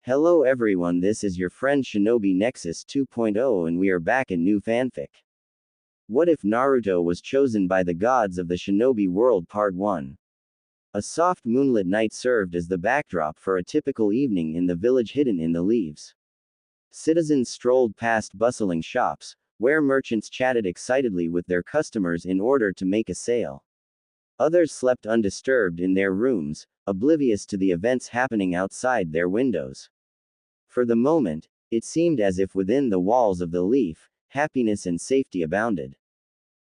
Hello everyone, this is your friend Shinobi Nexus 2.0 and we are back in new fanfic. What if Naruto was chosen by the gods of the Shinobi world Part 1? A soft moonlit night served as the backdrop for a typical evening in the village hidden in the leaves. Citizens strolled past bustling shops, where merchants chatted excitedly with their customers in order to make a sale. Others slept undisturbed in their rooms, oblivious to the events happening outside their windows. For the moment, it seemed as if within the walls of the leaf, happiness and safety abounded.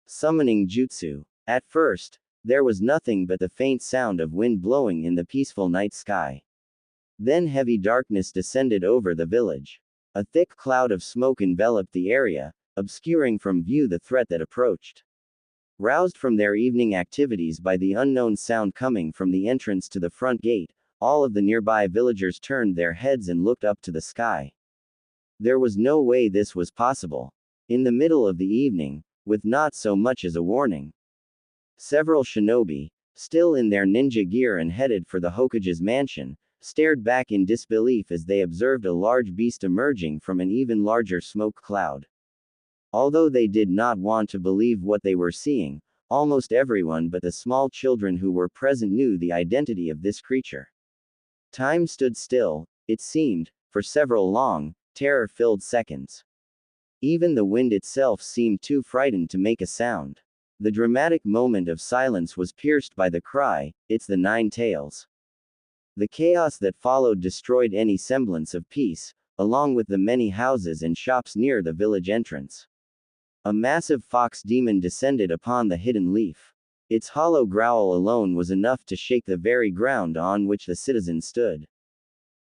Summoning Jutsu. At first, there was nothing but the faint sound of wind blowing in the peaceful night sky. Then heavy darkness descended over the village. A thick cloud of smoke enveloped the area, obscuring from view the threat that approached. Roused from their evening activities by the unknown sound coming from the entrance to the front gate, all of the nearby villagers turned their heads and looked up to the sky. There was no way this was possible. In the middle of the evening, with not so much as a warning. Several shinobi, still in their ninja gear and headed for the Hokage's mansion, stared back in disbelief as they observed a large beast emerging from an even larger smoke cloud. Although they did not want to believe what they were seeing, almost everyone but the small children who were present knew the identity of this creature. Time stood still, it seemed, for several long, terror-filled seconds. Even the wind itself seemed too frightened to make a sound. The dramatic moment of silence was pierced by the cry, "It's the Nine Tails." The chaos that followed destroyed any semblance of peace, along with the many houses and shops near the village entrance. A massive fox demon descended upon the hidden leaf. Its hollow growl alone was enough to shake the very ground on which the citizens stood.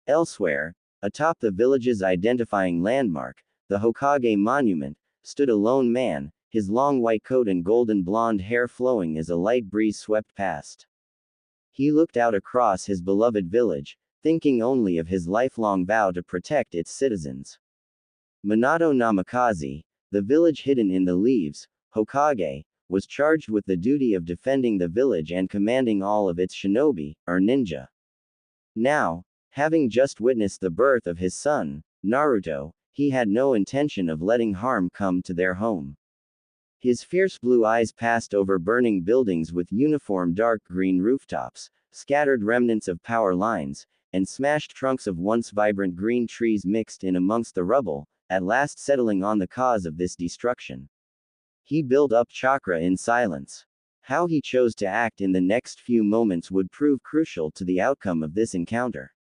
Elsewhere, atop the village's identifying landmark, the Hokage monument, stood a lone man, his long white coat and golden blonde hair flowing as a light breeze swept past. He looked out across his beloved village, thinking only of his lifelong vow to protect its citizens. Minato Namikaze, the village hidden in the leaves, Hokage, was charged with the duty of defending the village and commanding all of its shinobi, or ninja. Now, having just witnessed the birth of his son, Naruto, he had no intention of letting harm come to their home. His fierce blue eyes passed over burning buildings with uniform dark green rooftops, scattered remnants of power lines, and smashed trunks of once vibrant green trees mixed in amongst the rubble, at last settling on the cause of this destruction. He built up chakra in silence. How he chose to act in the next few moments would prove crucial to the outcome of this encounter.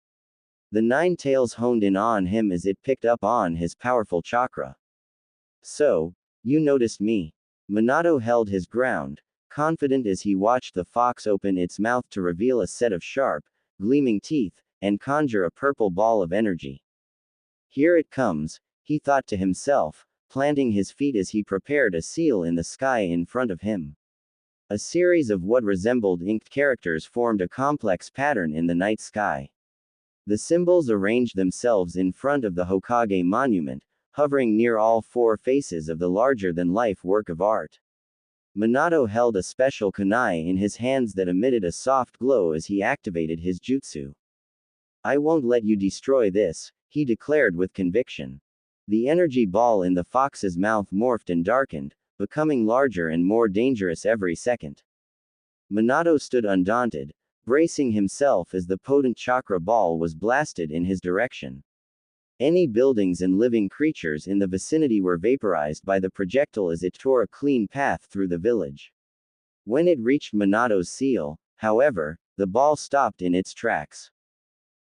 The Nine Tails honed in on him as it picked up on his powerful chakra. "So, you noticed me." Minato held his ground, confident as he watched the fox open its mouth to reveal a set of sharp, gleaming teeth, and conjure a purple ball of energy. "Here it comes," he thought to himself, planting his feet as he prepared a seal in the sky in front of him. A series of what resembled inked characters formed a complex pattern in the night sky. The symbols arranged themselves in front of the Hokage monument, hovering near all four faces of the larger-than-life work of art. Minato held a special kunai in his hands that emitted a soft glow as he activated his jutsu. "I won't let you destroy this," he declared with conviction. The energy ball in the fox's mouth morphed and darkened, becoming larger and more dangerous every second. Minato stood undaunted, bracing himself as the potent chakra ball was blasted in his direction. Any buildings and living creatures in the vicinity were vaporized by the projectile as it tore a clean path through the village. When it reached Minato's seal, however, the ball stopped in its tracks.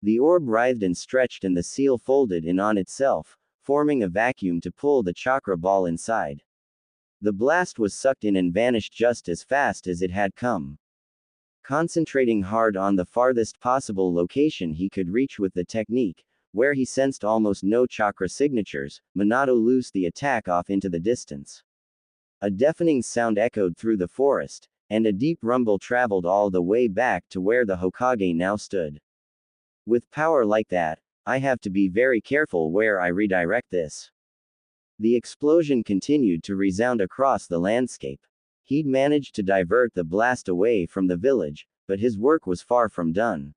The orb writhed and stretched and the seal folded in on itself, forming a vacuum to pull the chakra ball inside. The blast was sucked in and vanished just as fast as it had come. Concentrating hard on the farthest possible location he could reach with the technique, where he sensed almost no chakra signatures, Minato loosed the attack off into the distance. A deafening sound echoed through the forest, and a deep rumble traveled all the way back to where the Hokage now stood. With power like that, I have to be very careful where I redirect this. The explosion continued to resound across the landscape. He'd managed to divert the blast away from the village, but his work was far from done.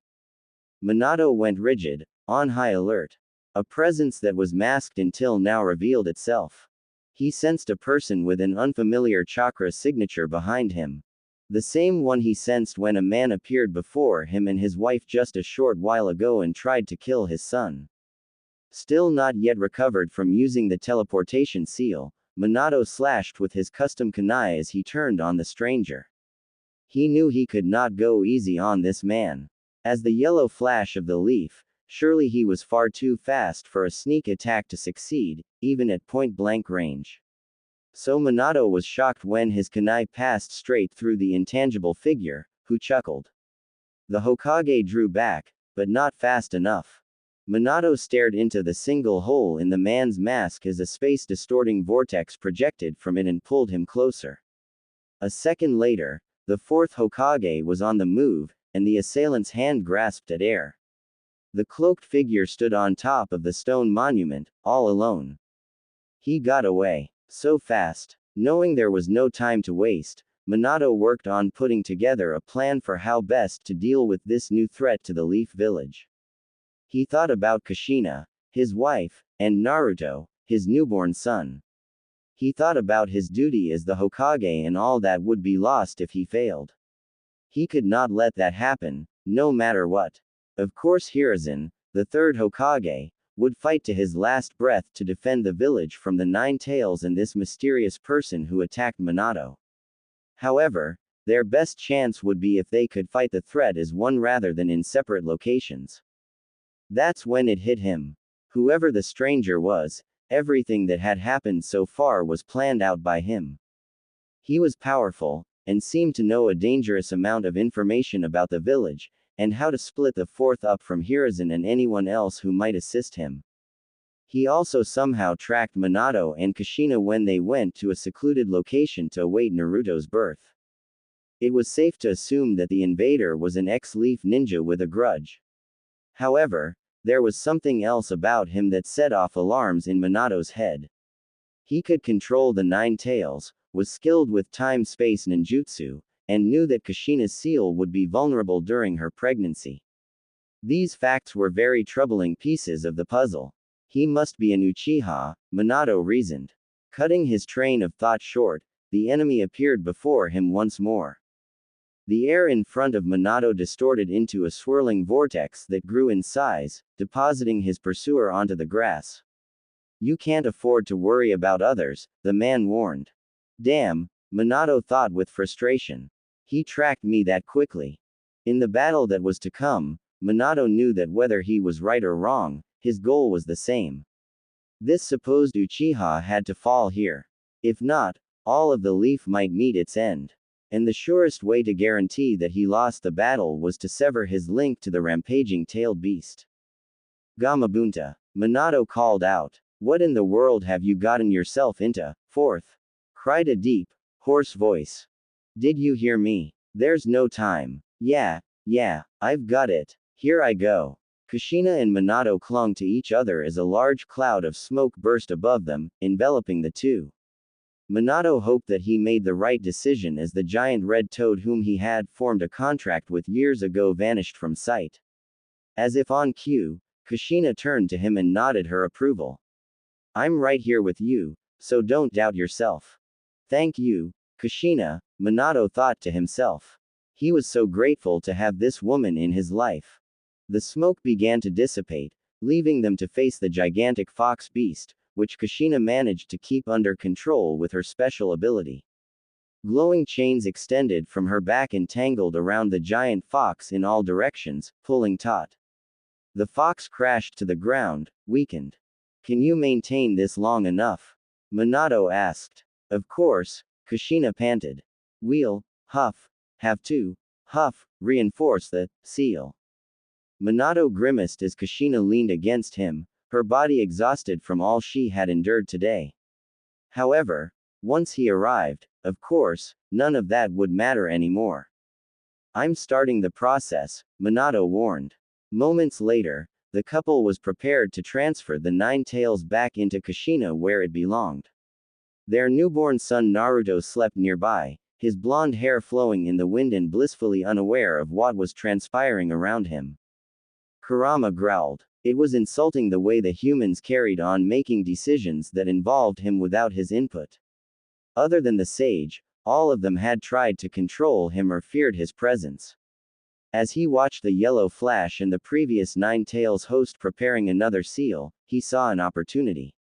Minato went rigid, on high alert. A presence that was masked until now revealed itself. He sensed a person with an unfamiliar chakra signature behind him. The same one he sensed when a man appeared before him and his wife just a short while ago and tried to kill his son. Still not yet recovered from using the teleportation seal, Minato slashed with his custom kunai as he turned on the stranger. He knew he could not go easy on this man. As the yellow flash of the leaf, surely he was far too fast for a sneak attack to succeed, even at point-blank range. So Minato was shocked when his kunai passed straight through the intangible figure, who chuckled. The Hokage drew back, but not fast enough. Minato stared into the single hole in the man's mask as a space-distorting vortex projected from it and pulled him closer. A second later, the fourth Hokage was on the move, and the assailant's hand grasped at air. The cloaked figure stood on top of the stone monument, all alone. He got away. So fast. Knowing there was no time to waste, Minato worked on putting together a plan for how best to deal with this new threat to the Leaf Village. He thought about Kushina, his wife, and Naruto, his newborn son. He thought about his duty as the Hokage and all that would be lost if he failed. He could not let that happen, no matter what. Of course Hiruzen, the third Hokage, would fight to his last breath to defend the village from the Nine Tails and this mysterious person who attacked Minato. However, their best chance would be if they could fight the threat as one rather than in separate locations. That's when it hit him. Whoever the stranger was, everything that had happened so far was planned out by him. He was powerful, and seemed to know a dangerous amount of information about the village, and how to split the fourth up from Hiruzen and anyone else who might assist him. He also somehow tracked Minato and Kushina when they went to a secluded location to await Naruto's birth. It was safe to assume that the invader was an ex-Leaf ninja with a grudge. However, there was something else about him that set off alarms in Minato's head. He could control the Nine Tails, was skilled with time-space ninjutsu, and knew that Kushina's seal would be vulnerable during her pregnancy. These facts were very troubling pieces of the puzzle. He must be an Uchiha, Minato reasoned. Cutting his train of thought short, the enemy appeared before him once more. The air in front of Minato distorted into a swirling vortex that grew in size, depositing his pursuer onto the grass. You can't afford to worry about others, the man warned. Damn, Minato thought with frustration. He tracked me that quickly. In the battle that was to come, Minato knew that whether he was right or wrong, his goal was the same. This supposed Uchiha had to fall here. If not, all of the Leaf might meet its end. And the surest way to guarantee that he lost the battle was to sever his link to the rampaging tailed beast. Gamabunta, Minato called out. What in the world have you gotten yourself into, fourth? Cried a deep, hoarse voice. Did you hear me? There's no time. Yeah, I've got it. Here I go. Kushina and Minato clung to each other as a large cloud of smoke burst above them, enveloping the two. Minato hoped that he made the right decision as the giant red toad whom he had formed a contract with years ago vanished from sight. As if on cue, Kushina turned to him and nodded her approval. I'm right here with you, so don't doubt yourself. Thank you, Kushina, Minato thought to himself. He was so grateful to have this woman in his life. The smoke began to dissipate, leaving them to face the gigantic fox beast, which Kushina managed to keep under control with her special ability. Glowing chains extended from her back and tangled around the giant fox in all directions, pulling taut. The fox crashed to the ground, weakened. Can you maintain this long enough? Minato asked. Of course, Kushina panted. We'll, huff, have to, huff, reinforce the seal. Minato grimaced as Kushina leaned against him, her body exhausted from all she had endured today. However, once he arrived, of course, none of that would matter anymore. I'm starting the process, Minato warned. Moments later, the couple was prepared to transfer the Nine Tails back into Kushina where it belonged. Their newborn son Naruto slept nearby, his blonde hair flowing in the wind and blissfully unaware of what was transpiring around him. Kurama growled. It was insulting the way the humans carried on making decisions that involved him without his input. Other than the sage, all of them had tried to control him or feared his presence. As he watched the yellow flash and the previous Nine-Tails host preparing another seal, he saw an opportunity.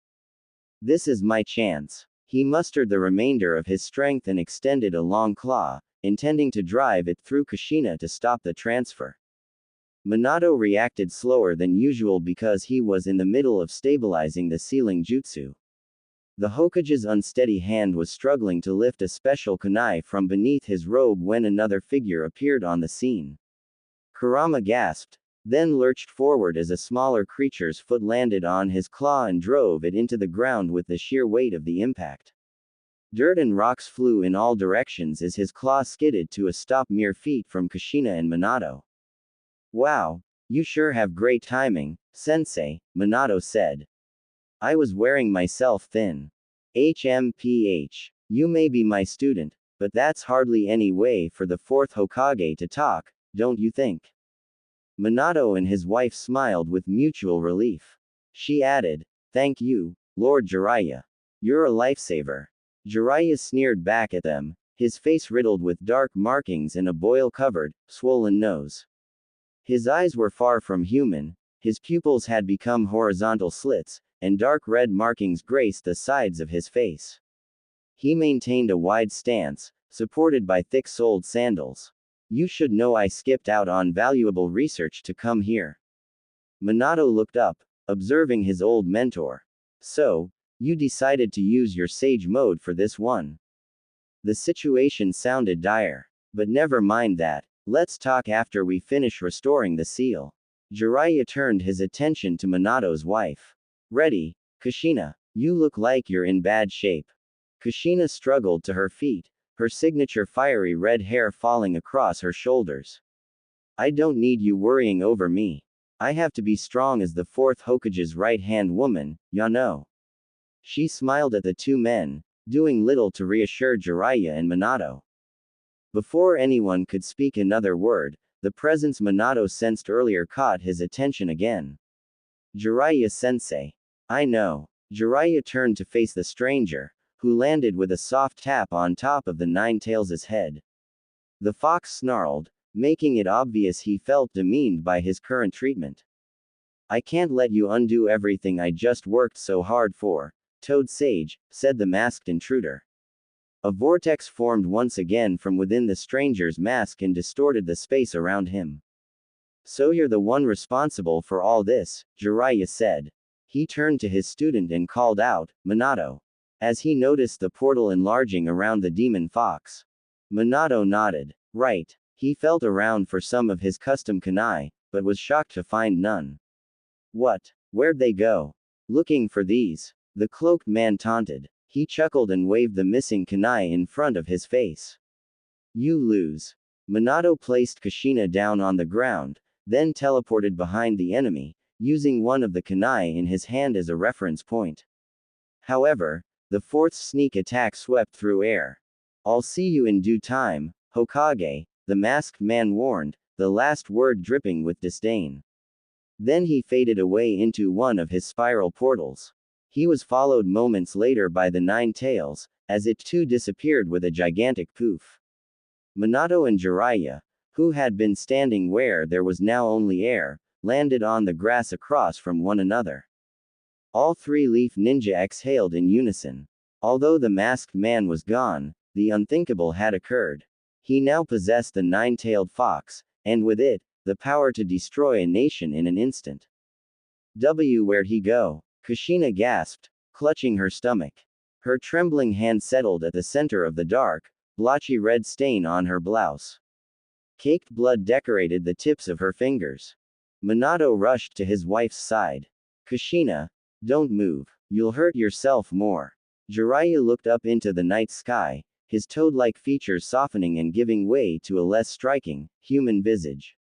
This is my chance. He mustered the remainder of his strength and extended a long claw, intending to drive it through Kushina to stop the transfer. Minato reacted slower than usual because he was in the middle of stabilizing the sealing jutsu. The Hokage's unsteady hand was struggling to lift a special kunai from beneath his robe when another figure appeared on the scene. Kurama gasped, then lurched forward as a smaller creature's foot landed on his claw and drove it into the ground with the sheer weight of the impact. Dirt and rocks flew in all directions as his claw skidded to a stop mere feet from Kushina and Minato. Wow, you sure have great timing, sensei, Minato said. I was wearing myself thin. HMPH. You may be my student, but that's hardly any way for the fourth Hokage to talk, don't you think? Minato and his wife smiled with mutual relief. She added, Thank you, Lord Jiraiya. You're a lifesaver. Jiraiya sneered back at them, his face riddled with dark markings and a boil-covered, swollen nose. His eyes were far from human, his pupils had become horizontal slits, and dark red markings graced the sides of his face. He maintained a wide stance, supported by thick-soled sandals. You should know I skipped out on valuable research to come here. Minato looked up, observing his old mentor. So, you decided to use your sage mode for this one. The situation sounded dire. But never mind that. Let's talk after we finish restoring the seal. Jiraiya turned his attention to Minato's wife. Ready, Kushina? You look like you're in bad shape. Kushina struggled to her feet, her signature fiery red hair falling across her shoulders. I don't need you worrying over me. I have to be strong as the fourth Hokage's right-hand woman, ya know. She smiled at the two men, doing little to reassure Jiraiya and Minato. Before anyone could speak another word, the presence Minato sensed earlier caught his attention again. Jiraiya-sensei. I know. Jiraiya turned to face the stranger, who landed with a soft tap on top of the Nine-Tails' head. The fox snarled, making it obvious he felt demeaned by his current treatment. I can't let you undo everything I just worked so hard for, Toad Sage, said the masked intruder. A vortex formed once again from within the stranger's mask and distorted the space around him. So you're the one responsible for all this, Jiraiya said. He turned to his student and called out, Minato. As he noticed the portal enlarging around the demon fox. Minato nodded. Right. He felt around for some of his custom kunai, but was shocked to find none. What? Where'd they go? Looking for these? The cloaked man taunted. He chuckled and waved the missing kunai in front of his face. You lose. Minato placed Kushina down on the ground, then teleported behind the enemy, using one of the kunai in his hand as a reference point. However, the fourth sneak attack swept through air. I'll see you in due time, Hokage, the masked man warned, the last word dripping with disdain. Then he faded away into one of his spiral portals. He was followed moments later by the Nine-Tails, as it too disappeared with a gigantic poof. Minato and Jiraiya, who had been standing where there was now only air, landed on the grass across from one another. All three Leaf Ninja exhaled in unison. Although the masked man was gone, the unthinkable had occurred. He now possessed the nine-tailed fox, and with it, the power to destroy a nation in an instant. Where'd he go? Kushina gasped, clutching her stomach. Her trembling hand settled at the center of the dark, blotchy red stain on her blouse. Caked blood decorated the tips of her fingers. Minato rushed to his wife's side. Kushina, don't move, you'll hurt yourself more. Jiraiya looked up into the night sky, his toad-like features softening and giving way to a less striking, human visage.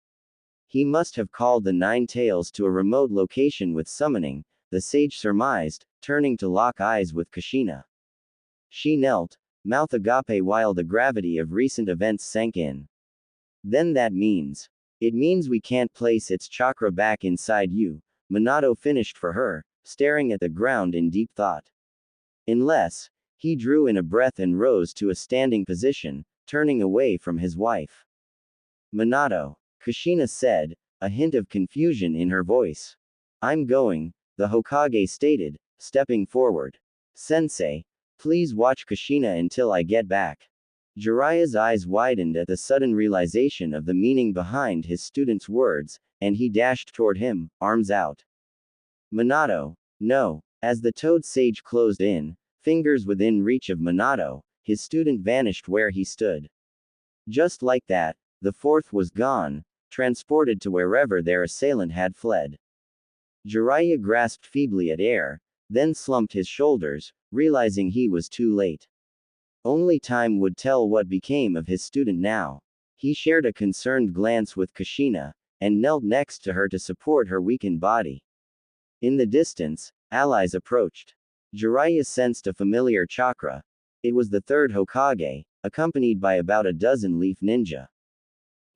He must have called the Nine-Tails to a remote location with summoning, the sage surmised, turning to lock eyes with Kushina. She knelt, mouth agape while the gravity of recent events sank in. Then that means. It means we can't place its chakra back inside you, Minato finished for her, staring at the ground in deep thought. Unless, he drew in a breath and rose to a standing position, turning away from his wife. Minato, Kushina said, a hint of confusion in her voice. I'm going, the Hokage stated, stepping forward. Sensei, please watch Kushina until I get back. Jiraiya's eyes widened at the sudden realization of the meaning behind his student's words, and he dashed toward him, arms out. Minato, no. As the Toad Sage closed in, fingers within reach of Minato, his student vanished where he stood. Just like that, the fourth was gone, transported to wherever their assailant had fled. Jiraiya grasped feebly at air, then slumped his shoulders, realizing he was too late. Only time would tell what became of his student now. He shared a concerned glance with Kushina, and knelt next to her to support her weakened body. In the distance, allies approached. Jiraiya sensed a familiar chakra. It was the third Hokage, accompanied by about a dozen leaf ninja.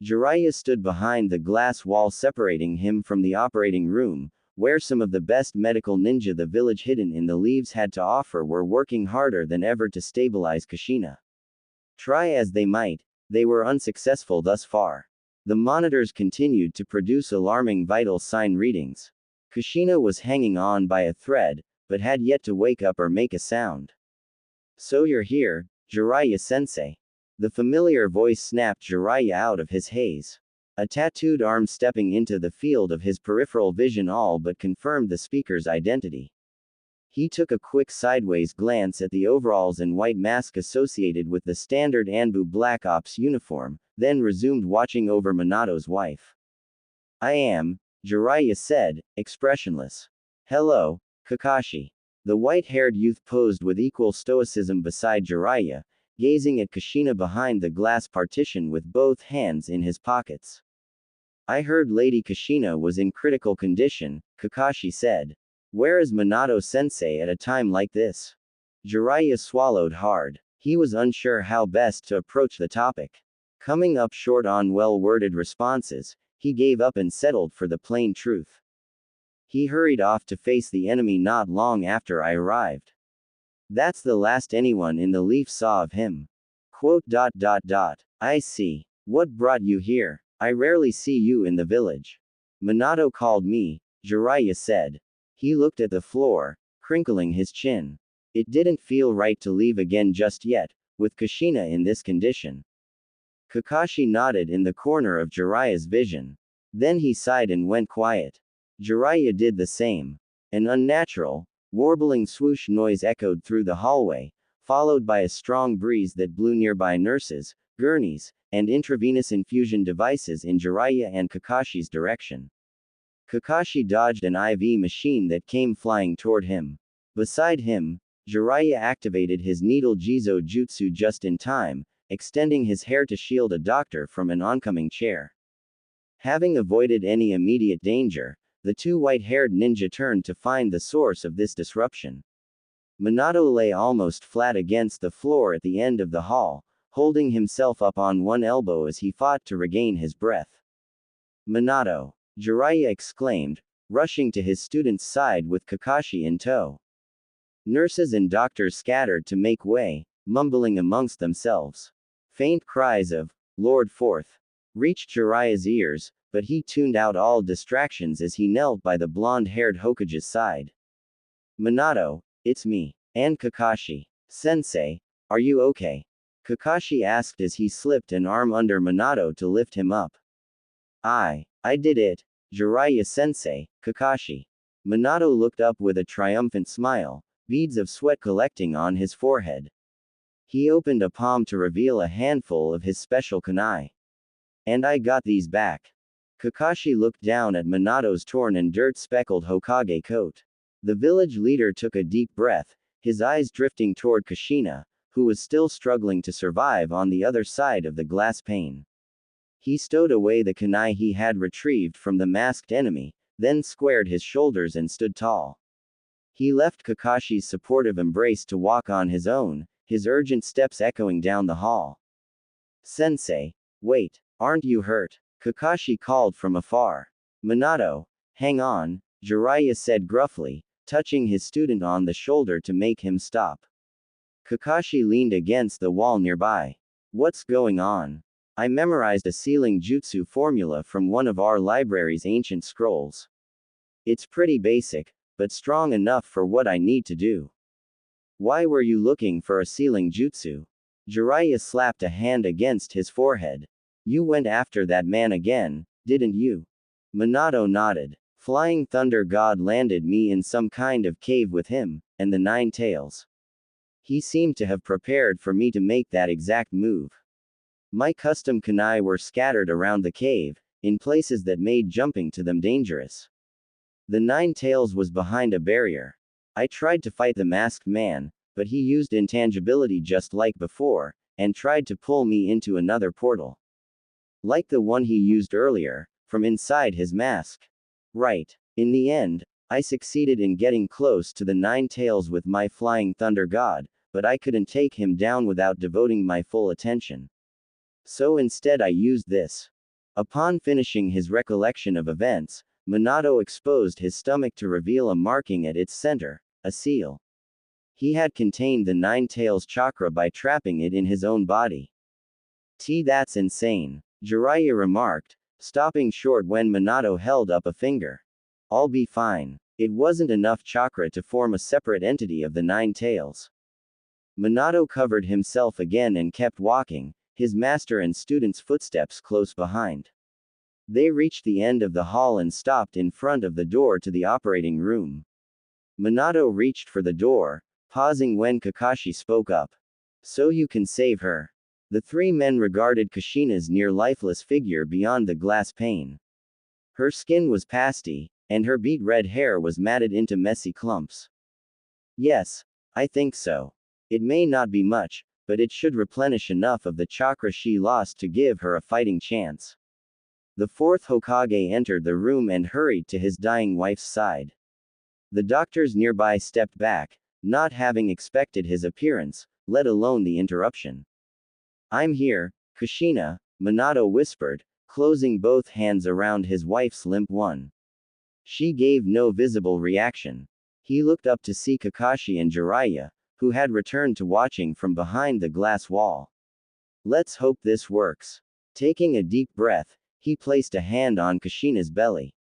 Jiraiya stood behind the glass wall separating him from the operating room, where some of the best medical ninja the village hidden in the leaves had to offer were working harder than ever to stabilize Kushina. Try as they might, they were unsuccessful thus far. The monitors continued to produce alarming vital sign readings. Kushina was hanging on by a thread, but had yet to wake up or make a sound. So you're here, Jiraiya-sensei. The familiar voice snapped Jiraiya out of his haze. A tattooed arm stepping into the field of his peripheral vision all but confirmed the speaker's identity. He took a quick sideways glance at the overalls and white mask associated with the standard Anbu Black Ops uniform, then resumed watching over Minato's wife. I am, Jiraiya said, expressionless. Hello, Kakashi. The white-haired youth posed with equal stoicism beside Jiraiya, gazing at Kushina behind the glass partition with both hands in his pockets. I heard Lady Kushina was in critical condition, Kakashi said. Where is Minato-sensei at a time like this? Jiraiya swallowed hard. He was unsure how best to approach the topic. Coming up short on well-worded responses, he gave up and settled for the plain truth. He hurried off to face the enemy not long after I arrived. That's the last anyone in the leaf saw of him. I see. What brought you here? I rarely see you in the village. Minato called me, Jiraiya said. He looked at the floor, crinkling his chin. It didn't feel right to leave again just yet, with Kushina in this condition. Kakashi nodded in the corner of Jiraiya's vision. Then he sighed and went quiet. Jiraiya did the same. An unnatural, warbling swoosh noise echoed through the hallway, followed by a strong breeze that blew nearby nurses, gurneys, and intravenous infusion devices in Jiraiya and Kakashi's direction. Kakashi dodged an IV machine that came flying toward him. Beside him, Jiraiya activated his needle Jizo Jutsu just in time, extending his hair to shield a doctor from an oncoming chair. Having avoided any immediate danger, the two white-haired ninja turned to find the source of this disruption. Minato lay almost flat against the floor at the end of the hall, holding himself up on one elbow as he fought to regain his breath. Minato! Jiraiya exclaimed, rushing to his student's side with Kakashi in tow. Nurses and doctors scattered to make way, mumbling amongst themselves. Faint cries of, Lord Fourth, reached Jiraiya's ears, but he tuned out all distractions as he knelt by the blonde-haired Hokage's side. Minato, it's me. And Kakashi. Sensei, are you okay? Kakashi asked as he slipped an arm under Minato to lift him up. I did it, Jiraiya-sensei, Kakashi. Minato looked up with a triumphant smile, beads of sweat collecting on his forehead. He opened a palm to reveal a handful of his special kunai. And I got these back. Kakashi looked down at Minato's torn and dirt-speckled Hokage coat. The village leader took a deep breath, his eyes drifting toward Kushina, who was still struggling to survive on the other side of the glass pane. He stowed away the kunai he had retrieved from the masked enemy, then squared his shoulders and stood tall. He left Kakashi's supportive embrace to walk on his own, his urgent steps echoing down the hall. Sensei, wait, aren't you hurt? Kakashi called from afar. Minato, hang on, Jiraiya said gruffly, touching his student on the shoulder to make him stop. Kakashi leaned against the wall nearby. What's going on? I memorized a sealing jutsu formula from one of our library's ancient scrolls. It's pretty basic, but strong enough for what I need to do. Why were you looking for a sealing jutsu? Jiraiya slapped a hand against his forehead. You went after that man again, didn't you? Minato nodded. Flying Thunder God landed me in some kind of cave with him, and the Nine Tails. He seemed to have prepared for me to make that exact move. My custom kunai were scattered around the cave, in places that made jumping to them dangerous. The Nine Tails was behind a barrier. I tried to fight the masked man, but he used intangibility just like before, and tried to pull me into another portal. Like the one he used earlier, from inside his mask. Right. In the end, I succeeded in getting close to the Nine Tails with my Flying Thunder God, but I couldn't take him down without devoting my full attention. So instead I used this. Upon finishing his recollection of events, Minato exposed his stomach to reveal a marking at its center, a seal. He had contained the Nine Tails chakra by trapping it in his own body. That's insane, Jiraiya remarked, stopping short when Minato held up a finger. I'll be fine. It wasn't enough chakra to form a separate entity of the Nine Tails. Minato covered himself again and kept walking, his master and student's footsteps close behind. They reached the end of the hall and stopped in front of the door to the operating room. Minato reached for the door, pausing when Kakashi spoke up. So you can save her. The three men regarded Kushina's near-lifeless figure beyond the glass pane. Her skin was pasty, and her beet red hair was matted into messy clumps. Yes, I think so. It may not be much, but it should replenish enough of the chakra she lost to give her a fighting chance. The fourth Hokage entered the room and hurried to his dying wife's side. The doctors nearby stepped back, not having expected his appearance, let alone the interruption. I'm here, Kushina, Minato whispered, closing both hands around his wife's limp one. She gave no visible reaction. He looked up to see Kakashi and Jiraiya, who had returned to watching from behind the glass wall. Let's hope this works. Taking a deep breath, he placed a hand on Kushina's belly.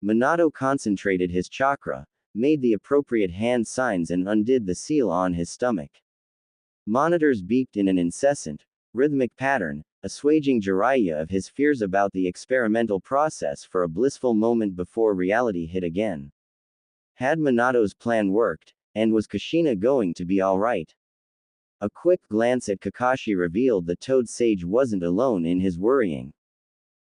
Minato concentrated his chakra, made the appropriate hand signs and undid the seal on his stomach. Monitors beeped in an incessant, rhythmic pattern, assuaging Jiraiya of his fears about the experimental process for a blissful moment before reality hit again. Had Minato's plan worked, and was Kushina going to be alright? A quick glance at Kakashi revealed the Toad Sage wasn't alone in his worrying.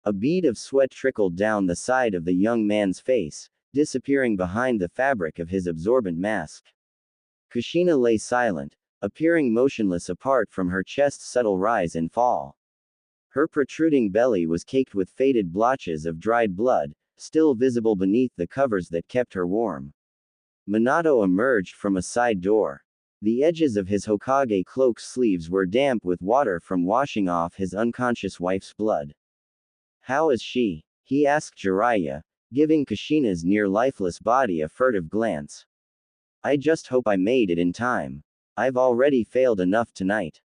A bead of sweat trickled down the side of the young man's face, disappearing behind the fabric of his absorbent mask. Kushina lay silent, appearing motionless apart from her chest's subtle rise and fall. Her protruding belly was caked with faded blotches of dried blood, still visible beneath the covers that kept her warm. Minato emerged from a side door. The edges of his Hokage cloak's sleeves were damp with water from washing off his unconscious wife's blood. How is she? He asked Jiraiya, giving Kushina's near-lifeless body a furtive glance. I just hope I made it in time. I've already failed enough tonight.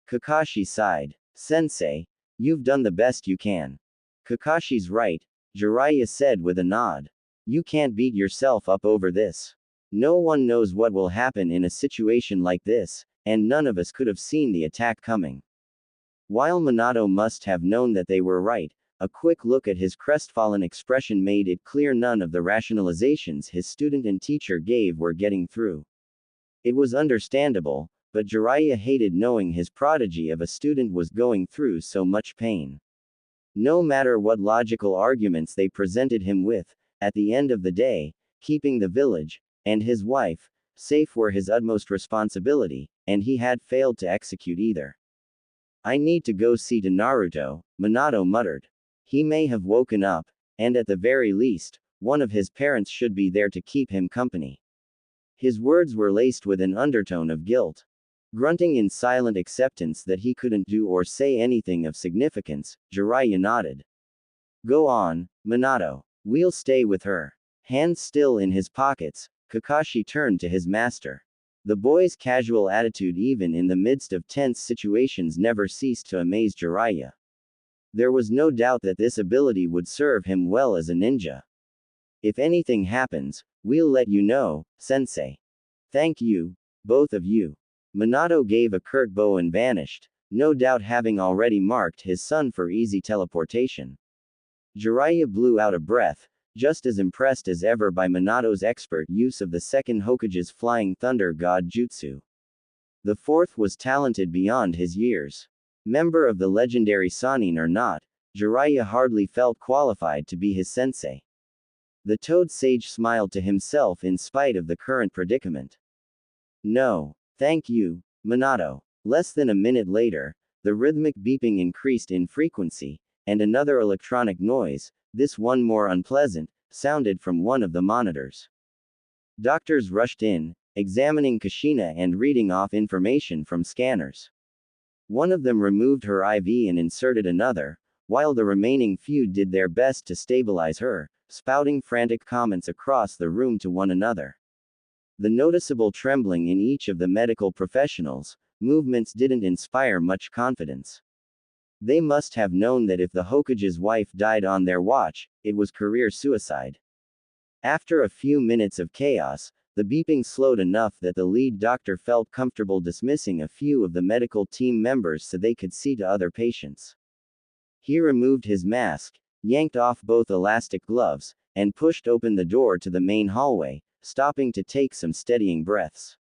Kakashi sighed. Sensei, you've done the best you can. Kakashi's right, Jiraiya said with a nod. You can't beat yourself up over this. No one knows what will happen in a situation like this, and none of us could have seen the attack coming. While Minato must have known that they were right, a quick look at his crestfallen expression made it clear none of the rationalizations his student and teacher gave were getting through. It was understandable, but Jiraiya hated knowing his prodigy of a student was going through so much pain. No matter what logical arguments they presented him with, at the end of the day, keeping the village, and his wife, safe were his utmost responsibility, and he had failed to execute either. I need to go see to Naruto, Minato muttered. He may have woken up, and at the very least, one of his parents should be there to keep him company. His words were laced with an undertone of guilt. Grunting in silent acceptance that he couldn't do or say anything of significance, Jiraiya nodded. Go on, Minato. We'll stay with her. Hands still in his pockets, Kakashi turned to his master. The boy's casual attitude even in the midst of tense situations never ceased to amaze Jiraiya. There was no doubt that this ability would serve him well as a ninja. If anything happens, we'll let you know, sensei. Thank you, both of you. Minato gave a curt bow and vanished, no doubt having already marked his son for easy teleportation. Jiraiya blew out a breath, just as impressed as ever by Minato's expert use of the second Hokage's flying thunder god jutsu. The fourth was talented beyond his years. Member of the legendary Sannin or not, Jiraiya hardly felt qualified to be his sensei. The Toad Sage smiled to himself in spite of the current predicament. No, thank you, Minato. Less than a minute later, the rhythmic beeping increased in frequency, and another electronic noise, this one more unpleasant, sounded from one of the monitors. Doctors rushed in, examining Kushina and reading off information from scanners. One of them removed her IV and inserted another, while the remaining few did their best to stabilize her, spouting frantic comments across the room to one another. The noticeable trembling in each of the medical professionals' movements didn't inspire much confidence. They must have known that if the Hokage's wife died on their watch, it was career suicide. After a few minutes of chaos, the beeping slowed enough that the lead doctor felt comfortable dismissing a few of the medical team members so they could see to other patients. He removed his mask, yanked off both elastic gloves, and pushed open the door to the main hallway, stopping to take some steadying breaths.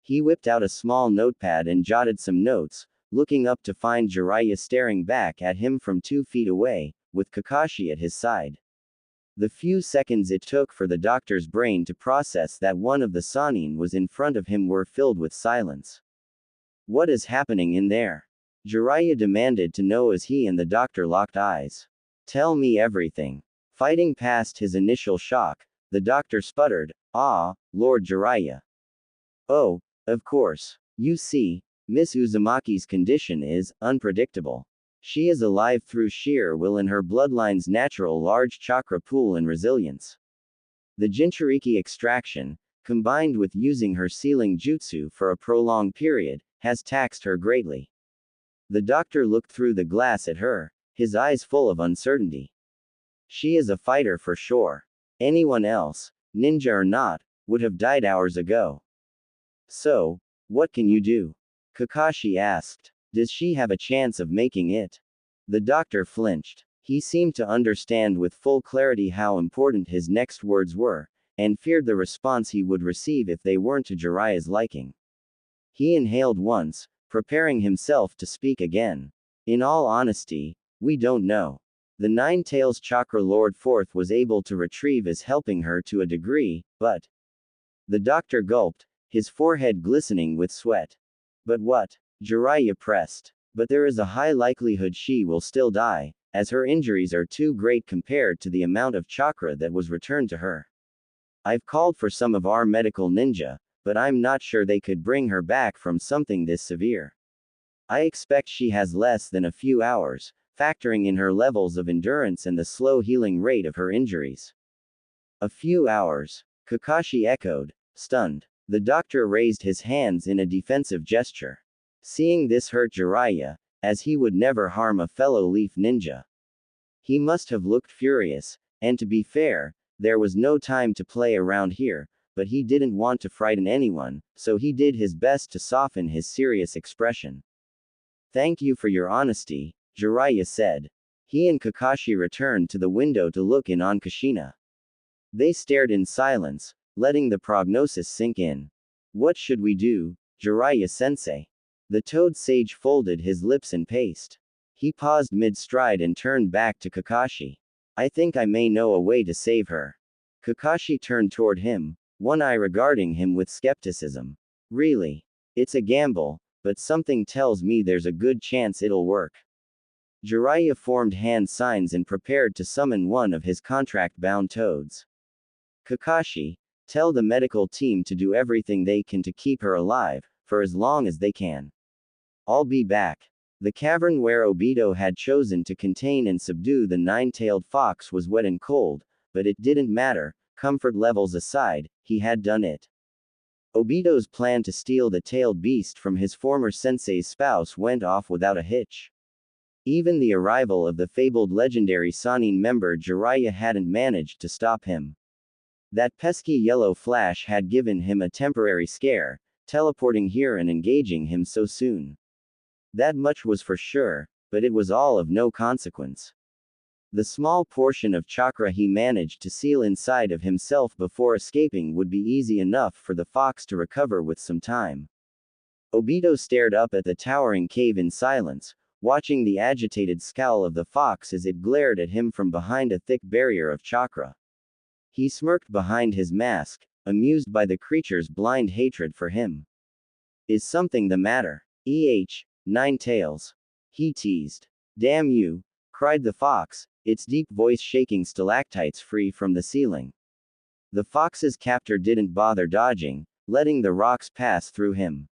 He whipped out a small notepad and jotted some notes, looking up to find Jiraiya staring back at him from 2 feet away, with Kakashi at his side. The few seconds it took for the doctor's brain to process that one of the Sannin was in front of him were filled with silence. What is happening in there? Jiraiya demanded to know as he and the doctor locked eyes. Tell me everything. Fighting past his initial shock, the doctor sputtered, Lord Jiraiya. Oh, of course. You see, Miss Uzumaki's condition is unpredictable. She is alive through sheer will and her bloodline's natural large chakra pool and resilience. The Jinchuriki extraction, combined with using her sealing jutsu for a prolonged period, has taxed her greatly. The doctor looked through the glass at her, his eyes full of uncertainty. She is a fighter for sure. Anyone else, ninja or not, would have died hours ago. So, what can you do? Kakashi asked. Does she have a chance of making it? The doctor flinched. He seemed to understand with full clarity how important his next words were, and feared the response he would receive if they weren't to Jiraiya's liking. He inhaled once, preparing himself to speak again. In all honesty, we don't know. The Nine Tails Chakra Lord Fourth was able to retrieve as helping her to a degree, but... The doctor gulped, his forehead glistening with sweat. But what? Jiraiya pressed. But there is a high likelihood she will still die, as her injuries are too great compared to the amount of chakra that was returned to her. I've called for some of our medical ninja, but I'm not sure they could bring her back from something this severe. I expect she has less than a few hours, factoring in her levels of endurance and the slow healing rate of her injuries. A few hours, Kakashi echoed, stunned. The doctor raised his hands in a defensive gesture. Seeing this hurt Jiraiya, as he would never harm a fellow leaf ninja. He must have looked furious, and to be fair, there was no time to play around here, but he didn't want to frighten anyone, so he did his best to soften his serious expression. Thank you for your honesty, Jiraiya said. He and Kakashi returned to the window to look in on Kushina. They stared in silence, letting the prognosis sink in. What should we do, Jiraiya-sensei? The Toad Sage folded his lips and paced. He paused mid-stride and turned back to Kakashi. I think I may know a way to save her. Kakashi turned toward him, one eye regarding him with skepticism. Really? It's a gamble, but something tells me there's a good chance it'll work. Jiraiya formed hand signs and prepared to summon one of his contract-bound toads. Kakashi, tell the medical team to do everything they can to keep her alive, for as long as they can. I'll be back. The cavern where Obito had chosen to contain and subdue the nine-tailed fox was wet and cold, but it didn't matter. comfort levels aside, he had done it. Obito's plan to steal the tailed beast from his former sensei's spouse went off without a hitch. Even the arrival of the fabled legendary Sannin member Jiraiya hadn't managed to stop him. That pesky yellow flash had given him a temporary scare, teleporting here and engaging him so soon. That much was for sure, but it was all of no consequence. The small portion of chakra he managed to seal inside of himself before escaping would be easy enough for the fox to recover with some time. Obito stared up at the towering cave in silence, watching the agitated scowl of the fox as it glared at him from behind a thick barrier of chakra. He smirked behind his mask, amused by the creature's blind hatred for him. Is something the matter? Nine tails. He teased. Damn you, cried the fox, its deep voice shaking stalactites free from the ceiling. The fox's captor didn't bother dodging, letting the rocks pass through him.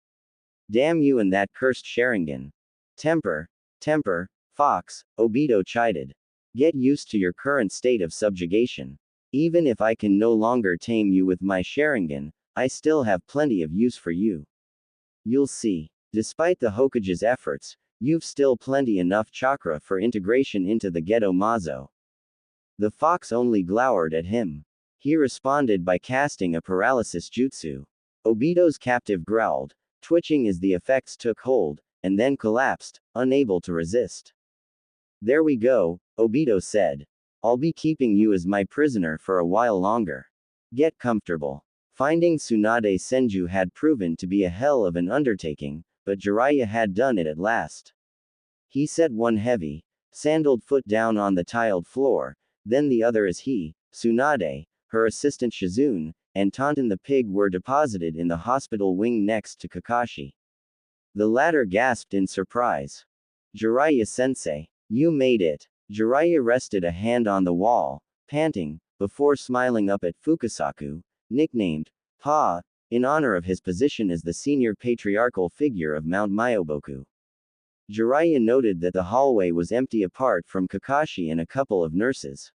Damn you and that cursed Sharingan. Temper, fox, Obito chided. Get used to your current state of subjugation. Even if I can no longer tame you with my Sharingan, I still have plenty of use for you. You'll see. Despite the Hokage's efforts, you've still plenty enough chakra for integration into the Gedo Mazo. The fox only glowered at him. He responded by casting a paralysis jutsu. Obito's captive growled, twitching as the effects took hold, and then collapsed, unable to resist. There we go, Obito said. I'll be keeping you as my prisoner for a while longer. Get comfortable. Finding Tsunade Senju had proven to be a hell of an undertaking, but Jiraiya had done it at last. He set one heavy, sandaled foot down on the tiled floor, then the other as he, Tsunade, her assistant Shizune, and Taunton the pig were deposited in the hospital wing next to Kakashi. The latter gasped in surprise. Jiraiya-sensei, you made it. Jiraiya rested a hand on the wall, panting, before smiling up at Fukasaku, nicknamed Pa, in honor of his position as the senior patriarchal figure of Mount Myoboku. Jiraiya noted that the hallway was empty apart from Kakashi and a couple of nurses.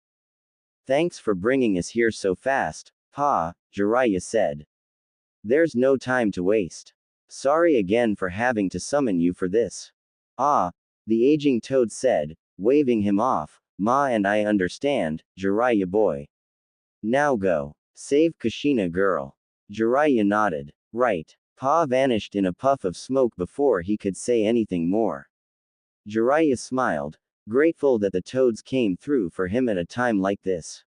Thanks for bringing us here so fast, Pa, Jiraiya said. There's no time to waste. Sorry again for having to summon you for this. Ah, the aging toad said, waving him off. Ma and I understand, Jiraiya boy. Now go. Save Kushina girl. Jiraiya nodded. Right. Pa vanished in a puff of smoke before he could say anything more. Jiraiya smiled, grateful that the toads came through for him at a time like this.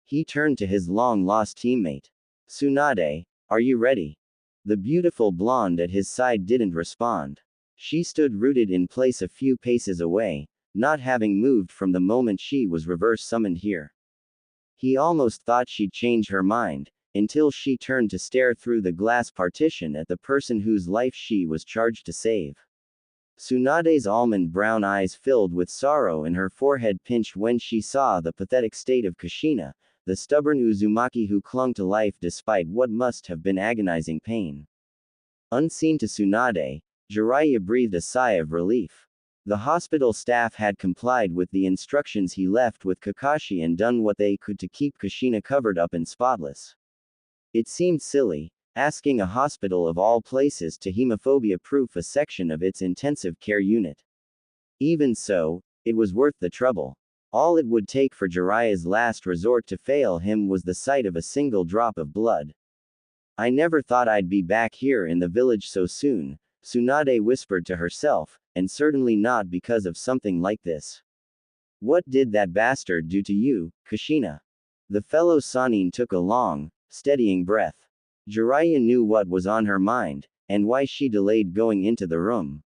He turned to his long-lost teammate. Tsunade, are you ready? The beautiful blonde at his side didn't respond. She stood rooted in place a few paces away, not having moved from the moment she was reverse summoned here. He almost thought she'd change her mind, until she turned to stare through the glass partition at the person whose life she was charged to save. Tsunade's almond brown eyes filled with sorrow and her forehead pinched when she saw the pathetic state of Kushina, the stubborn Uzumaki who clung to life despite what must have been agonizing pain. Unseen to Tsunade, Jiraiya breathed a sigh of relief. The hospital staff had complied with the instructions he left with Kakashi and done what they could to keep Kushina covered up and spotless. It seemed silly, asking a hospital of all places to hemophobia-proof a section of its intensive care unit. Even so, it was worth the trouble. All it would take for Jiraiya's last resort to fail him was the sight of a single drop of blood. I never thought I'd be back here in the village so soon, Tsunade whispered to herself, and certainly not because of something like this. What did that bastard do to you, Kushina? The fellow Sannin took a long, steadying breath. Jiraiya knew what was on her mind, and why she delayed going into the room.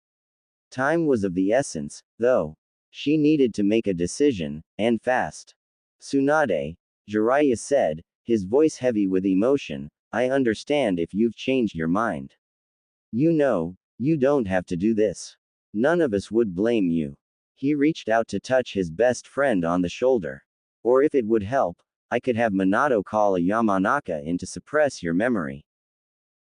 Time was of the essence, though. She needed to make a decision, and fast. Tsunade, Jiraiya said, his voice heavy with emotion, I understand if you've changed your mind. You know, you don't have to do this. None of us would blame you. He reached out to touch his best friend on the shoulder. Or if it would help, I could have Minato call a Yamanaka in to suppress your memory.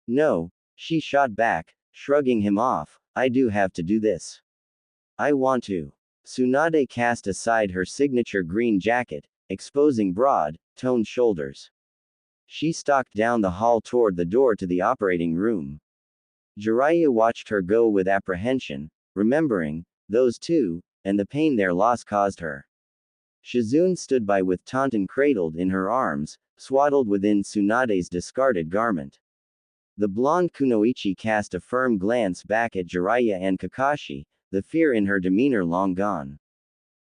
No, she shot back, shrugging him off, I do have to do this. I want to. Tsunade cast aside her signature green jacket, exposing broad, toned shoulders. She stalked down the hall toward the door to the operating room. Jiraiya watched her go with apprehension, remembering those two, and the pain their loss caused her. Shizune stood by with Taunton cradled in her arms, swaddled within Tsunade's discarded garment. The blonde Kunoichi cast a firm glance back at Jiraiya and Kakashi, the fear in her demeanor long gone.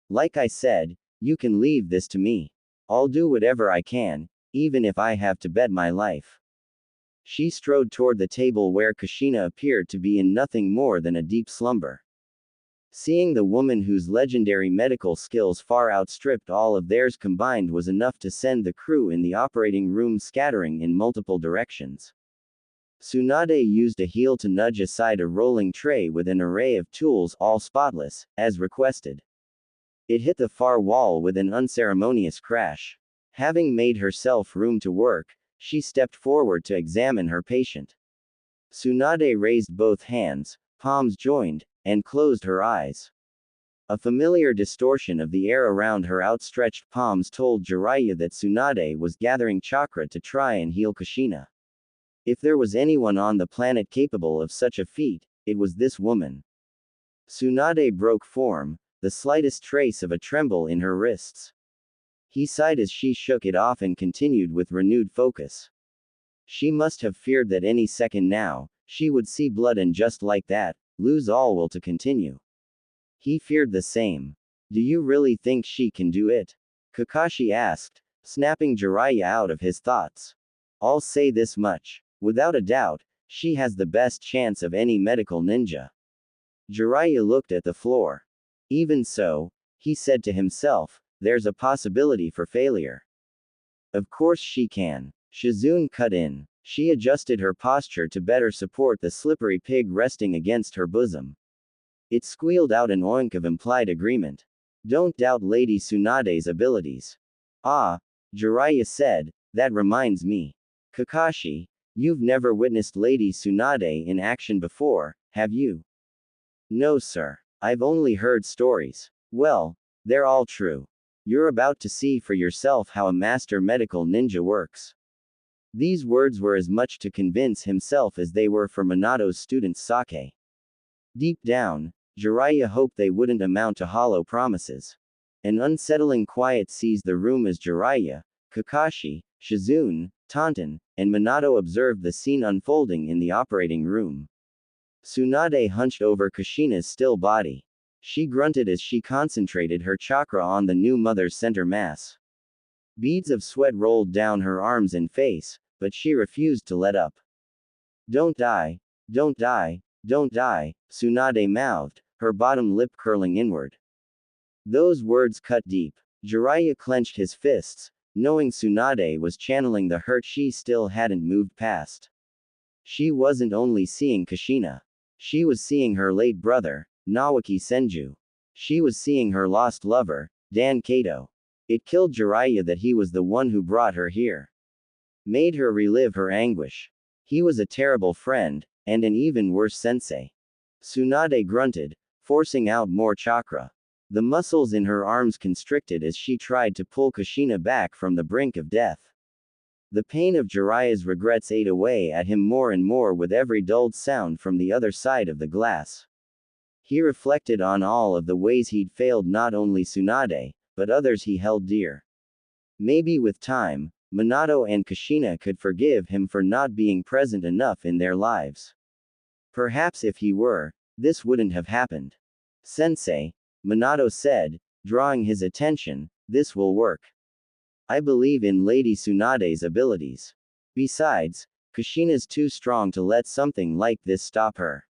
Like I said, you can leave this to me. I'll do whatever I can, even if I have to bet my life. She strode toward the table where Kushina appeared to be in nothing more than a deep slumber. Seeing the woman whose legendary medical skills far outstripped all of theirs combined was enough to send the crew in the operating room scattering in multiple directions. Tsunade used a heel to nudge aside a rolling tray with an array of tools all spotless, as requested. It hit the far wall with an unceremonious crash. Having made herself room to work, she stepped forward to examine her patient. Tsunade raised both hands, palms joined, and closed her eyes. A familiar distortion of the air around her outstretched palms told Jiraiya that Tsunade was gathering chakra to try and heal Kushina. If there was anyone on the planet capable of such a feat, it was this woman. Tsunade broke form, the slightest trace of a tremble in her wrists. He sighed as she shook it off and continued with renewed focus. She must have feared that any second now, she would see blood and just like that, lose all will to continue. He feared the same. Do you really think she can do it? Kakashi asked, snapping Jiraiya out of his thoughts. I'll say this much. Without a doubt, she has the best chance of any medical ninja. Jiraiya looked at the floor. Even so, he said to himself, there's a possibility for failure. Of course she can. Shizune cut in. She adjusted her posture to better support the slippery pig resting against her bosom. It squealed out an oink of implied agreement. Don't doubt Lady Tsunade's abilities. Ah, Jiraiya said, that reminds me. Kakashi, you've never witnessed Lady Tsunade in action before, have you? No sir. I've only heard stories. Well, they're all true. You're about to see for yourself how a master medical ninja works. These words were as much to convince himself as they were for Minato's student Sake. Deep down, Jiraiya hoped they wouldn't amount to hollow promises. An unsettling quiet seized the room as Jiraiya, Kakashi, Shizune, Taunton, and Minato observed the scene unfolding in the operating room. Tsunade hunched over Kushina's still body. She grunted as she concentrated her chakra on the new mother's center mass. Beads of sweat rolled down her arms and face, but she refused to let up. Don't die, don't die, don't die, Tsunade mouthed, her bottom lip curling inward. Those words cut deep. Jiraiya clenched his fists, knowing Tsunade was channeling the hurt she still hadn't moved past. She wasn't only seeing Kushina. She was seeing her late brother, Nawaki Senju. She was seeing her lost lover, Dan Kato. It killed Jiraiya that he was the one who brought her here. Made her relive her anguish. He was a terrible friend, and an even worse sensei. Tsunade grunted, forcing out more chakra. The muscles in her arms constricted as she tried to pull Kushina back from the brink of death. The pain of Jiraiya's regrets ate away at him more and more with every dulled sound from the other side of the glass. He reflected on all of the ways he'd failed not only Tsunade, but others he held dear. Maybe with time, Minato and Kushina could forgive him for not being present enough in their lives. Perhaps if he were, this wouldn't have happened. Sensei, Minato said, drawing his attention, this will work. I believe in Lady Tsunade's abilities. Besides, Kushina's too strong to let something like this stop her.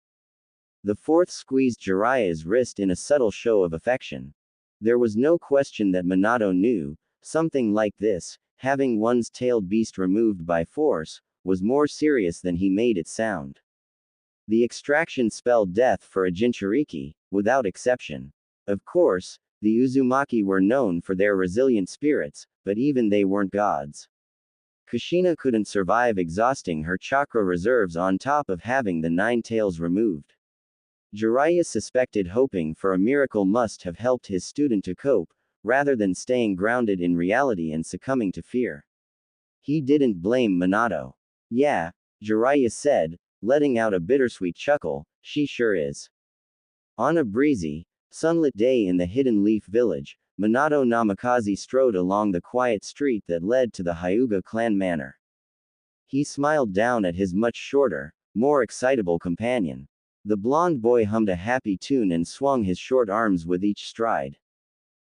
The fourth squeezed Jiraiya's wrist in a subtle show of affection. There was no question that Minato knew, something like this, having one's tailed beast removed by force, was more serious than he made it sound. The extraction spelled death for a Jinchuriki, without exception. Of course, the Uzumaki were known for their resilient spirits, but even they weren't gods. Kushina couldn't survive exhausting her chakra reserves on top of having the 9 tails removed. Jiraiya suspected hoping for a miracle must have helped his student to cope, rather than staying grounded in reality and succumbing to fear. He didn't blame Minato. Yeah, Jiraiya said, letting out a bittersweet chuckle, she sure is. On a breezy, sunlit day in the Hidden Leaf Village, Minato Namikaze strode along the quiet street that led to the Hyuga clan manor. He smiled down at his much shorter, more excitable companion. The blond boy hummed a happy tune and swung his short arms with each stride.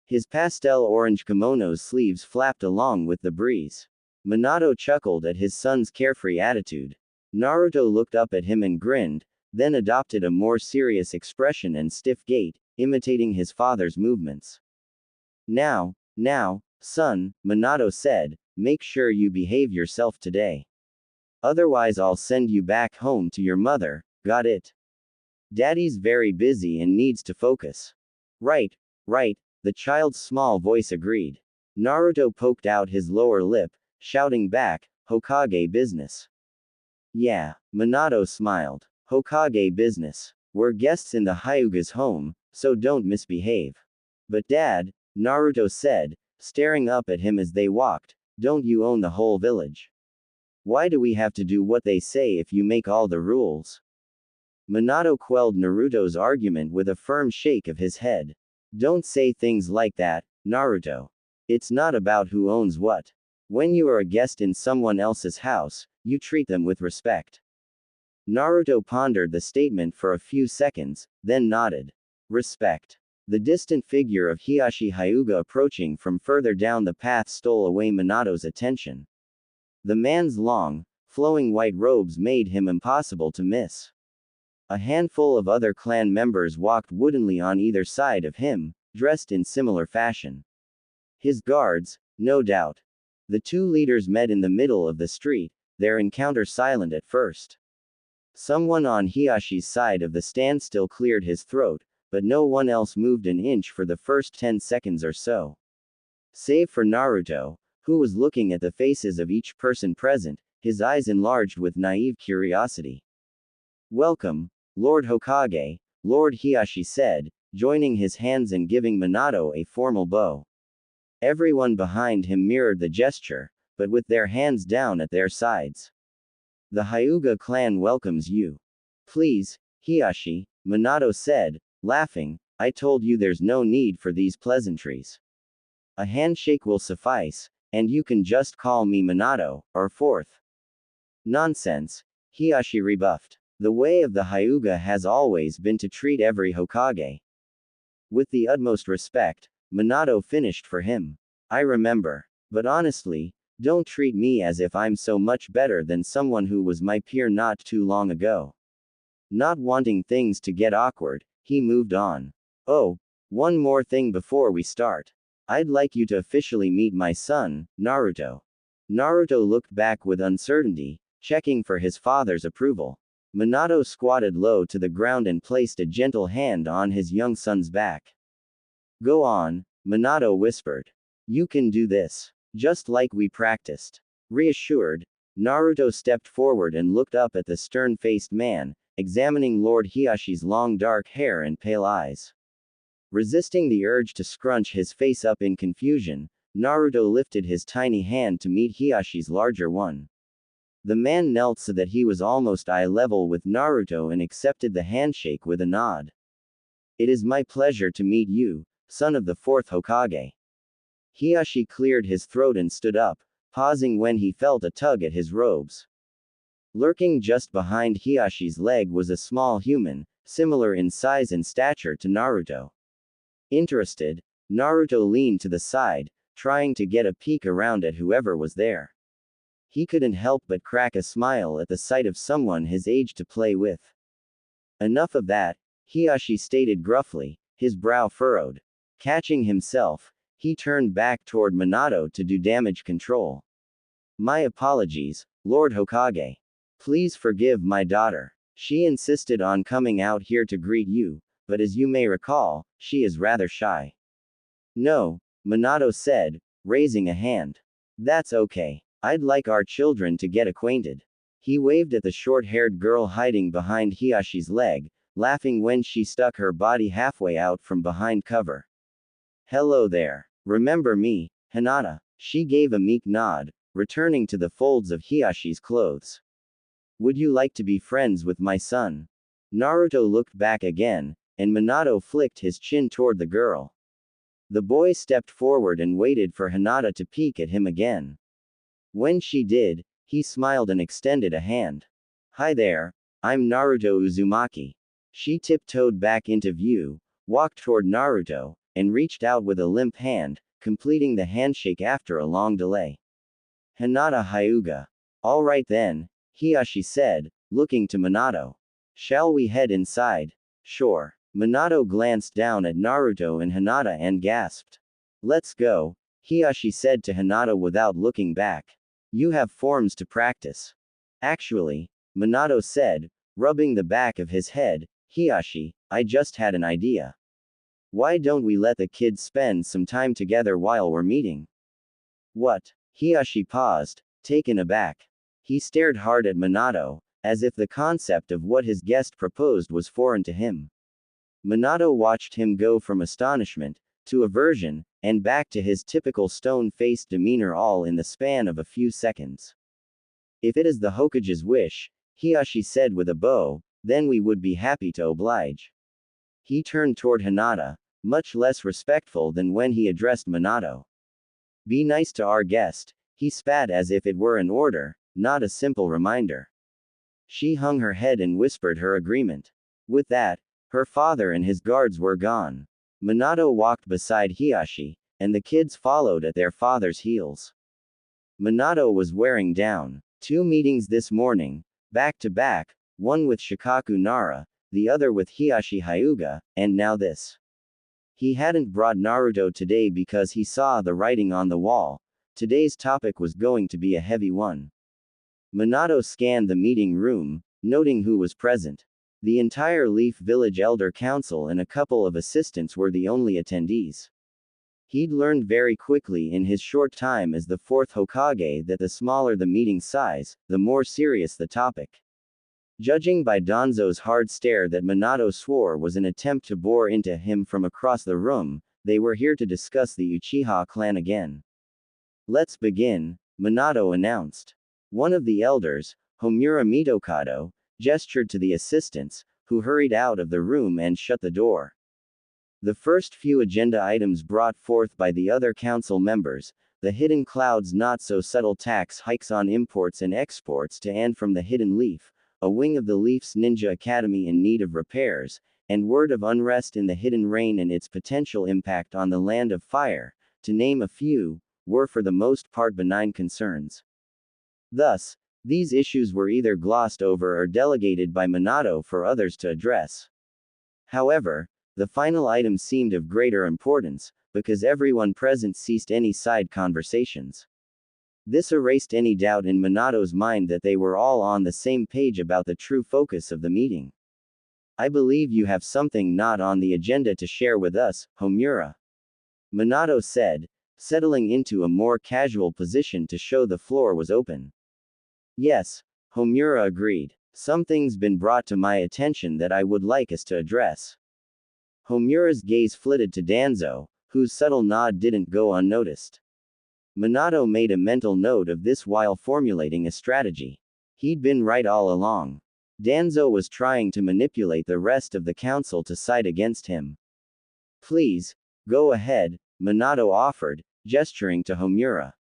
His pastel orange kimono's sleeves flapped along with the breeze. Minato chuckled at his son's carefree attitude. Naruto looked up at him and grinned, then adopted a more serious expression and stiff gait, imitating his father's movements. Now, son, Minato said, make sure you behave yourself today. Otherwise I'll send you back home to your mother, got it? Daddy's very busy and needs to focus. Right, the child's small voice agreed. Naruto poked out his lower lip, shouting back, Hokage business. Yeah, Minato smiled. Hokage business. We're guests in the Hyuga's home, so don't misbehave. But Dad, Naruto said, staring up at him as they walked, don't you own the whole village? Why do we have to do what they say if you make all the rules? Minato quelled Naruto's argument with a firm shake of his head. Don't say things like that, Naruto. It's not about who owns what. When you are a guest in someone else's house, you treat them with respect. Naruto pondered the statement for a few seconds, then nodded. Respect. The distant figure of Hiashi Hyuga approaching from further down the path stole away Minato's attention. The man's long, flowing white robes made him impossible to miss. A handful of other clan members walked woodenly on either side of him, dressed in similar fashion. His guards, no doubt. The two leaders met in the middle of the street, their encounter silent at first. Someone on Hiashi's side of the standstill cleared his throat, but no one else moved an inch for the first 10 seconds or so. Save for Naruto, who was looking at the faces of each person present, his eyes enlarged with naive curiosity. Welcome, Lord Hokage, Lord Hiashi said, joining his hands and giving Minato a formal bow. Everyone behind him mirrored the gesture, but with their hands down at their sides. The Hyuga clan welcomes you. Please, Hiashi, Minato said, laughing, I told you there's no need for these pleasantries. A handshake will suffice, and you can just call me Minato, or fourth. Nonsense, Hiashi rebuffed. The way of the Hyuga has always been to treat every Hokage with the utmost respect. Minato finished for him. I remember. But honestly, don't treat me as if I'm so much better than someone who was my peer not too long ago. Not wanting things to get awkward, he moved on. Oh, one more thing before we start. I'd like you to officially meet my son, Naruto. Naruto looked back with uncertainty, checking for his father's approval. Minato squatted low to the ground and placed a gentle hand on his young son's back. Go on, Minato whispered. You can do this. Just like we practiced. Reassured, Naruto stepped forward and looked up at the stern-faced man, examining Lord Hiashi's long dark hair and pale eyes. Resisting the urge to scrunch his face up in confusion, Naruto lifted his tiny hand to meet Hiashi's larger one. The man knelt so that he was almost eye level with Naruto and accepted the handshake with a nod. It is my pleasure to meet you, son of the fourth Hokage. Hiashi cleared his throat and stood up, pausing when he felt a tug at his robes. Lurking just behind Hiashi's leg was a small human, similar in size and stature to Naruto. Interested, Naruto leaned to the side, trying to get a peek around at whoever was there. He couldn't help but crack a smile at the sight of someone his age to play with. Enough of that, Hiashi stated gruffly, his brow furrowed. Catching himself, he turned back toward Minato to do damage control. My apologies, Lord Hokage. Please forgive my daughter. She insisted on coming out here to greet you, but as you may recall, she is rather shy. No, Minato said, raising a hand. That's okay. I'd like our children to get acquainted. He waved at the short-haired girl hiding behind Hiashi's leg, laughing when she stuck her body halfway out from behind cover. Hello there. Remember me, Hinata? She gave a meek nod, returning to the folds of Hiyashi's clothes. Would you like to be friends with my son? Naruto looked back again, and Minato flicked his chin toward the girl. The boy stepped forward and waited for Hinata to peek at him again. When she did, he smiled and extended a hand. Hi there, I'm Naruto Uzumaki. She tiptoed back into view, walked toward Naruto, and reached out with a limp hand, completing the handshake after a long delay. Hinata Hyuga. All right then, Hiyashi said, looking to Minato. Shall we head inside? Sure. Minato glanced down at Naruto and Hinata and gasped. Let's go, Hiyashi said to Hinata without looking back. You have forms to practice. Actually, Minato said, rubbing the back of his head, Hiyashi, I just had an idea. Why don't we let the kids spend some time together while we're meeting? What? Hiyashi paused, taken aback. He stared hard at Minato, as if the concept of what his guest proposed was foreign to him. Minato watched him go from astonishment, to aversion, and back to his typical stone-faced demeanor all in the span of a few seconds. If it is the Hokage's wish, Hiyashi said with a bow, then we would be happy to oblige. He turned toward Hinata, much less respectful than when he addressed Minato. Be nice to our guest, he spat as if it were an order, not a simple reminder. She hung her head and whispered her agreement. With that, her father and his guards were gone. Minato walked beside Hiyashi, and the kids followed at their father's heels. Minato was wearing down. 2 meetings this morning, back to back, one with Shikaku Nara, the other with Hiyashi Hyuga, and now this. He hadn't brought Naruto today because he saw the writing on the wall. Today's topic was going to be a heavy one. Minato scanned the meeting room, noting who was present. The entire Leaf Village Elder Council and a couple of assistants were the only attendees. He'd learned very quickly in his short time as the 4th Hokage that the smaller the meeting size, the more serious the topic. Judging by Danzo's hard stare that Minato swore was an attempt to bore into him from across the room, they were here to discuss the Uchiha clan again. Let's begin, Minato announced. One of the elders, Homura Mitokado, gestured to the assistants, who hurried out of the room and shut the door. The first few agenda items brought forth by the other council members, the Hidden Cloud's not-so-subtle tax hikes on imports and exports to and from the Hidden Leaf, a wing of the Leaf's ninja academy in need of repairs, and word of unrest in the Hidden Rain and its potential impact on the Land of Fire, to name a few, were for the most part benign concerns. Thus, these issues were either glossed over or delegated by Minato for others to address. However, the final item seemed of greater importance, because everyone present ceased any side conversations. This erased any doubt in Minato's mind that they were all on the same page about the true focus of the meeting. I believe you have something not on the agenda to share with us, Homura. Minato said, settling into a more casual position to show the floor was open. Yes, Homura agreed. Something's been brought to my attention that I would like us to address. Homura's gaze flitted to Danzo, whose subtle nod didn't go unnoticed. Minato made a mental note of this while formulating a strategy. He'd been right all along. Danzo was trying to manipulate the rest of the council to side against him. Please, go ahead, Minato offered, gesturing to Homura.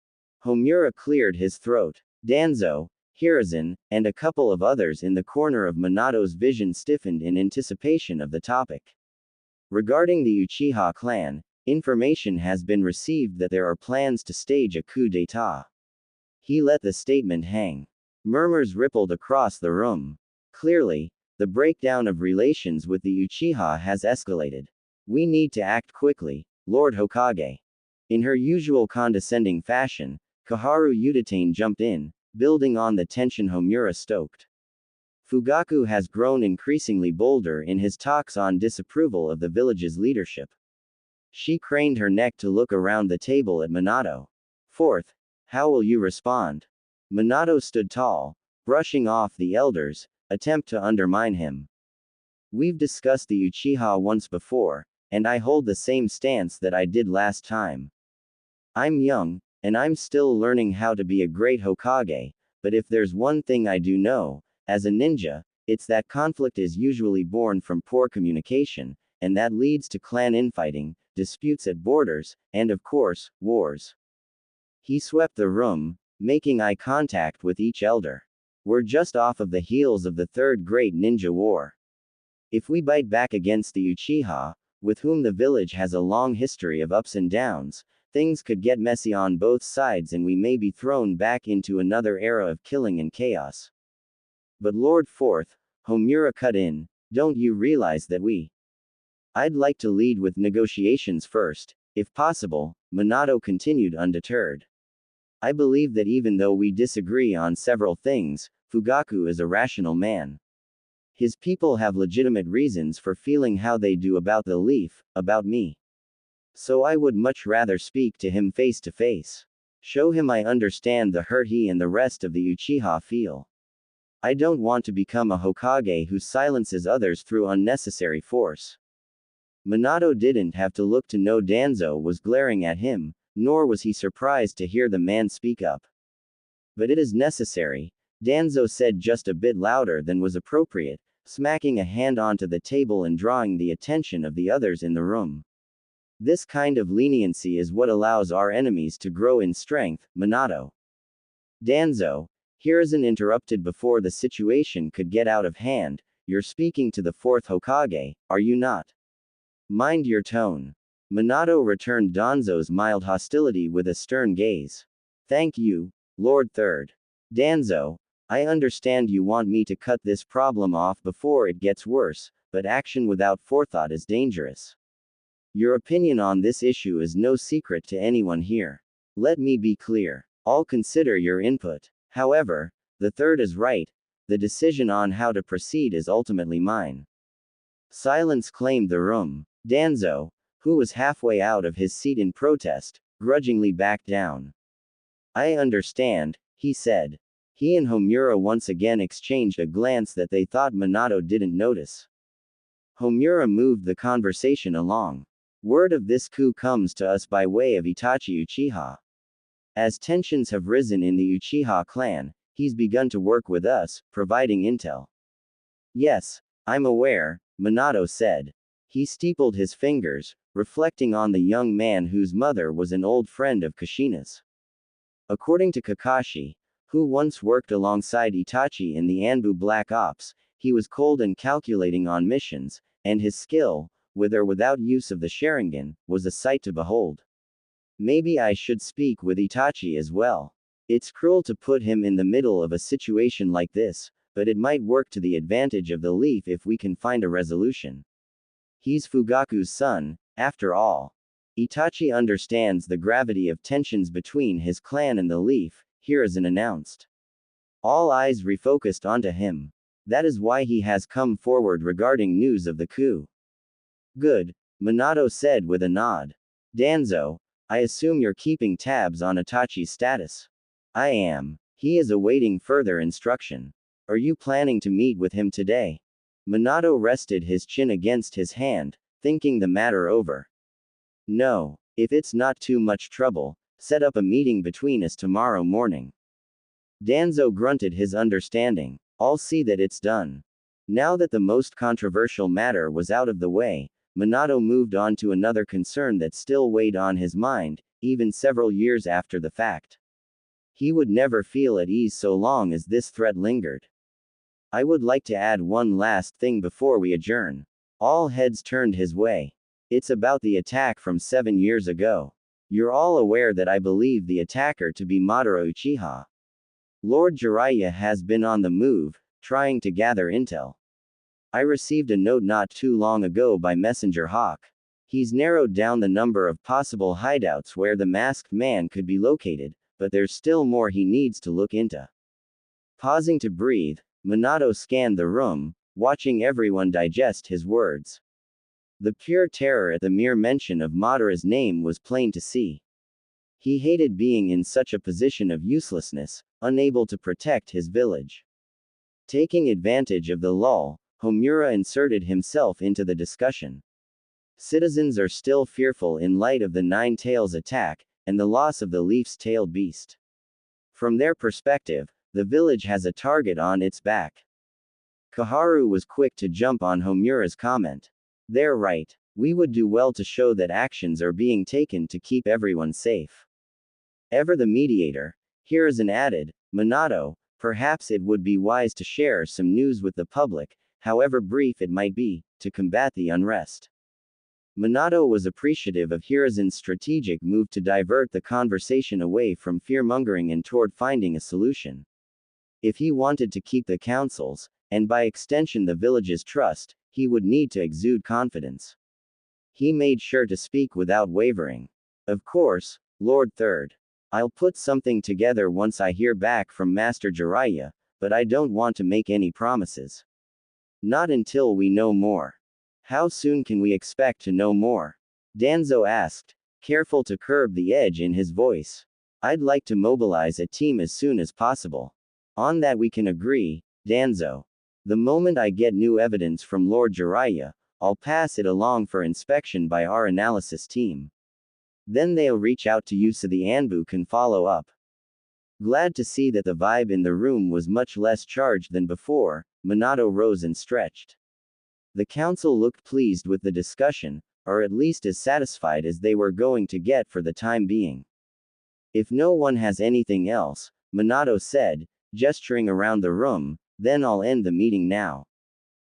Homura cleared his throat. Danzo, Hiruzen, and a couple of others in the corner of Minato's vision stiffened in anticipation of the topic. Regarding the Uchiha clan, information has been received that there are plans to stage a coup d'état. He let the statement hang. Murmurs rippled across the room. Clearly, the breakdown of relations with the Uchiha has escalated. We need to act quickly, Lord Hokage. In her usual condescending fashion, Kaharu Udatane jumped in, building on the tension Homura stoked. Fugaku has grown increasingly bolder in his talks on disapproval of the village's leadership. She craned her neck to look around the table at Minato. Fourth, how will you respond? Minato stood tall, brushing off the elders' attempt to undermine him. We've discussed the Uchiha once before, and I hold the same stance that I did last time. I'm young, and I'm still learning how to be a great Hokage, but if there's one thing I do know, as a ninja, it's that conflict is usually born from poor communication, and that leads to clan infighting, disputes at borders, and of course, wars. He swept the room, making eye contact with each elder. We're just off of the heels of the Third Great Ninja War. If we bite back against the Uchiha, with whom the village has a long history of ups and downs, things could get messy on both sides and we may be thrown back into another era of killing and chaos. But Lord Fourth, Homura cut in, don't you realize that I'd like to lead with negotiations first, if possible, Minato continued undeterred. I believe that even though we disagree on several things, Fugaku is a rational man. His people have legitimate reasons for feeling how they do about the leaf, about me. So I would much rather speak to him face to face. Show him I understand the hurt he and the rest of the Uchiha feel. I don't want to become a Hokage who silences others through unnecessary force. Minato didn't have to look to know Danzo was glaring at him, nor was he surprised to hear the man speak up. But it is necessary, Danzo said just a bit louder than was appropriate, smacking a hand onto the table and drawing the attention of the others in the room. This kind of leniency is what allows our enemies to grow in strength, Minato. Danzo, Hiruzen interrupted before the situation could get out of hand, you're speaking to the fourth Hokage, are you not? Mind your tone. Minato returned Danzo's mild hostility with a stern gaze. Thank you, Lord Third. Danzo, I understand you want me to cut this problem off before it gets worse, but action without forethought is dangerous. Your opinion on this issue is no secret to anyone here. Let me be clear. I'll consider your input. However, the third is right. The decision on how to proceed is ultimately mine. Silence claimed the room. Danzo, who was halfway out of his seat in protest, grudgingly backed down. I understand, he said. He and Homura once again exchanged a glance that they thought Minato didn't notice. Homura moved the conversation along. Word of this coup comes to us by way of Itachi Uchiha. As tensions have risen in the Uchiha clan, he's begun to work with us, providing intel. Yes, I'm aware, Minato said. He steepled his fingers, reflecting on the young man whose mother was an old friend of Kushina's. According to Kakashi, who once worked alongside Itachi in the Anbu Black Ops, he was cold and calculating on missions, and his skill, with or without use of the Sharingan, was a sight to behold. Maybe I should speak with Itachi as well. It's cruel to put him in the middle of a situation like this, but it might work to the advantage of the Leaf if we can find a resolution. He's Fugaku's son, after all. Itachi understands the gravity of tensions between his clan and the Leaf, Hiruzen announced. All eyes refocused onto him. That is why he has come forward regarding news of the coup. Good, Minato said with a nod. Danzo, I assume you're keeping tabs on Itachi's status. I am. He is awaiting further instruction. Are you planning to meet with him today? Minato rested his chin against his hand, thinking the matter over. No, if it's not too much trouble, set up a meeting between us tomorrow morning. Danzo grunted his understanding. I'll see that it's done. Now that the most controversial matter was out of the way, Minato moved on to another concern that still weighed on his mind, even several years after the fact. He would never feel at ease so long as this threat lingered. I would like to add one last thing before we adjourn. All heads turned his way. It's about the attack from 7 years ago. You're all aware that I believe the attacker to be Madara Uchiha. Lord Jiraiya has been on the move, trying to gather intel. I received a note not too long ago by Messenger Hawk. He's narrowed down the number of possible hideouts where the masked man could be located, but there's still more he needs to look into. Pausing to breathe, Minato scanned the room, watching everyone digest his words. The pure terror at the mere mention of Madara's name was plain to see. He hated being in such a position of uselessness, unable to protect his village. Taking advantage of the lull, Homura inserted himself into the discussion. Citizens are still fearful in light of the Nine Tails attack, and the loss of the leaf-tailed beast. From their perspective, the village has a target on its back. Kaharu was quick to jump on Homura's comment. They're right. We would do well to show that actions are being taken to keep everyone safe. Ever the mediator, Hiruzen added, Minato, perhaps it would be wise to share some news with the public, however brief it might be, to combat the unrest. Minato was appreciative of Hiruzen's strategic move to divert the conversation away from fear-mongering and toward finding a solution. If he wanted to keep the council's, and by extension the village's trust, he would need to exude confidence. He made sure to speak without wavering. Of course, Lord Third. I'll put something together once I hear back from Master Jiraiya, but I don't want to make any promises. Not until we know more. How soon can we expect to know more? Danzo asked, careful to curb the edge in his voice. I'd like to mobilize a team as soon as possible. On that we can agree, Danzo. The moment I get new evidence from Lord Jiraiya, I'll pass it along for inspection by our analysis team. Then they'll reach out to you so the Anbu can follow up. Glad to see that the vibe in the room was much less charged than before, Minato rose and stretched. The council looked pleased with the discussion, or at least as satisfied as they were going to get for the time being. If no one has anything else, Minato said, gesturing around the room, then I'll end the meeting now.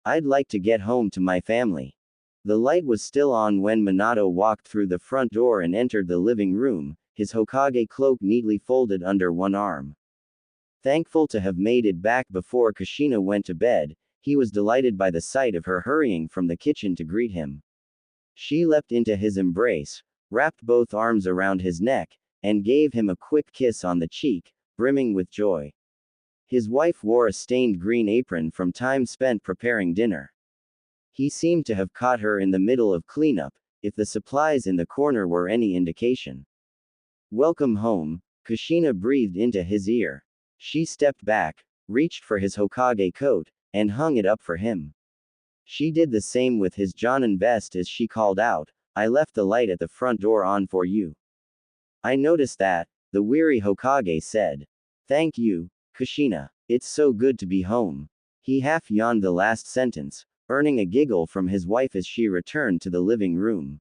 I'd like to get home to my family. The light was still on when Minato walked through the front door and entered the living room, his Hokage cloak neatly folded under one arm. Thankful to have made it back before Kushina went to bed, he was delighted by the sight of her hurrying from the kitchen to greet him. She leapt into his embrace, wrapped both arms around his neck, and gave him a quick kiss on the cheek, brimming with joy. His wife wore a stained green apron from time spent preparing dinner. He seemed to have caught her in the middle of cleanup, if the supplies in the corner were any indication. Welcome home, Kushina breathed into his ear. She stepped back, reached for his Hokage coat, and hung it up for him. She did the same with his Jonin vest as she called out, I left the light at the front door on for you. I noticed that, the weary Hokage said. Thank you, Kushina. It's so good to be home. He half yawned the last sentence, earning a giggle from his wife as she returned to the living room.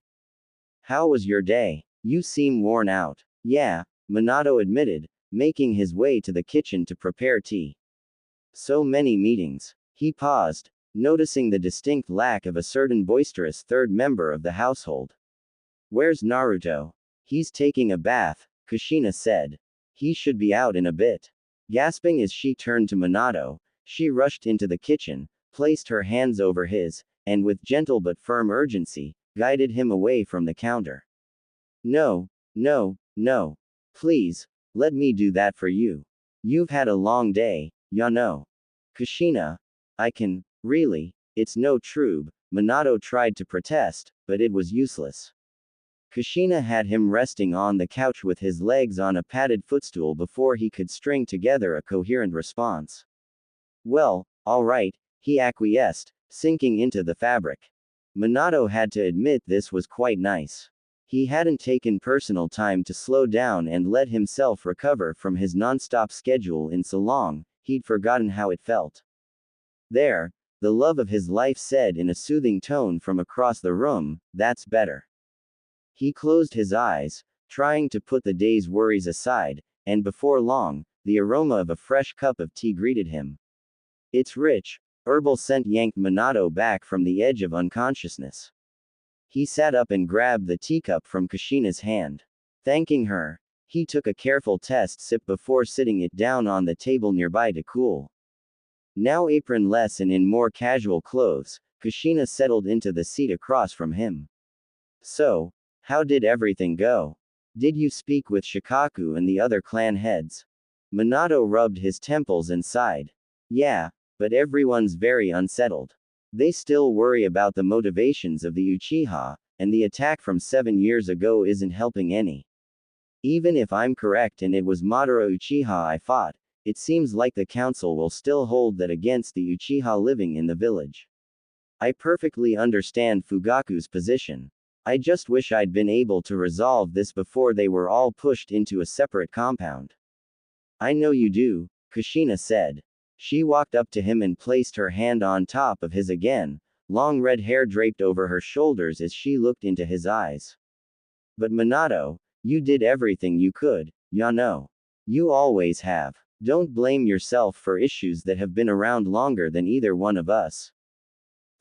How was your day? You seem worn out. Yeah, Minato admitted, making his way to the kitchen to prepare tea. So many meetings. He paused, noticing the distinct lack of a certain boisterous third member of the household. Where's Naruto? He's taking a bath, Kushina said. He should be out in a bit. Gasping as she turned to Minato, she rushed into the kitchen, placed her hands over his, and with gentle but firm urgency, guided him away from the counter. No, no, no. Please, let me do that for you. You've had a long day, ya know. Kushina. I can, really, it's no trube, Minato tried to protest, but it was useless. Kushina had him resting on the couch with his legs on a padded footstool before he could string together a coherent response. Well, all right, he acquiesced, sinking into the fabric. Minato had to admit this was quite nice. He hadn't taken personal time to slow down and let himself recover from his non-stop schedule in so long, he'd forgotten how it felt. There, the love of his life said in a soothing tone from across the room, that's better. He closed his eyes, trying to put the day's worries aside, and before long, the aroma of a fresh cup of tea greeted him. Its rich, herbal scent yanked Minato back from the edge of unconsciousness. He sat up and grabbed the teacup from Kushina's hand. Thanking her, he took a careful test sip before sitting it down on the table nearby to cool. Now apron-less and in more casual clothes, Kushina settled into the seat across from him. So, how did everything go? Did you speak with Shikaku and the other clan heads? Minato rubbed his temples and sighed. Yeah, but everyone's very unsettled. They still worry about the motivations of the Uchiha, and the attack from 7 years ago isn't helping any. Even if I'm correct and it was Madara Uchiha I fought, it seems like the council will still hold that against the Uchiha living in the village. I perfectly understand Fugaku's position. I just wish I'd been able to resolve this before they were all pushed into a separate compound. I know you do, Kushina said. She walked up to him and placed her hand on top of his again, long red hair draped over her shoulders as she looked into his eyes. But Minato, you did everything you could, Yano. You always have. Don't blame yourself for issues that have been around longer than either one of us.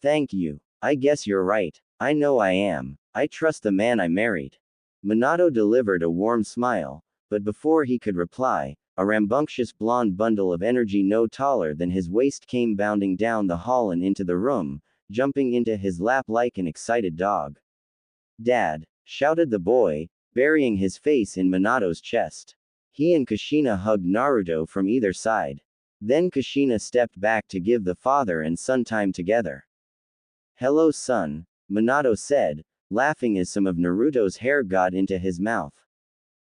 Thank you. I guess you're right. I know I am. I trust the man I married. Minato delivered a warm smile, but before he could reply, a rambunctious blonde bundle of energy no taller than his waist came bounding down the hall and into the room, jumping into his lap like an excited dog. Dad! Shouted the boy, burying his face in Minato's chest. He and Kushina hugged Naruto from either side. Then Kushina stepped back to give the father and son time together. Hello son, Minato said, laughing as some of Naruto's hair got into his mouth.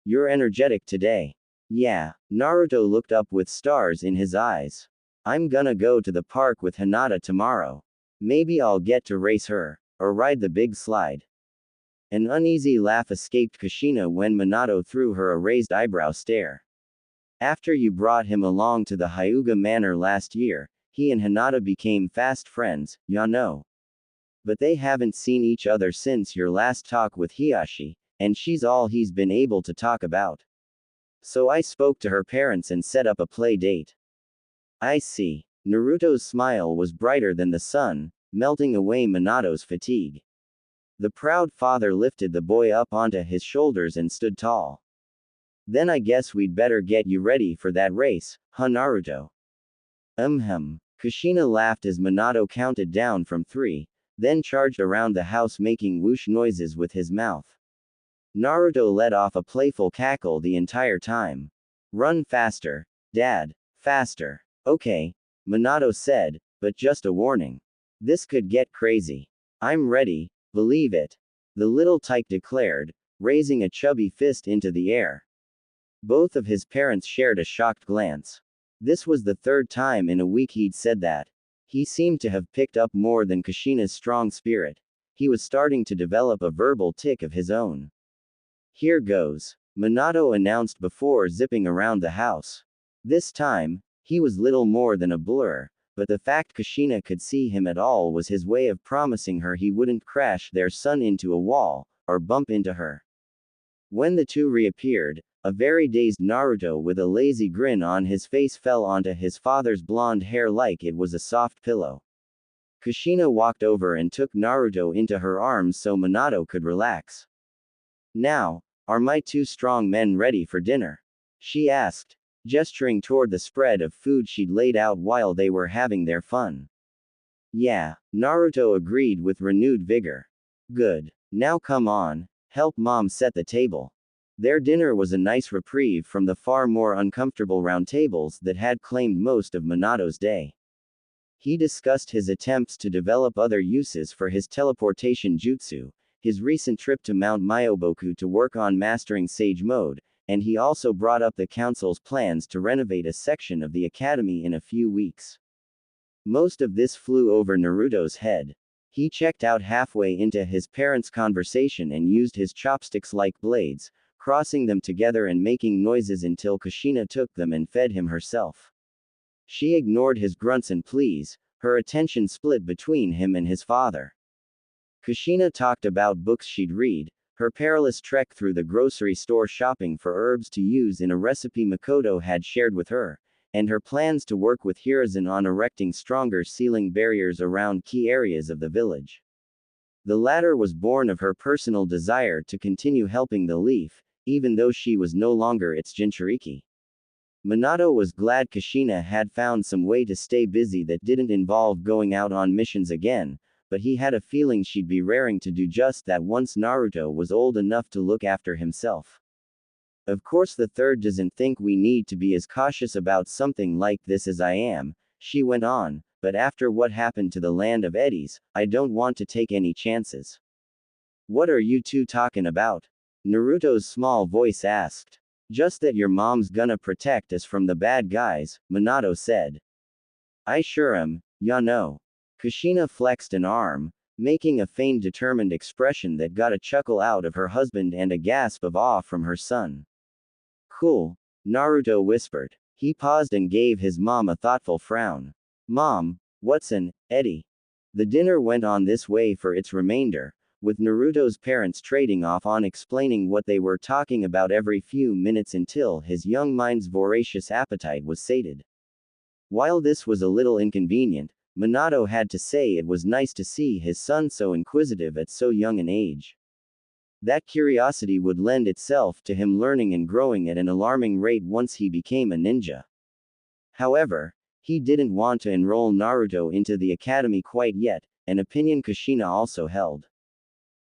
You're energetic today. Yeah, Naruto looked up with stars in his eyes. I'm gonna go to the park with Hinata tomorrow. Maybe I'll get to race her, or ride the big slide. An uneasy laugh escaped Kushina when Minato threw her a raised eyebrow stare. After you brought him along to the Hyuga Manor last year, he and Hinata became fast friends, Yano. But they haven't seen each other since your last talk with Hiashi, and she's all he's been able to talk about. So I spoke to her parents and set up a play date. I see. Naruto's smile was brighter than the sun, melting away Minato's fatigue. The proud father lifted the boy up onto his shoulders and stood tall. Then I guess we'd better get you ready for that race, huh Naruto? Kushina laughed as Minato counted down from 3, then charged around the house making whoosh noises with his mouth. Naruto let off a playful cackle the entire time. Run faster, Dad, faster. Okay, Minato said, but just a warning. This could get crazy. I'm ready, believe it. The little tyke declared, raising a chubby fist into the air. Both of his parents shared a shocked glance. This was the 3rd time in a week he'd said that. He seemed to have picked up more than Kushina's strong spirit. He was starting to develop a verbal tick of his own. Here goes, Minato announced before zipping around the house. This time, he was little more than a blur, but the fact Kushina could see him at all was his way of promising her he wouldn't crash their son into a wall, or bump into her. When the two reappeared, a very dazed Naruto with a lazy grin on his face fell onto his father's blonde hair like it was a soft pillow. Kushina walked over and took Naruto into her arms so Minato could relax. Now, are my 2 strong men ready for dinner? She asked, gesturing toward the spread of food she'd laid out while they were having their fun. Yeah, Naruto agreed with renewed vigor. Good. Now come on, help mom set the table. Their dinner was a nice reprieve from the far more uncomfortable round tables that had claimed most of Minato's day. He discussed his attempts to develop other uses for his teleportation jutsu, his recent trip to Mount Myoboku to work on mastering Sage Mode, and he also brought up the council's plans to renovate a section of the academy in a few weeks. Most of this flew over Naruto's head. He checked out halfway into his parents' conversation and used his chopsticks like blades, crossing them together and making noises until Kushina took them and fed him herself. She ignored his grunts and pleas, her attention split between him and his father. Kushina talked about books she'd read, her perilous trek through the grocery store shopping for herbs to use in a recipe Makoto had shared with her, and her plans to work with Hiruzen on erecting stronger ceiling barriers around key areas of the village. The latter was born of her personal desire to continue helping the Leaf, even though she was no longer its Jinchuriki. Minato was glad Kushina had found some way to stay busy that didn't involve going out on missions again, but he had a feeling she'd be raring to do just that once Naruto was old enough to look after himself. Of course the 3rd doesn't think we need to be as cautious about something like this as I am, she went on, but after what happened to the land of eddies, I don't want to take any chances. What are you 2 talking about? Naruto's small voice asked. Just that your mom's gonna protect us from the bad guys, Minato said. I sure am, Yano. Kushina flexed an arm, making a feigned determined expression that got a chuckle out of her husband and a gasp of awe from her son. Cool, Naruto whispered. He paused and gave his mom a thoughtful frown. Mom, what's an Eddie? The dinner went on this way for its remainder, with Naruto's parents trading off on explaining what they were talking about every few minutes until his young mind's voracious appetite was sated. While this was a little inconvenient, Minato had to say it was nice to see his son so inquisitive at so young an age. That curiosity would lend itself to him learning and growing at an alarming rate once he became a ninja. However, he didn't want to enroll Naruto into the academy quite yet, an opinion Kushina also held.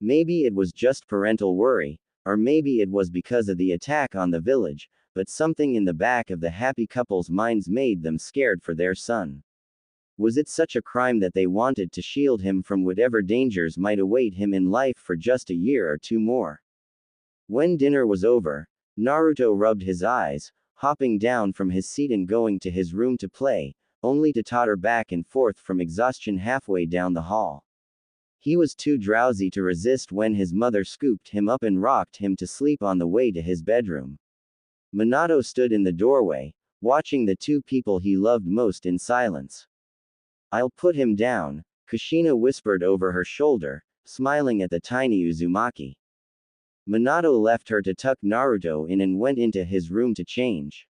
Maybe it was just parental worry, or maybe it was because of the attack on the village, but something in the back of the happy couple's minds made them scared for their son. Was it such a crime that they wanted to shield him from whatever dangers might await him in life for just a year or two more? When dinner was over, Naruto rubbed his eyes, hopping down from his seat and going to his room to play, only to totter back and forth from exhaustion halfway down the hall. He was too drowsy to resist when his mother scooped him up and rocked him to sleep on the way to his bedroom. Minato stood in the doorway, watching the two people he loved most in silence. I'll put him down, Kushina whispered over her shoulder, smiling at the tiny Uzumaki. Minato left her to tuck Naruto in and went into his room to change.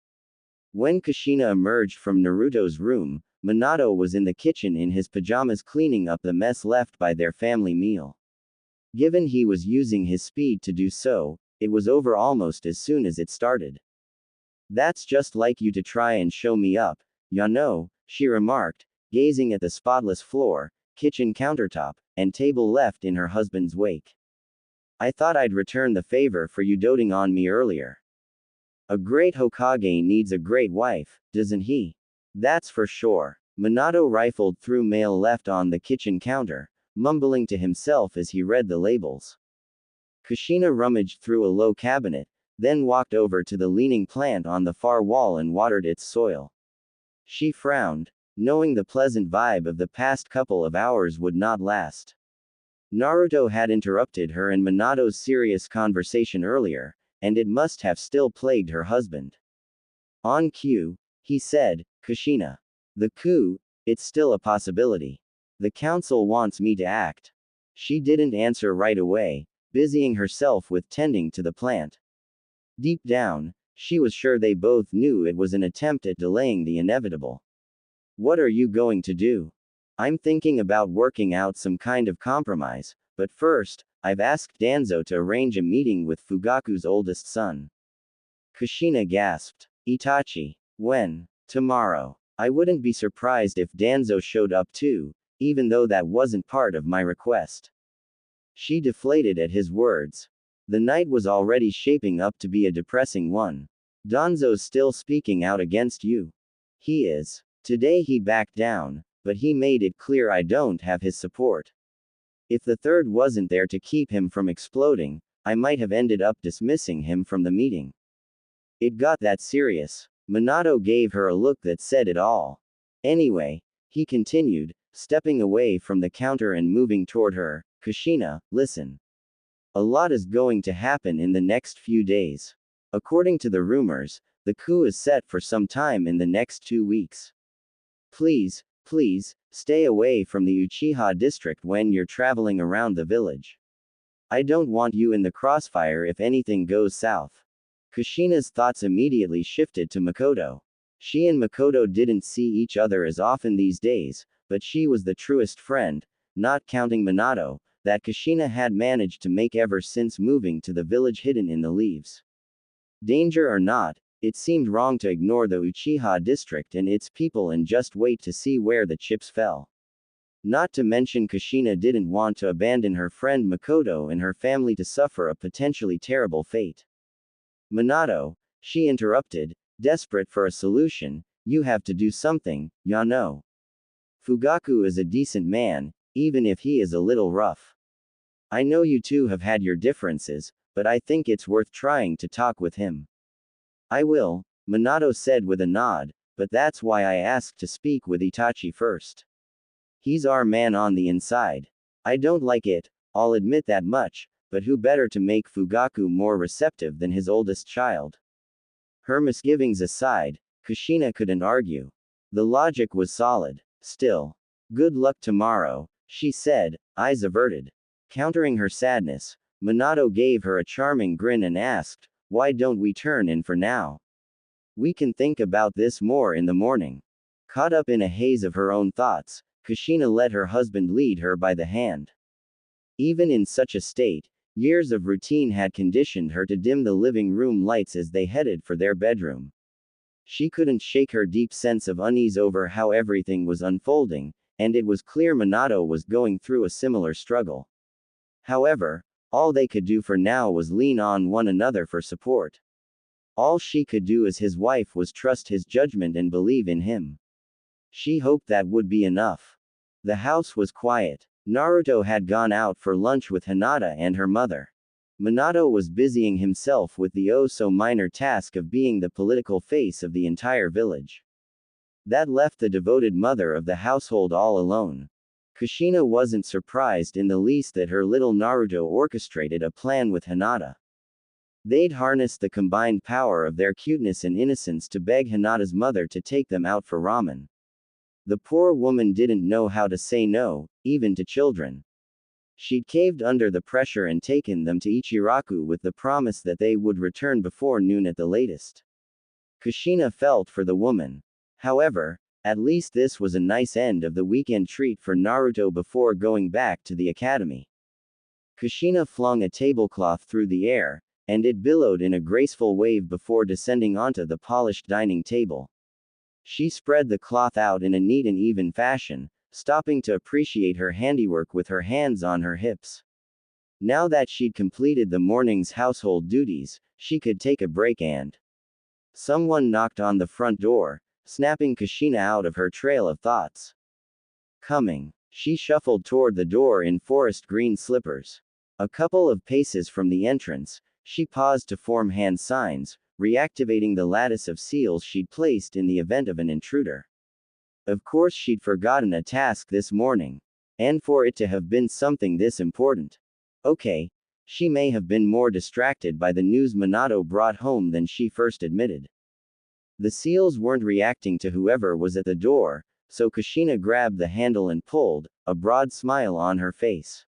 When Kushina emerged from Naruto's room, Minato was in the kitchen in his pajamas cleaning up the mess left by their family meal. Given he was using his speed to do so, it was over almost as soon as it started. That's just like you to try and show me up, ya know, she remarked, gazing at the spotless floor, kitchen countertop, and table left in her husband's wake. I thought I'd return the favor for you doting on me earlier. A great Hokage needs a great wife, doesn't he? That's for sure. Minato rifled through mail left on the kitchen counter, mumbling to himself as he read the labels. Kushina rummaged through a low cabinet, then walked over to the leaning plant on the far wall and watered its soil. She frowned, knowing the pleasant vibe of the past couple of hours would not last. Naruto had interrupted her and Minato's serious conversation earlier, and it must have still plagued her husband. On cue, he said, Kushina. The coup, it's still a possibility. The council wants me to act. She didn't answer right away, busying herself with tending to the plant. Deep down, she was sure they both knew it was an attempt at delaying the inevitable. What are you going to do? I'm thinking about working out some kind of compromise, but first, I've asked Danzo to arrange a meeting with Fugaku's oldest son. Kushina gasped. Itachi. When? Tomorrow. I wouldn't be surprised if Danzo showed up too, even though that wasn't part of my request. She deflated at his words. The night was already shaping up to be a depressing one. Danzo's still speaking out against you. He is. Today he backed down, but he made it clear I don't have his support. If the third wasn't there to keep him from exploding, I might have ended up dismissing him from the meeting. It got that serious. Minato gave her a look that said it all. Anyway, he continued, stepping away from the counter and moving toward her, Kushina, listen. A lot is going to happen in the next few days. According to the rumors, the coup is set for some time in the next 2 weeks. Please, stay away from the Uchiha district when you're traveling around the village. I don't want you in the crossfire if anything goes south. Kushina's thoughts immediately shifted to Makoto. She and Makoto didn't see each other as often these days, but she was the truest friend, not counting Minato, that Kushina had managed to make ever since moving to the village hidden in the leaves. Danger or not, it seemed wrong to ignore the Uchiha district and its people and just wait to see where the chips fell. Not to mention Kushina didn't want to abandon her friend Makoto and her family to suffer a potentially terrible fate. Minato, she interrupted, desperate for a solution, you have to do something, ya know. Fugaku is a decent man, even if he is a little rough. I know you two have had your differences, but I think it's worth trying to talk with him. I will, Minato said with a nod, but that's why I asked to speak with Itachi first. He's our man on the inside. I don't like it, I'll admit that much, but who better to make Fugaku more receptive than his oldest child? Her misgivings aside, Kushina couldn't argue. The logic was solid. Still. Good luck tomorrow, she said, eyes averted. Countering her sadness, Minato gave her a charming grin and asked, "Why don't we turn in for now? We can think about this more in the morning." Caught up in a haze of her own thoughts, Kushina let her husband lead her by the hand. Even in such a state, years of routine had conditioned her to dim the living room lights as they headed for their bedroom. She couldn't shake her deep sense of unease over how everything was unfolding, and it was clear Minato was going through a similar struggle. However, all they could do for now was lean on one another for support. All she could do as his wife was trust his judgment and believe in him. She hoped that would be enough. The house was quiet. Naruto had gone out for lunch with Hinata and her mother. Minato was busying himself with the oh-so-minor task of being the political face of the entire village. That left the devoted mother of the household all alone. Kushina wasn't surprised in the least that her little Naruto orchestrated a plan with Hinata. They'd harnessed the combined power of their cuteness and innocence to beg Hinata's mother to take them out for ramen. The poor woman didn't know how to say no, even to children. She'd caved under the pressure and taken them to Ichiraku with the promise that they would return before noon at the latest. Kushina felt for the woman. However, at least this was a nice end of the weekend treat for Naruto before going back to the academy. Kushina flung a tablecloth through the air, and it billowed in a graceful wave before descending onto the polished dining table. She spread the cloth out in a neat and even fashion, stopping to appreciate her handiwork with her hands on her hips. Now that she'd completed the morning's household duties, she could take a break and... Someone knocked on the front door, snapping Kushina out of her trail of thoughts. Coming. She shuffled toward the door in forest green slippers. A couple of paces from the entrance, she paused to form hand signs, reactivating the lattice of seals she'd placed in the event of an intruder. Of course she'd forgotten a task this morning. And for it to have been something this important. Okay. She may have been more distracted by the news Minato brought home than she first admitted. The seals weren't reacting to whoever was at the door, so Kushina grabbed the handle and pulled, a broad smile on her face.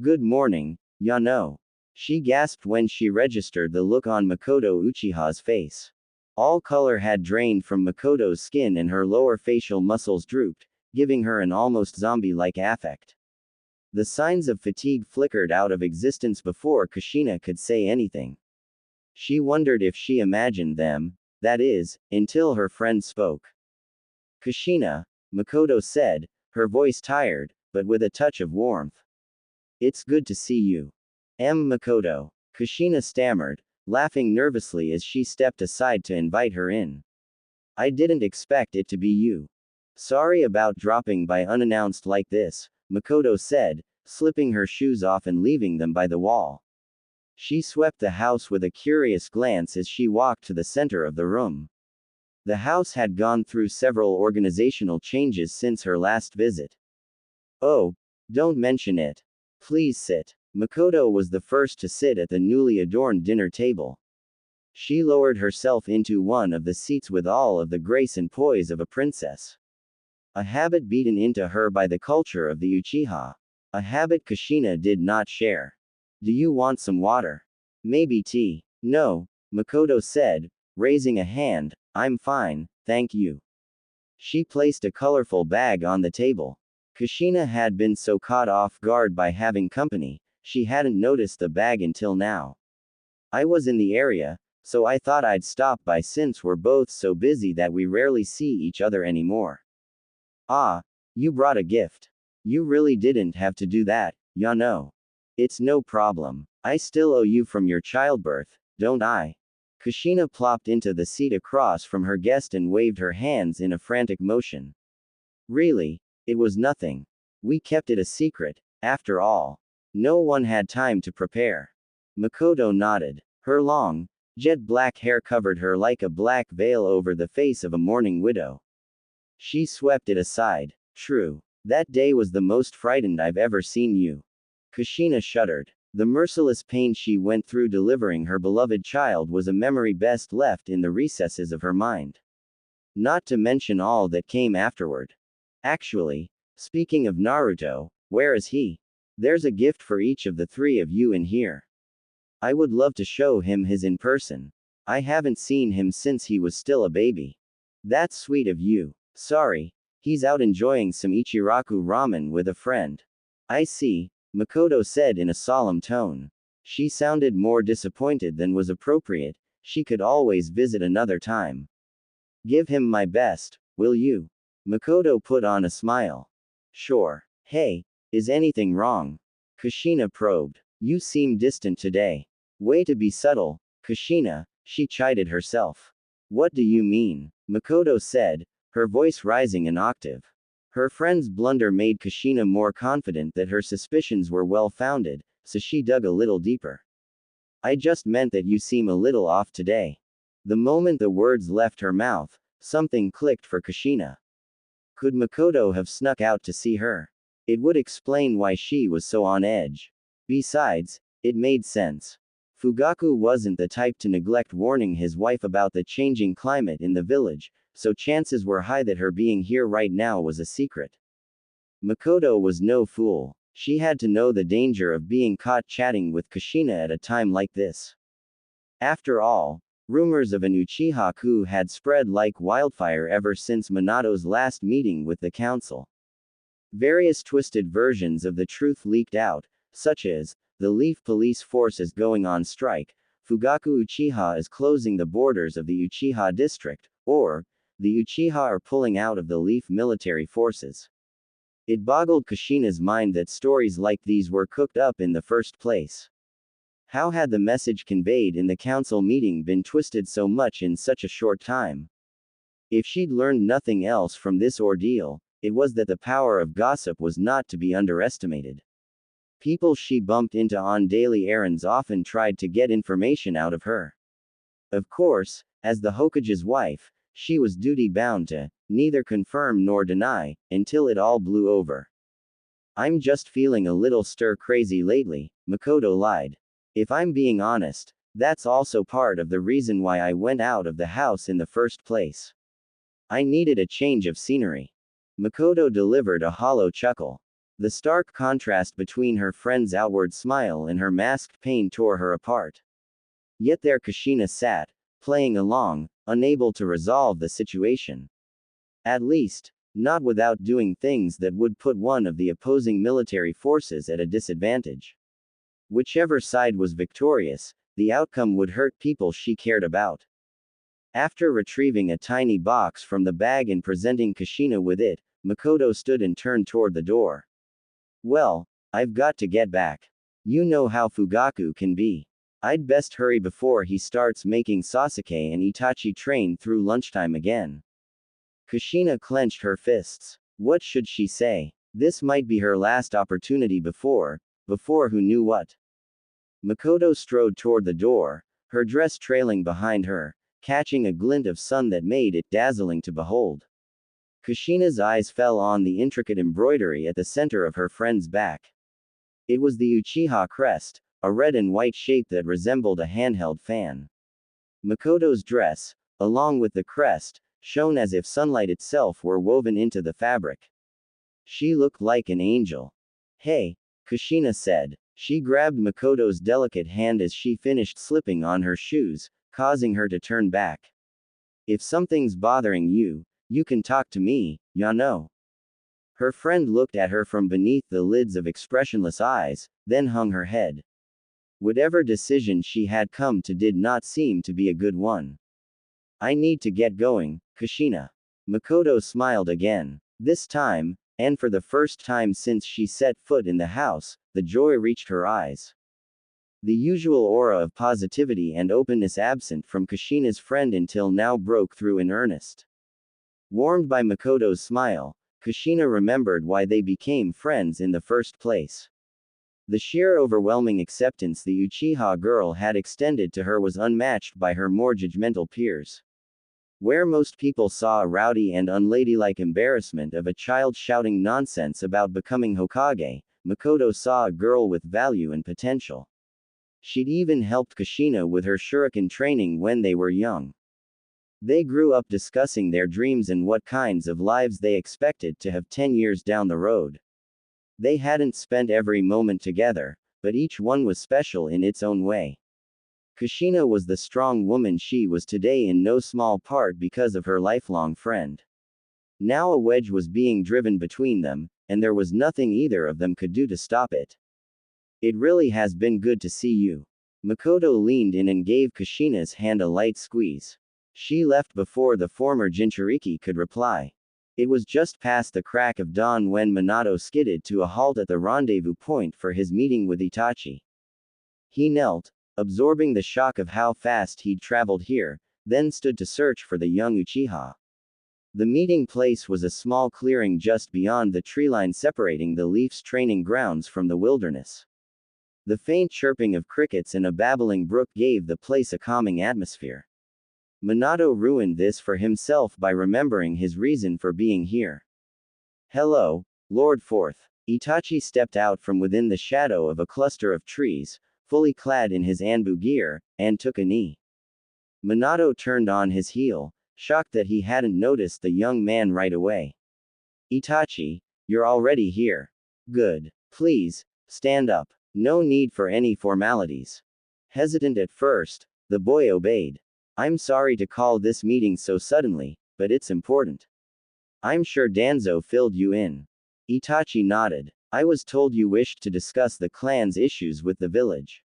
"Good morning, Yano." She gasped when she registered the look on Makoto Uchiha's face. All color had drained from Makoto's skin and her lower facial muscles drooped, giving her an almost zombie-like affect. The signs of fatigue flickered out of existence before Kushina could say anything. She wondered if she imagined them, that is, until her friend spoke. "Kushina," Makoto said, her voice tired, but with a touch of warmth. "It's good to see you." Makoto. Kushina stammered, laughing nervously as she stepped aside to invite her in. "I didn't expect it to be you. Sorry about dropping by unannounced like this," Makoto said, slipping her shoes off and leaving them by the wall. She swept the house with a curious glance as she walked to the center of the room. The house had gone through several organizational changes since her last visit. "Oh, don't mention it. Please sit." Makoto was the first to sit at the newly adorned dinner table. She lowered herself into one of the seats with all of the grace and poise of a princess. A habit beaten into her by the culture of the Uchiha. A habit Kushina did not share. "Do you want some water? Maybe tea?" "No," Makoto said, raising a hand, "I'm fine, thank you." She placed a colorful bag on the table. Kushina had been so caught off guard by having company, she hadn't noticed the bag until now. "I was in the area, so I thought I'd stop by since we're both so busy that we rarely see each other anymore." "Ah, you brought a gift. You really didn't have to do that, Yano." "It's no problem. I still owe you from your childbirth, don't I?" Kushina plopped into the seat across from her guest and waved her hands in a frantic motion. "Really, it was nothing. We kept it a secret, after all. No one had time to prepare." Makoto nodded. Her long, jet black hair covered her like a black veil over the face of a mourning widow. She swept it aside. "True. That day was the most frightened I've ever seen you. Kushina shuddered. The merciless pain she went through delivering her beloved child was a memory best left in the recesses of her mind. Not to mention all that came afterward. Actually, speaking of Naruto, where is he? There's a gift for each of the three of you in here. I would love to show him his in person. I haven't seen him since he was still a baby. That's sweet of you. Sorry, he's out enjoying some Ichiraku ramen with a friend. I see, Makoto said in a solemn tone. She sounded more disappointed than was appropriate. She could always visit another time. Give him my best, will you? Makoto put on a smile. Sure. Hey, is anything wrong? Kushina probed. You seem distant today. Way to be subtle, Kushina, she chided herself. What do you mean? Makoto said, her voice rising an octave. Her friend's blunder made Kushina more confident that her suspicions were well founded, so she dug a little deeper. I just meant that you seem a little off today. The moment the words left her mouth, something clicked for Kushina. Could Makoto have snuck out to see her? It would explain why she was so on edge. Besides, it made sense. Fugaku wasn't the type to neglect warning his wife about the changing climate in the village, so chances were high that her being here right now was a secret. Makoto was no fool. She had to know the danger of being caught chatting with Kushina at a time like this. After all, rumors of an Uchiha coup had spread like wildfire ever since Minato's last meeting with the council. Various twisted versions of the truth leaked out, such as, the Leaf police force is going on strike, Fugaku Uchiha is closing the borders of the Uchiha district, or, the Uchiha are pulling out of the Leaf military forces. It boggled Kushina's mind that stories like these were cooked up in the first place. How had the message conveyed in the council meeting been twisted so much in such a short time? If she'd learned nothing else from this ordeal, it was that the power of gossip was not to be underestimated. People she bumped into on daily errands often tried to get information out of her. Of course, as the Hokage's wife, she was duty-bound to neither confirm nor deny, until it all blew over. I'm just feeling a little stir-crazy lately, Makoto lied. If I'm being honest, that's also part of the reason why I went out of the house in the first place. I needed a change of scenery. Makoto delivered a hollow chuckle. The stark contrast between her friend's outward smile and her masked pain tore her apart. Yet there Kushina sat, playing along, unable to resolve the situation. At least, not without doing things that would put one of the opposing military forces at a disadvantage. Whichever side was victorious, the outcome would hurt people she cared about. After retrieving a tiny box from the bag and presenting Kushina with it, Makoto stood and turned toward the door. Well, I've got to get back. You know how Fugaku can be. I'd best hurry before he starts making Sasuke and Itachi train through lunchtime again. Kushina clenched her fists. What should she say? This might be her last opportunity before who knew what. Makoto strode toward the door, her dress trailing behind her, catching a glint of sun that made it dazzling to behold. Kushina's eyes fell on the intricate embroidery at the center of her friend's back. It was the Uchiha crest, a red and white shape that resembled a handheld fan. Makoto's dress, along with the crest, shone as if sunlight itself were woven into the fabric. She looked like an angel. Hey, Kushina said. She grabbed Makoto's delicate hand as she finished slipping on her shoes, causing her to turn back. If something's bothering you, you can talk to me, ya know. Her friend looked at her from beneath the lids of expressionless eyes, then hung her head. Whatever decision she had come to did not seem to be a good one. I need to get going, Kushina. Makoto smiled again. This time, and for the first time since she set foot in the house, the joy reached her eyes. The usual aura of positivity and openness absent from Kushina's friend until now broke through in earnest. Warmed by Makoto's smile, Kushina remembered why they became friends in the first place. The sheer overwhelming acceptance the Uchiha girl had extended to her was unmatched by her more judgmental peers. Where most people saw a rowdy and unladylike embarrassment of a child shouting nonsense about becoming Hokage, Makoto saw a girl with value and potential. She'd even helped Kushina with her shuriken training when they were young. They grew up discussing their dreams and what kinds of lives they expected to have 10 years down the road. They hadn't spent every moment together, but each one was special in its own way. Kushina was the strong woman she was today in no small part because of her lifelong friend. Now a wedge was being driven between them, and there was nothing either of them could do to stop it. It really has been good to see you. Makoto leaned in and gave Kushina's hand a light squeeze. She left before the former Jinchuriki could reply. It was just past the crack of dawn when Minato skidded to a halt at the rendezvous point for his meeting with Itachi. He knelt, absorbing the shock of how fast he'd traveled here, then stood to search for the young Uchiha. The meeting place was a small clearing just beyond the treeline separating the Leafs training grounds from the wilderness. The faint chirping of crickets and a babbling brook gave the place a calming atmosphere. Minato ruined this for himself by remembering his reason for being here. Hello, Lord Fourth. Itachi stepped out from within the shadow of a cluster of trees, fully clad in his Anbu gear, and took a knee. Minato turned on his heel, shocked that he hadn't noticed the young man right away. Itachi, you're already here. Good. Please, stand up. No need for any formalities. Hesitant at first, the boy obeyed. I'm sorry to call this meeting so suddenly, but it's important. I'm sure Danzo filled you in. Itachi nodded. I was told you wished to discuss the clan's issues with the village.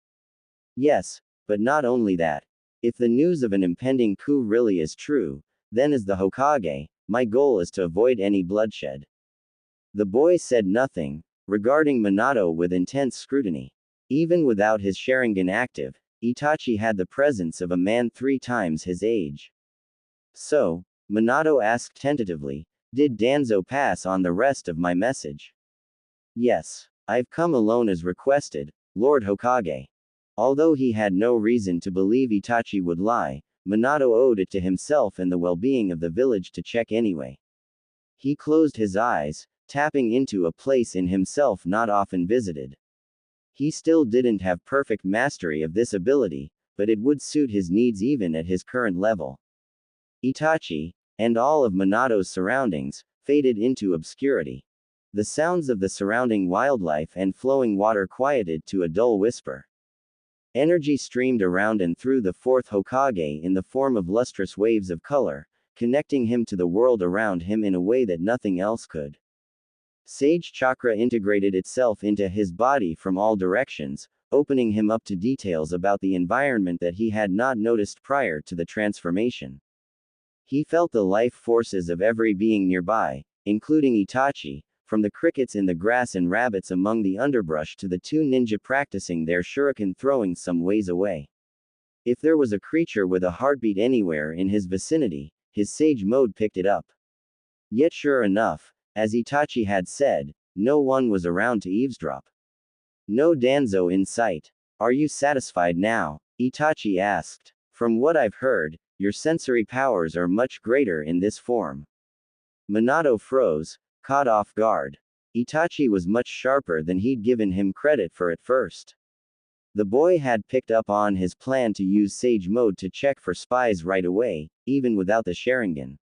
Yes, but not only that. If the news of an impending coup really is true, then as the Hokage, my goal is to avoid any bloodshed. The boy said nothing, regarding Minato with intense scrutiny. Even without his Sharingan active, Itachi had the presence of a man 3 times his age. So, Minato asked tentatively, did Danzo pass on the rest of my message? Yes. I've come alone as requested, Lord Hokage. Although he had no reason to believe Itachi would lie, Minato owed it to himself and the well-being of the village to check anyway. He closed his eyes, tapping into a place in himself not often visited. He still didn't have perfect mastery of this ability, but it would suit his needs even at his current level. Itachi, and all of Minato's surroundings, faded into obscurity. The sounds of the surrounding wildlife and flowing water quieted to a dull whisper. Energy streamed around and through the 4th Hokage in the form of lustrous waves of color, connecting him to the world around him in a way that nothing else could. Sage chakra integrated itself into his body from all directions, opening him up to details about the environment that he had not noticed prior to the transformation. He felt the life forces of every being nearby, including Itachi, from the crickets in the grass and rabbits among the underbrush to the 2 ninja practicing their shuriken throwing some ways away. If there was a creature with a heartbeat anywhere in his vicinity, his sage mode picked it up. Yet sure enough, as Itachi had said, no one was around to eavesdrop. No Danzo in sight. Are you satisfied now? Itachi asked. From what I've heard, your sensory powers are much greater in this form. Minato froze, caught off guard. Itachi was much sharper than he'd given him credit for at first. The boy had picked up on his plan to use Sage Mode to check for spies right away, even without the Sharingan.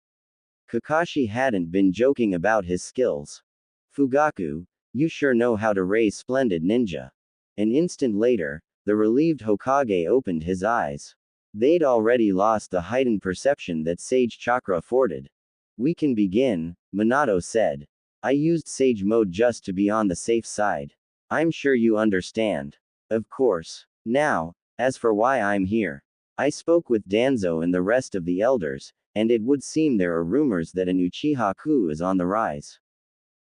Kakashi hadn't been joking about his skills. Fugaku, you sure know how to raise splendid ninja. An instant later, the relieved Hokage opened his eyes. They'd already lost the heightened perception that Sage Chakra afforded. We can begin, Minato said. I used Sage Mode just to be on the safe side. I'm sure you understand. Of course. Now, as for why I'm here. I spoke with Danzo and the rest of the elders, and it would seem there are rumors that an Uchiha coup is on the rise.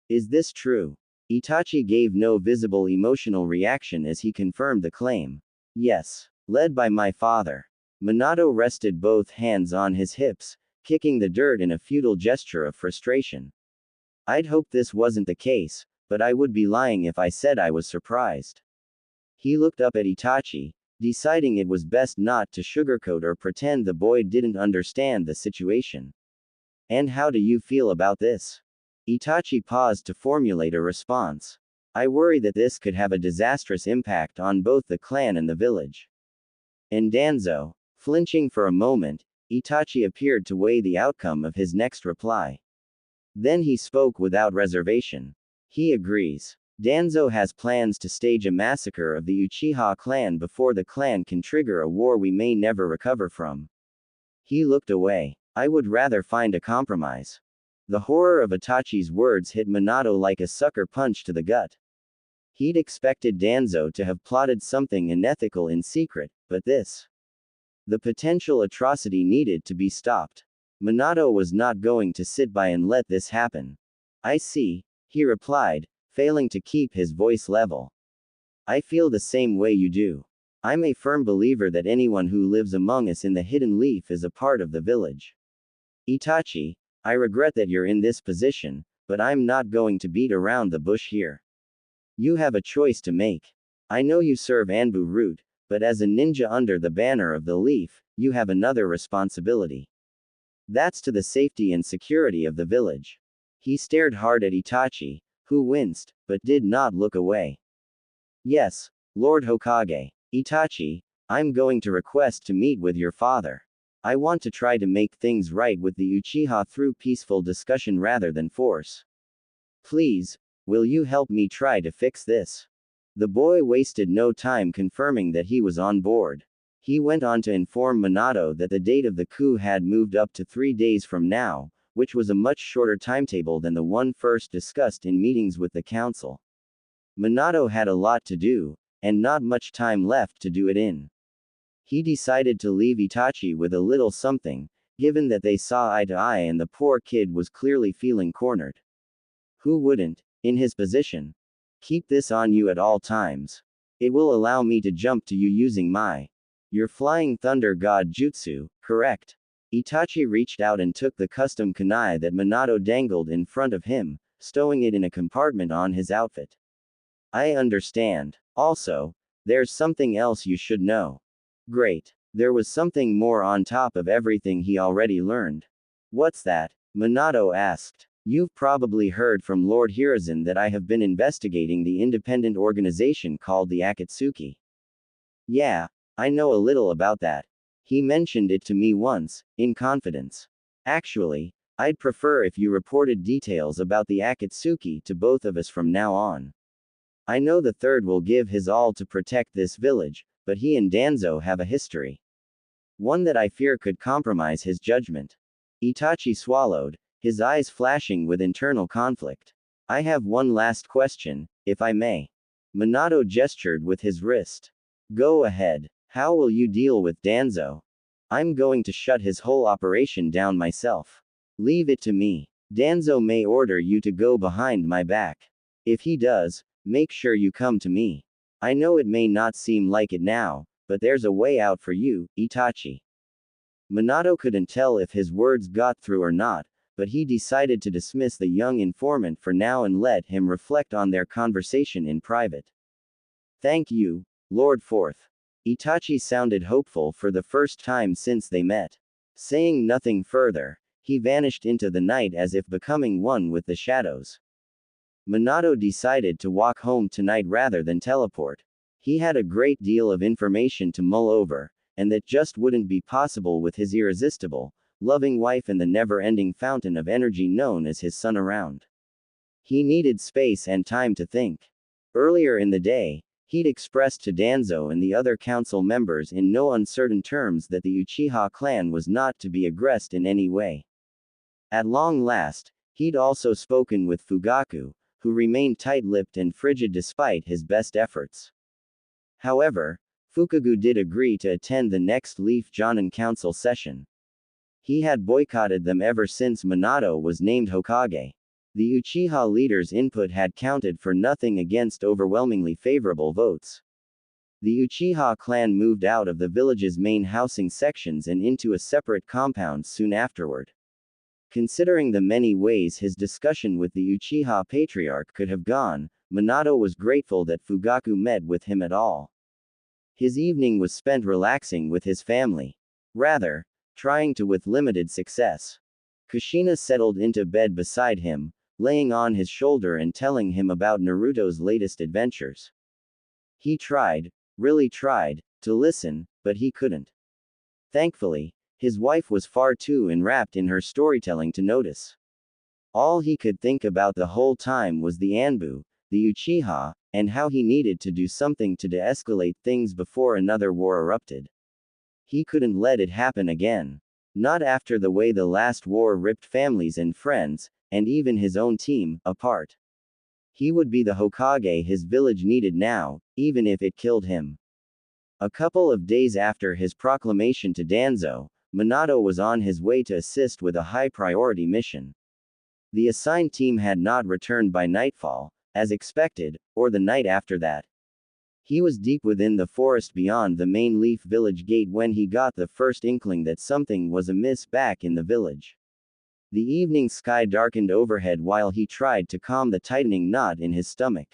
Is this true? Itachi gave no visible emotional reaction as he confirmed the claim. Yes. Led by my father. Minato rested both hands on his hips, kicking the dirt in a futile gesture of frustration. I'd hoped this wasn't the case, but I would be lying if I said I was surprised. He looked up at Itachi, deciding it was best not to sugarcoat or pretend the boy didn't understand the situation. And how do you feel about this? Itachi paused to formulate a response. I worry that this could have a disastrous impact on both the clan and the village. And Danzo, flinching for a moment, Itachi appeared to weigh the outcome of his next reply. Then he spoke without reservation. He agrees. Danzo has plans to stage a massacre of the Uchiha clan before the clan can trigger a war we may never recover from. He looked away. I would rather find a compromise. The horror of Itachi's words hit Minato like a sucker punch to the gut. He'd expected Danzo to have plotted something unethical in secret, but this. The potential atrocity needed to be stopped. Minato was not going to sit by and let this happen. I see, he replied, failing to keep his voice level. I feel the same way you do. I'm a firm believer that anyone who lives among us in the Hidden Leaf is a part of the village. Itachi, I regret that you're in this position, but I'm not going to beat around the bush here. You have a choice to make. I know you serve Anbu Root, but as a ninja under the banner of the Leaf, you have another responsibility. That's to the safety and security of the village. He stared hard at Itachi, who winced, but did not look away. Yes, Lord Hokage. Itachi, I'm going to request to meet with your father. I want to try to make things right with the Uchiha through peaceful discussion rather than force. Please, will you help me try to fix this? The boy wasted no time confirming that he was on board. He went on to inform Minato that the date of the coup had moved up to 3 days from now, which was a much shorter timetable than the one first discussed in meetings with the council. Minato had a lot to do, and not much time left to do it in. He decided to leave Itachi with a little something, given that they saw eye to eye and the poor kid was clearly feeling cornered. Who wouldn't, in his position? Keep this on you at all times. It will allow me to jump to you using your flying thunder god jutsu, correct? Itachi reached out and took the custom kunai that Minato dangled in front of him, stowing it in a compartment on his outfit. I understand. Also, there's something else you should know. Great. There was something more on top of everything he already learned. What's that? Minato asked. You've probably heard from Lord Hiruzen that I have been investigating the independent organization called the Akatsuki. Yeah, I know a little about that. He mentioned it to me once, in confidence. Actually, I'd prefer if you reported details about the Akatsuki to both of us from now on. I know the third will give his all to protect this village, but he and Danzo have a history. One that I fear could compromise his judgment. Itachi swallowed, his eyes flashing with internal conflict. I have one last question, if I may. Minato gestured with his wrist. Go ahead. How will you deal with Danzo? I'm going to shut his whole operation down myself. Leave it to me. Danzo may order you to go behind my back. If he does, make sure you come to me. I know it may not seem like it now, but there's a way out for you, Itachi. Minato couldn't tell if his words got through or not, but he decided to dismiss the young informant for now and let him reflect on their conversation in private. Thank you, Lord Fourth. Itachi sounded hopeful for the first time since they met. Saying nothing further, he vanished into the night as if becoming one with the shadows. Minato decided to walk home tonight rather than teleport. He had a great deal of information to mull over, and that just wouldn't be possible with his irresistible, loving wife and the never-ending fountain of energy known as his son around. He needed space and time to think. Earlier in the day, he'd expressed to Danzo and the other council members in no uncertain terms that the Uchiha clan was not to be aggressed in any way. At long last, he'd also spoken with Fugaku, who remained tight-lipped and frigid despite his best efforts. However, Fukagu did agree to attend the next Leaf Jonin Council session. He had boycotted them ever since Minato was named Hokage. The Uchiha leader's input had counted for nothing against overwhelmingly favorable votes. The Uchiha clan moved out of the village's main housing sections and into a separate compound soon afterward. Considering the many ways his discussion with the Uchiha patriarch could have gone, Minato was grateful that Fugaku met with him at all. His evening was spent relaxing with his family. Rather, trying to with limited success. Kushina settled into bed beside him, laying on his shoulder and telling him about Naruto's latest adventures. He tried, really tried, to listen, but he couldn't. Thankfully, his wife was far too enwrapped in her storytelling to notice. All he could think about the whole time was the Anbu, the Uchiha, and how he needed to do something to de-escalate things before another war erupted. He couldn't let it happen again. Not after the way the last war ripped families and friends, and even his own team, apart. He would be the Hokage his village needed now, even if it killed him. A couple of days after his proclamation to Danzo, Minato was on his way to assist with a high-priority mission. The assigned team had not returned by nightfall, as expected, or the night after that. He was deep within the forest beyond the main Leaf Village gate when he got the first inkling that something was amiss back in the village. The evening sky darkened overhead while he tried to calm the tightening knot in his stomach.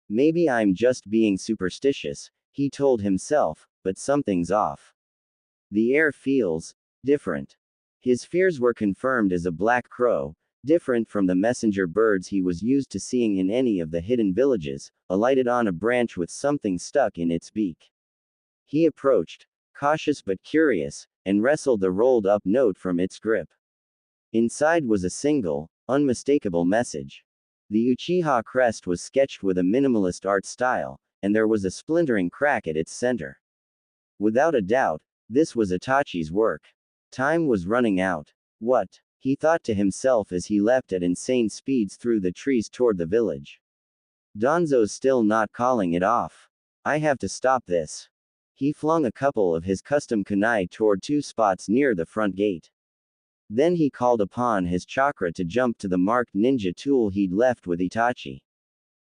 Maybe I'm just being superstitious, he told himself, but something's off. The air feels different. His fears were confirmed as a black crow, different from the messenger birds he was used to seeing in any of the hidden villages, alighted on a branch with something stuck in its beak. He approached, cautious but curious, and wrestled the rolled-up note from its grip. Inside was a single, unmistakable message. The Uchiha crest was sketched with a minimalist art style, and there was a splintering crack at its center. Without a doubt, this was Itachi's work. Time was running out. What? He thought to himself as he leapt at insane speeds through the trees toward the village. Danzo's still not calling it off. I have to stop this. He flung a couple of his custom kunai toward two spots near the front gate. Then he called upon his chakra to jump to the marked ninja tool he'd left with Itachi.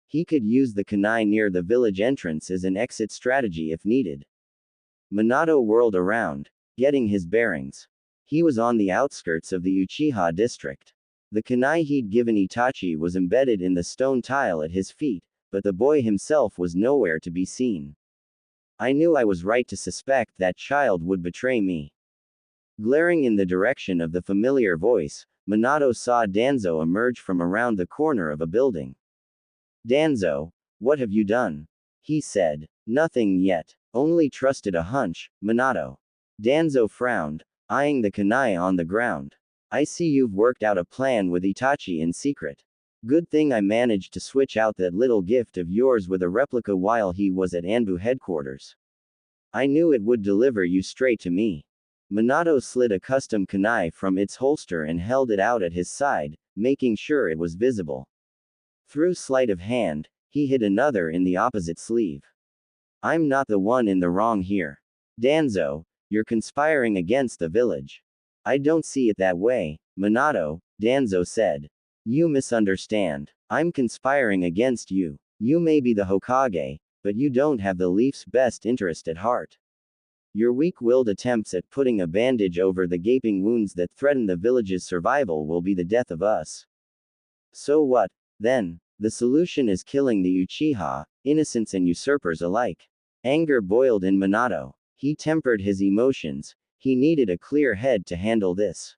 He could use the kunai near the village entrance as an exit strategy if needed. Minato whirled around, getting his bearings. He was on the outskirts of the Uchiha district. The kunai he'd given Itachi was embedded in the stone tile at his feet, but the boy himself was nowhere to be seen. I knew I was right to suspect that child would betray me. Glaring in the direction of the familiar voice, Minato saw Danzo emerge from around the corner of a building. Danzo, what have you done? He said. Nothing yet. Only trusted a hunch, Minato. Danzo frowned, eyeing the kunai on the ground. I see you've worked out a plan with Itachi in secret. Good thing I managed to switch out that little gift of yours with a replica while he was at Anbu headquarters. I knew it would deliver you straight to me. Minato slid a custom kunai from its holster and held it out at his side, making sure it was visible. Through sleight of hand, he hid another in the opposite sleeve. I'm not the one in the wrong here. Danzo, you're conspiring against the village. I don't see it that way, Minato, Danzo said. You misunderstand. I'm conspiring against you. You may be the Hokage, but you don't have the Leaf's best interest at heart. Your weak-willed attempts at putting a bandage over the gaping wounds that threaten the village's survival will be the death of us. So what, then? The solution is killing the Uchiha, innocents and usurpers alike. Anger boiled in Minato. He tempered his emotions. He needed a clear head to handle this.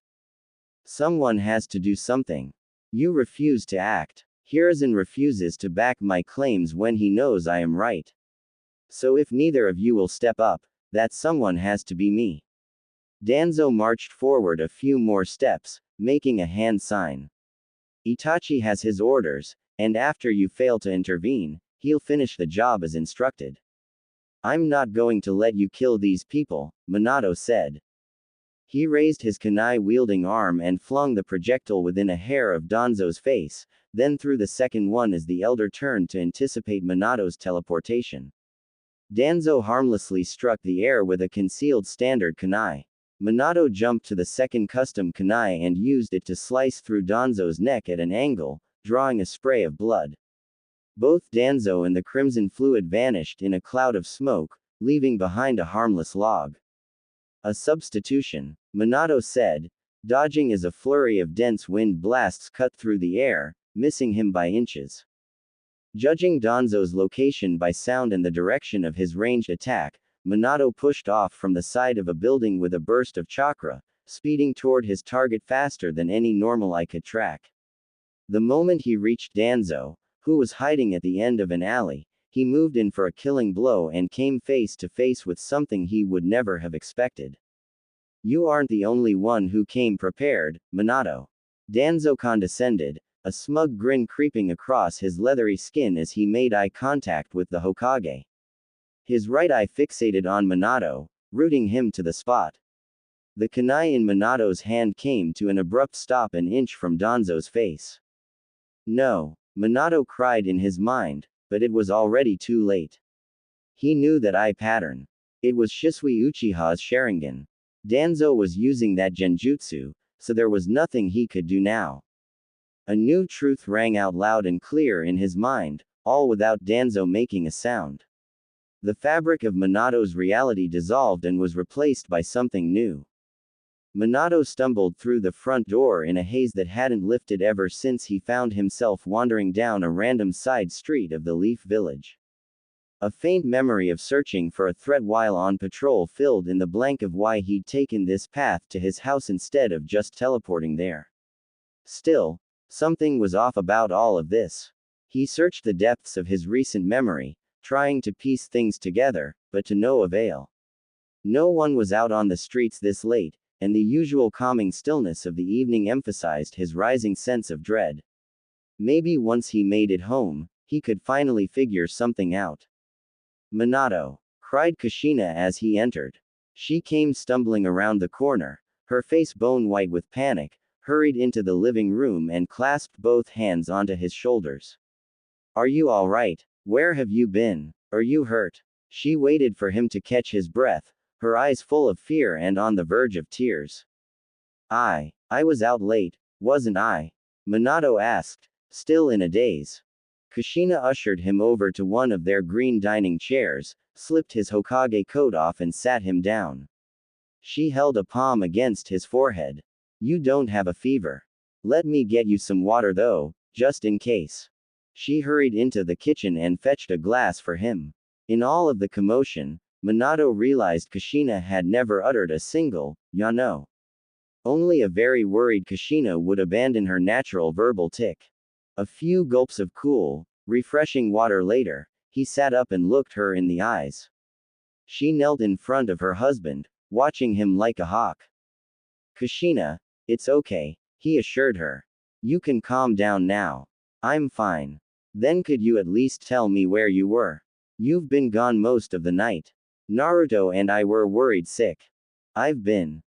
Someone has to do something. You refuse to act. Hiruzen refuses to back my claims when he knows I am right. So if neither of you will step up, that someone has to be me. Danzo marched forward a few more steps, making a hand sign. Itachi has his orders, and after you fail to intervene, he'll finish the job as instructed. I'm not going to let you kill these people, Minato said. He raised his kunai-wielding arm and flung the projectile within a hair of Danzo's face, then threw the second one as the elder turned to anticipate Minato's teleportation. Danzo harmlessly struck the air with a concealed standard kunai. Minato jumped to the second custom kunai and used it to slice through Danzo's neck at an angle, drawing a spray of blood. Both Danzo and the crimson fluid vanished in a cloud of smoke, leaving behind a harmless log. A substitution, Minato said, dodging as a flurry of dense wind blasts cut through the air, missing him by inches. Judging Danzo's location by sound and the direction of his ranged attack, Minato pushed off from the side of a building with a burst of chakra, speeding toward his target faster than any normal eye could track. The moment he reached Danzo, who was hiding at the end of an alley, he moved in for a killing blow and came face to face with something he would never have expected. You aren't the only one who came prepared, Minato. Danzo condescended, a smug grin creeping across his leathery skin as he made eye contact with the Hokage. His right eye fixated on Minato, rooting him to the spot. The kunai in Minato's hand came to an abrupt stop an inch from Danzo's face. No, Minato cried in his mind, but it was already too late. He knew that eye pattern. It was Shisui Uchiha's Sharingan. Danzo was using that genjutsu, so there was nothing he could do now. A new truth rang out loud and clear in his mind, all without Danzo making a sound. The fabric of Minato's reality dissolved and was replaced by something new. Minato stumbled through the front door in a haze that hadn't lifted ever since he found himself wandering down a random side street of the Leaf Village. A faint memory of searching for a threat while on patrol filled in the blank of why he'd taken this path to his house instead of just teleporting there. Still, something was off about all of this. He searched the depths of his recent memory, trying to piece things together, but to no avail. No one was out on the streets this late, and the usual calming stillness of the evening emphasized his rising sense of dread. Maybe once he made it home, he could finally figure something out. Minato! Cried Kushina as he entered. She came stumbling around the corner, her face bone white with panic, hurried into the living room and clasped both hands onto his shoulders. Are you all right? Where have you been? Are you hurt? She waited for him to catch his breath, her eyes full of fear and on the verge of tears. I was out late, wasn't I? Minato asked, still in a daze. Kushina ushered him over to one of their green dining chairs, slipped his Hokage coat off and sat him down. She held a palm against his forehead. You don't have a fever. Let me get you some water though, just in case. She hurried into the kitchen and fetched a glass for him. In all of the commotion, Minato realized Kushina had never uttered a single, ya no. Only a very worried Kushina would abandon her natural verbal tic. A few gulps of cool, refreshing water later, he sat up and looked her in the eyes. She knelt in front of her husband, watching him like a hawk. Kushina, it's okay, he assured her. You can calm down now. I'm fine. Then could you at least tell me where you were? You've been gone most of the night. Naruto and I were worried sick. I've been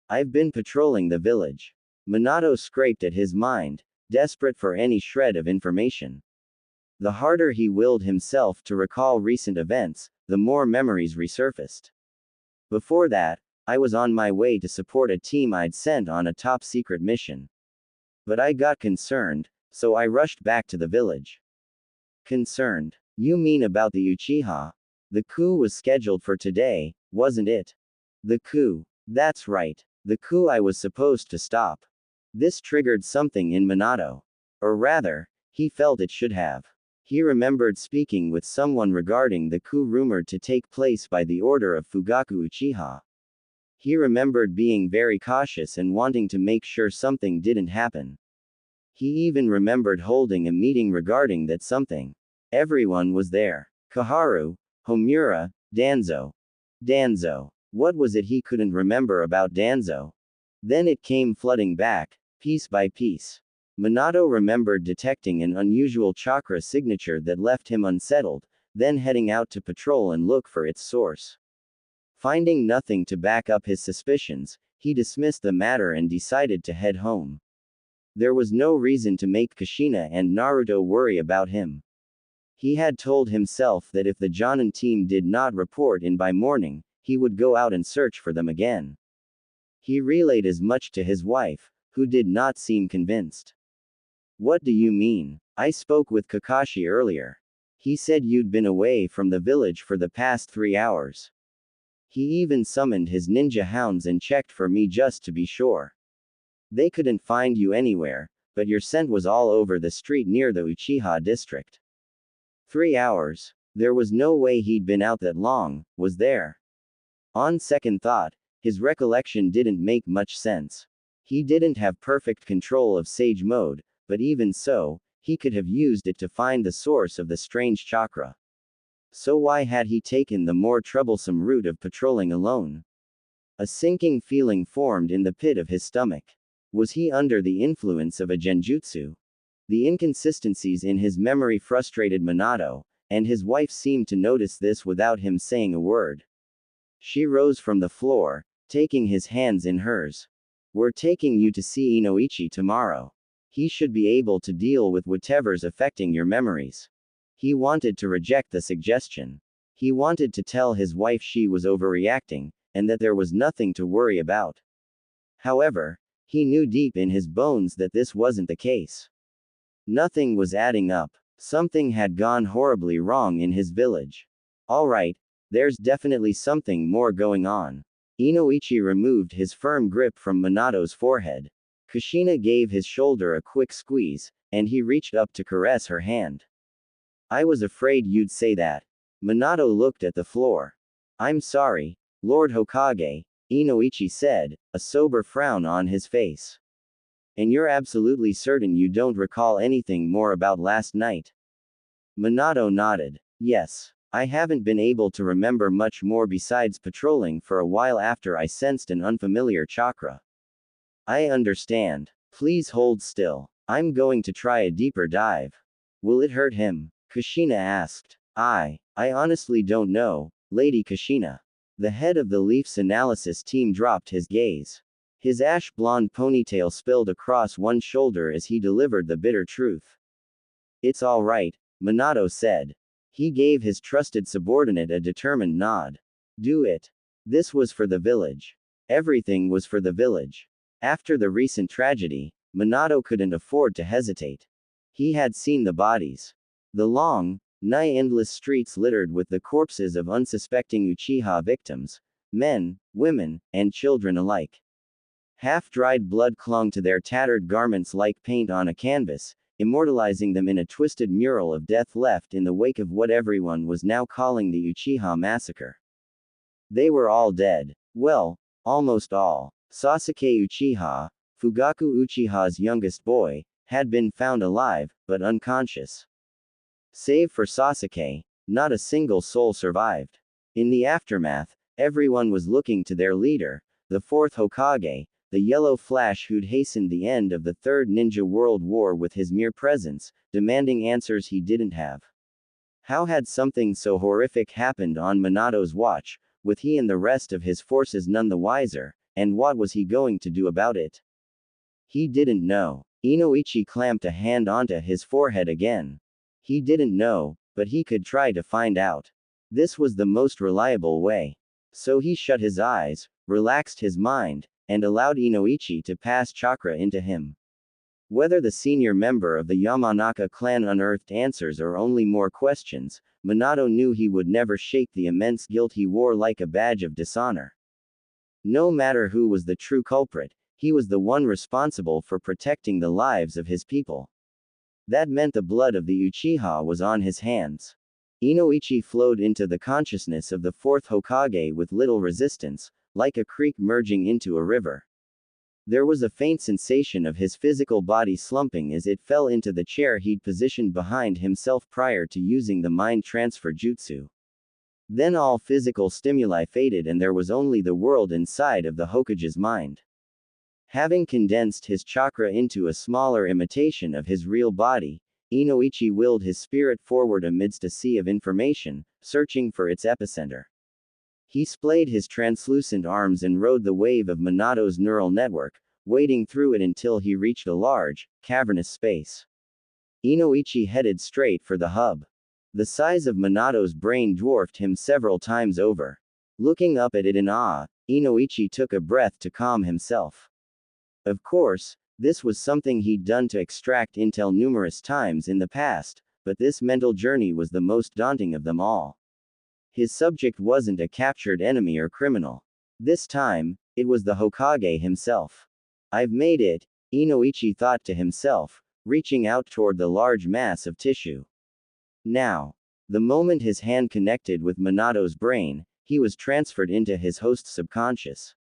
patrolling the village. Minato scraped at his mind, desperate for any shred of information. The harder he willed himself to recall recent events, the more memories resurfaced. Before that, I was on my way to support a team I'd sent on a top-secret mission. But I got concerned, so I rushed back to the village. Concerned? You mean about the Uchiha? The coup was scheduled for today, wasn't it? The coup. That's right. The coup I was supposed to stop. This triggered something in Minato. Or rather, he felt it should have. He remembered speaking with someone regarding the coup rumored to take place by the order of Fugaku Uchiha. He remembered being very cautious and wanting to make sure something didn't happen. He even remembered holding a meeting regarding that something. Everyone was there. Kaharu, Homura, Danzo. Danzo. What was it he couldn't remember about Danzo? Then it came flooding back, piece by piece. Minato remembered detecting an unusual chakra signature that left him unsettled, then heading out to patrol and look for its source. Finding nothing to back up his suspicions, he dismissed the matter and decided to head home. There was no reason to make Kushina and Naruto worry about him. He had told himself that if the Jonin team did not report in by morning, he would go out and search for them again. He relayed as much to his wife, who did not seem convinced. What do you mean? I spoke with Kakashi earlier. He said you'd been away from the village for the past 3 hours. He even summoned his ninja hounds and checked for me just to be sure. They couldn't find you anywhere, but your scent was all over the street near the Uchiha district. 3 hours. There was no way he'd been out that long, was there? On second thought, his recollection didn't make much sense. He didn't have perfect control of Sage Mode, but even so, he could have used it to find the source of the strange chakra. So why had he taken the more troublesome route of patrolling alone? A sinking feeling formed in the pit of his stomach. Was he under the influence of a genjutsu? The inconsistencies in his memory frustrated Minato, and his wife seemed to notice this without him saying a word. She rose from the floor, taking his hands in hers. "We're taking you to see Inoichi tomorrow. He should be able to deal with whatever's affecting your memories." He wanted to reject the suggestion. He wanted to tell his wife she was overreacting, and that there was nothing to worry about. However, he knew deep in his bones that this wasn't the case. Nothing was adding up. Something had gone horribly wrong in his village. Alright, there's definitely something more going on. Inoichi removed his firm grip from Minato's forehead. Kushina gave his shoulder a quick squeeze, and he reached up to caress her hand. "I was afraid you'd say that." Minato looked at the floor. "I'm sorry, Lord Hokage," Inoichi said, a sober frown on his face. "And you're absolutely certain you don't recall anything more about last night?" Minato nodded. "Yes. I haven't been able to remember much more besides patrolling for a while after I sensed an unfamiliar chakra." "I understand. Please hold still. I'm going to try a deeper dive." "Will it hurt him?" Kushina asked. I honestly don't know, Lady Kushina." The head of the Leafs analysis team dropped his gaze. His ash-blonde ponytail spilled across one shoulder as he delivered the bitter truth. "It's all right," Minato said. He gave his trusted subordinate a determined nod. "Do it." This was for the village. Everything was for the village. After the recent tragedy, Minato couldn't afford to hesitate. He had seen the bodies. The long, nigh-endless streets littered with the corpses of unsuspecting Uchiha victims, men, women, and children alike. Half-dried blood clung to their tattered garments like paint on a canvas, immortalizing them in a twisted mural of death left in the wake of what everyone was now calling the Uchiha massacre. They were all dead. Well, almost all. Sasuke Uchiha, Fugaku Uchiha's youngest boy, had been found alive, but unconscious. Save for Sasuke, not a single soul survived. In the aftermath, everyone was looking to their leader, the fourth Hokage, the yellow flash who'd hastened the end of the Third Ninja World War with his mere presence, demanding answers he didn't have. How had something so horrific happened on Minato's watch, with he and the rest of his forces none the wiser, and what was he going to do about it? He didn't know. Inoichi clamped a hand onto his forehead again. He didn't know, but he could try to find out. This was the most reliable way. So he shut his eyes, relaxed his mind, and allowed Inoichi to pass chakra into him. Whether the senior member of the Yamanaka clan unearthed answers or only more questions, Minato knew he would never shake the immense guilt he wore like a badge of dishonor. No matter who was the true culprit, he was the one responsible for protecting the lives of his people. That meant the blood of the Uchiha was on his hands. Inoichi flowed into the consciousness of the fourth Hokage with little resistance, like a creek merging into a river. There was a faint sensation of his physical body slumping as it fell into the chair he'd positioned behind himself prior to using the mind transfer jutsu. Then all physical stimuli faded and there was only the world inside of the Hokage's mind. Having condensed his chakra into a smaller imitation of his real body, Inoichi willed his spirit forward amidst a sea of information, searching for its epicenter. He splayed his translucent arms and rode the wave of Minato's neural network, wading through it until he reached a large, cavernous space. Inoichi headed straight for the hub. The size of Minato's brain dwarfed him several times over. Looking up at it in awe, Inoichi took a breath to calm himself. Of course, this was something he'd done to extract intel numerous times in the past, but this mental journey was the most daunting of them all. His subject wasn't a captured enemy or criminal. This time, it was the Hokage himself. "I've made it," Inoichi thought to himself, reaching out toward the large mass of tissue. "Now, The moment his hand connected with Minato's brain, he was transferred into his host's subconscious.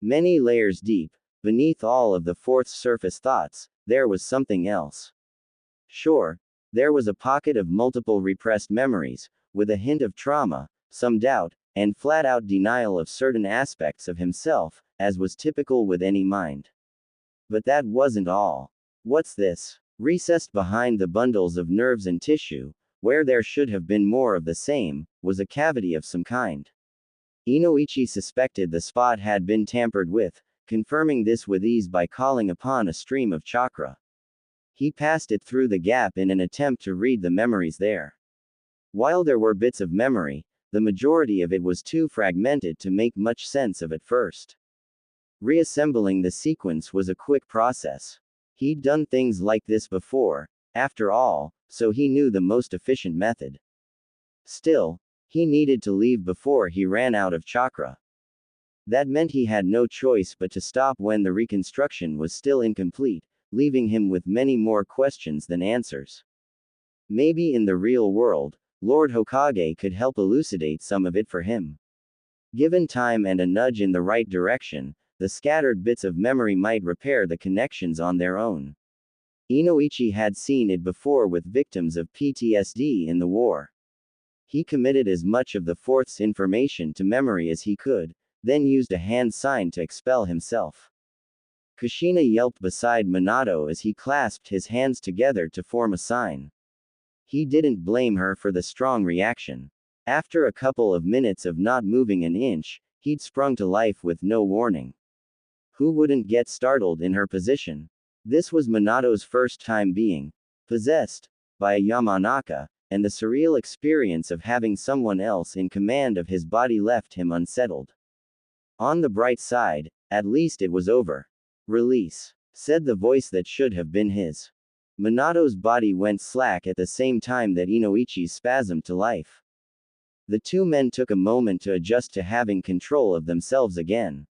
Many layers deep, beneath all of the fourth's surface thoughts, there was something else. Sure, there was a pocket of multiple repressed memories, with a hint of trauma, some doubt, and flat-out denial of certain aspects of himself, as was typical with any mind. But that wasn't all. What's this? Recessed behind the bundles of nerves and tissue, where there should have been more of the same, was a cavity of some kind. Inoichi suspected the spot had been tampered with, confirming this with ease by calling upon a stream of chakra. He passed it through the gap in an attempt to read the memories there. While there were bits of memory, the majority of it was too fragmented to make much sense of at first. Reassembling the sequence was a quick process. He'd done things like this before, after all, so he knew the most efficient method. Still, he needed to leave before he ran out of chakra. That meant he had no choice but to stop when the reconstruction was still incomplete, leaving him with many more questions than answers. Maybe in the real world, Lord Hokage could help elucidate some of it for him. Given time and a nudge in the right direction, the scattered bits of memory might repair the connections on their own. Inoichi had seen it before with victims of PTSD in the war. He committed as much of the fourth's information to memory as he could, then used a hand sign to expel himself. Kushina yelped beside Minato as he clasped his hands together to form a sign. He didn't blame her for the strong reaction. After a couple of minutes of not moving an inch, he'd sprung to life with no warning. Who wouldn't get startled in her position? This was Minato's first time being possessed by a Yamanaka, and the surreal experience of having someone else in command of his body left him unsettled. On the bright side, at least it was over. Release, said the voice that should have been his. Minato's body went slack at the same time that Inoichi's spasmed to life. The two men took a moment to adjust to having control of themselves again.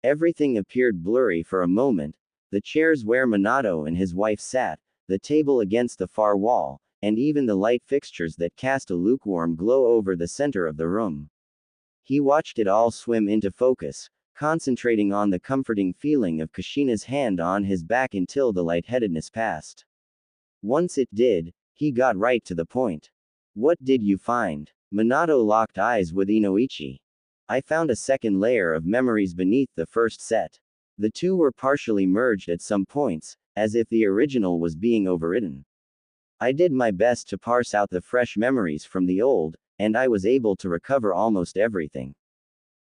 Everything appeared blurry for a moment, the chairs where Minato and his wife sat, the table against the far wall, and even the light fixtures that cast a lukewarm glow over the center of the room. He watched it all swim into focus, concentrating on the comforting feeling of Kushina's hand on his back until the lightheadedness passed. Once it did, he got right to the point. What did you find? Minato locked eyes with Inoichi. I found a second layer of memories beneath the first set. The two were partially merged at some points, as if the original was being overwritten. I did my best to parse out the fresh memories from the old, and I was able to recover almost everything.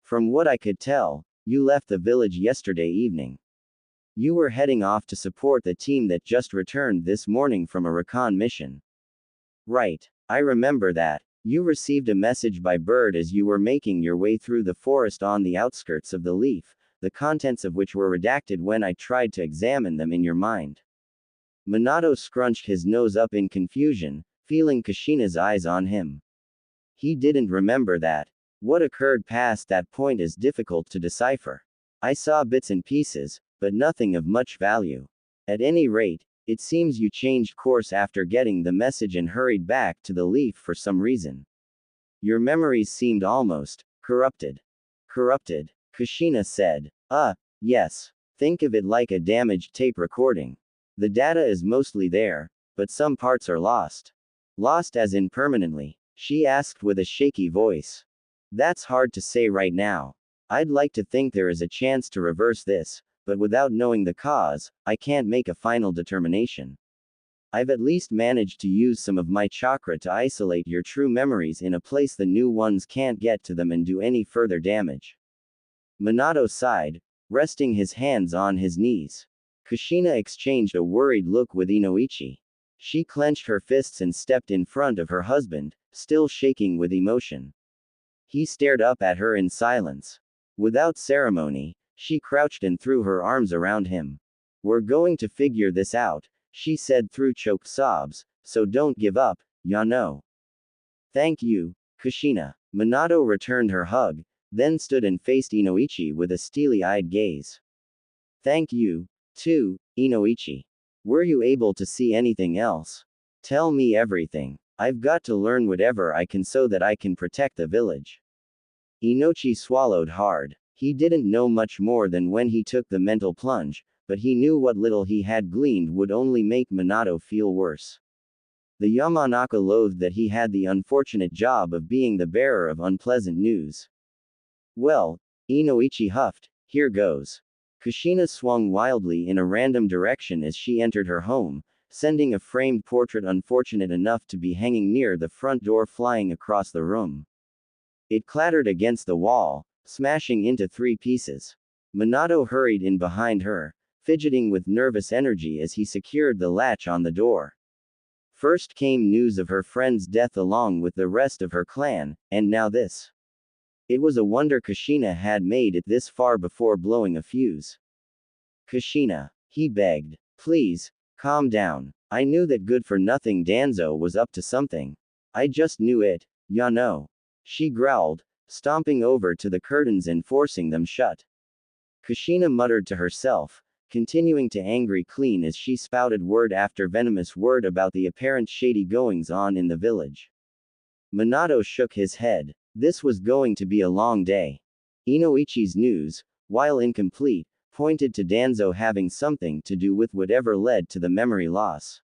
From what I could tell, you left the village yesterday evening. You were heading off to support the team that just returned this morning from a recon mission. Right, I remember that. You received a message by bird as you were making your way through the forest on the outskirts of the leaf, the contents of which were redacted when I tried to examine them in your mind. Minato scrunched his nose up in confusion, feeling Kushina's eyes on him. He didn't remember that. What occurred past that point is difficult to decipher. I saw bits and pieces, but nothing of much value. At any rate, it seems you changed course after getting the message and hurried back to the leaf for some reason. Your memories seemed almost corrupted. Corrupted, Kushina said. Yes. Think of it like a damaged tape recording. The data is mostly there, but some parts are lost. Lost as in permanently? She asked with a shaky voice. That's hard to say right now. I'd like to think there is a chance to reverse this, but without knowing the cause, I can't make a final determination. I've at least managed to use some of my chakra to isolate your true memories in a place the new ones can't get to them and do any further damage. Minato sighed, resting his hands on his knees. Kushina exchanged a worried look with Inoichi. She clenched her fists and stepped in front of her husband, still shaking with emotion. He stared up at her in silence. Without ceremony, she crouched and threw her arms around him. We're going to figure this out, she said through choked sobs, so don't give up, Yano. Thank you, Kushina. Minato returned her hug, then stood and faced Inoichi with a steely-eyed gaze. Thank you, too, Inoichi. Were you able to see anything else? Tell me everything. I've got to learn whatever I can so that I can protect the village. Inochi swallowed hard. He didn't know much more than when he took the mental plunge, but he knew what little he had gleaned would only make Minato feel worse. The Yamanaka loathed that he had the unfortunate job of being the bearer of unpleasant news. Well, Inoichi huffed, here goes. Kushina swung wildly in a random direction as she entered her home, sending a framed portrait unfortunate enough to be hanging near the front door flying across the room. It clattered against the wall, smashing into 3 pieces. Minato hurried in behind her, fidgeting with nervous energy as he secured the latch on the door. First came news of her friend's death along with the rest of her clan, and now this. It was a wonder Kushina had made it this far before blowing a fuse. Kushina, he begged. Please, calm down. I knew that good-for-nothing Danzo was up to something. I just knew it, ya know. She growled, stomping over to the curtains and forcing them shut. Kushina muttered to herself, continuing to angry clean as she spouted word after venomous word about the apparent shady goings-on in the village. Minato shook his head. This was going to be a long day. Inoichi's news, while incomplete, pointed to Danzo having something to do with whatever led to the memory loss.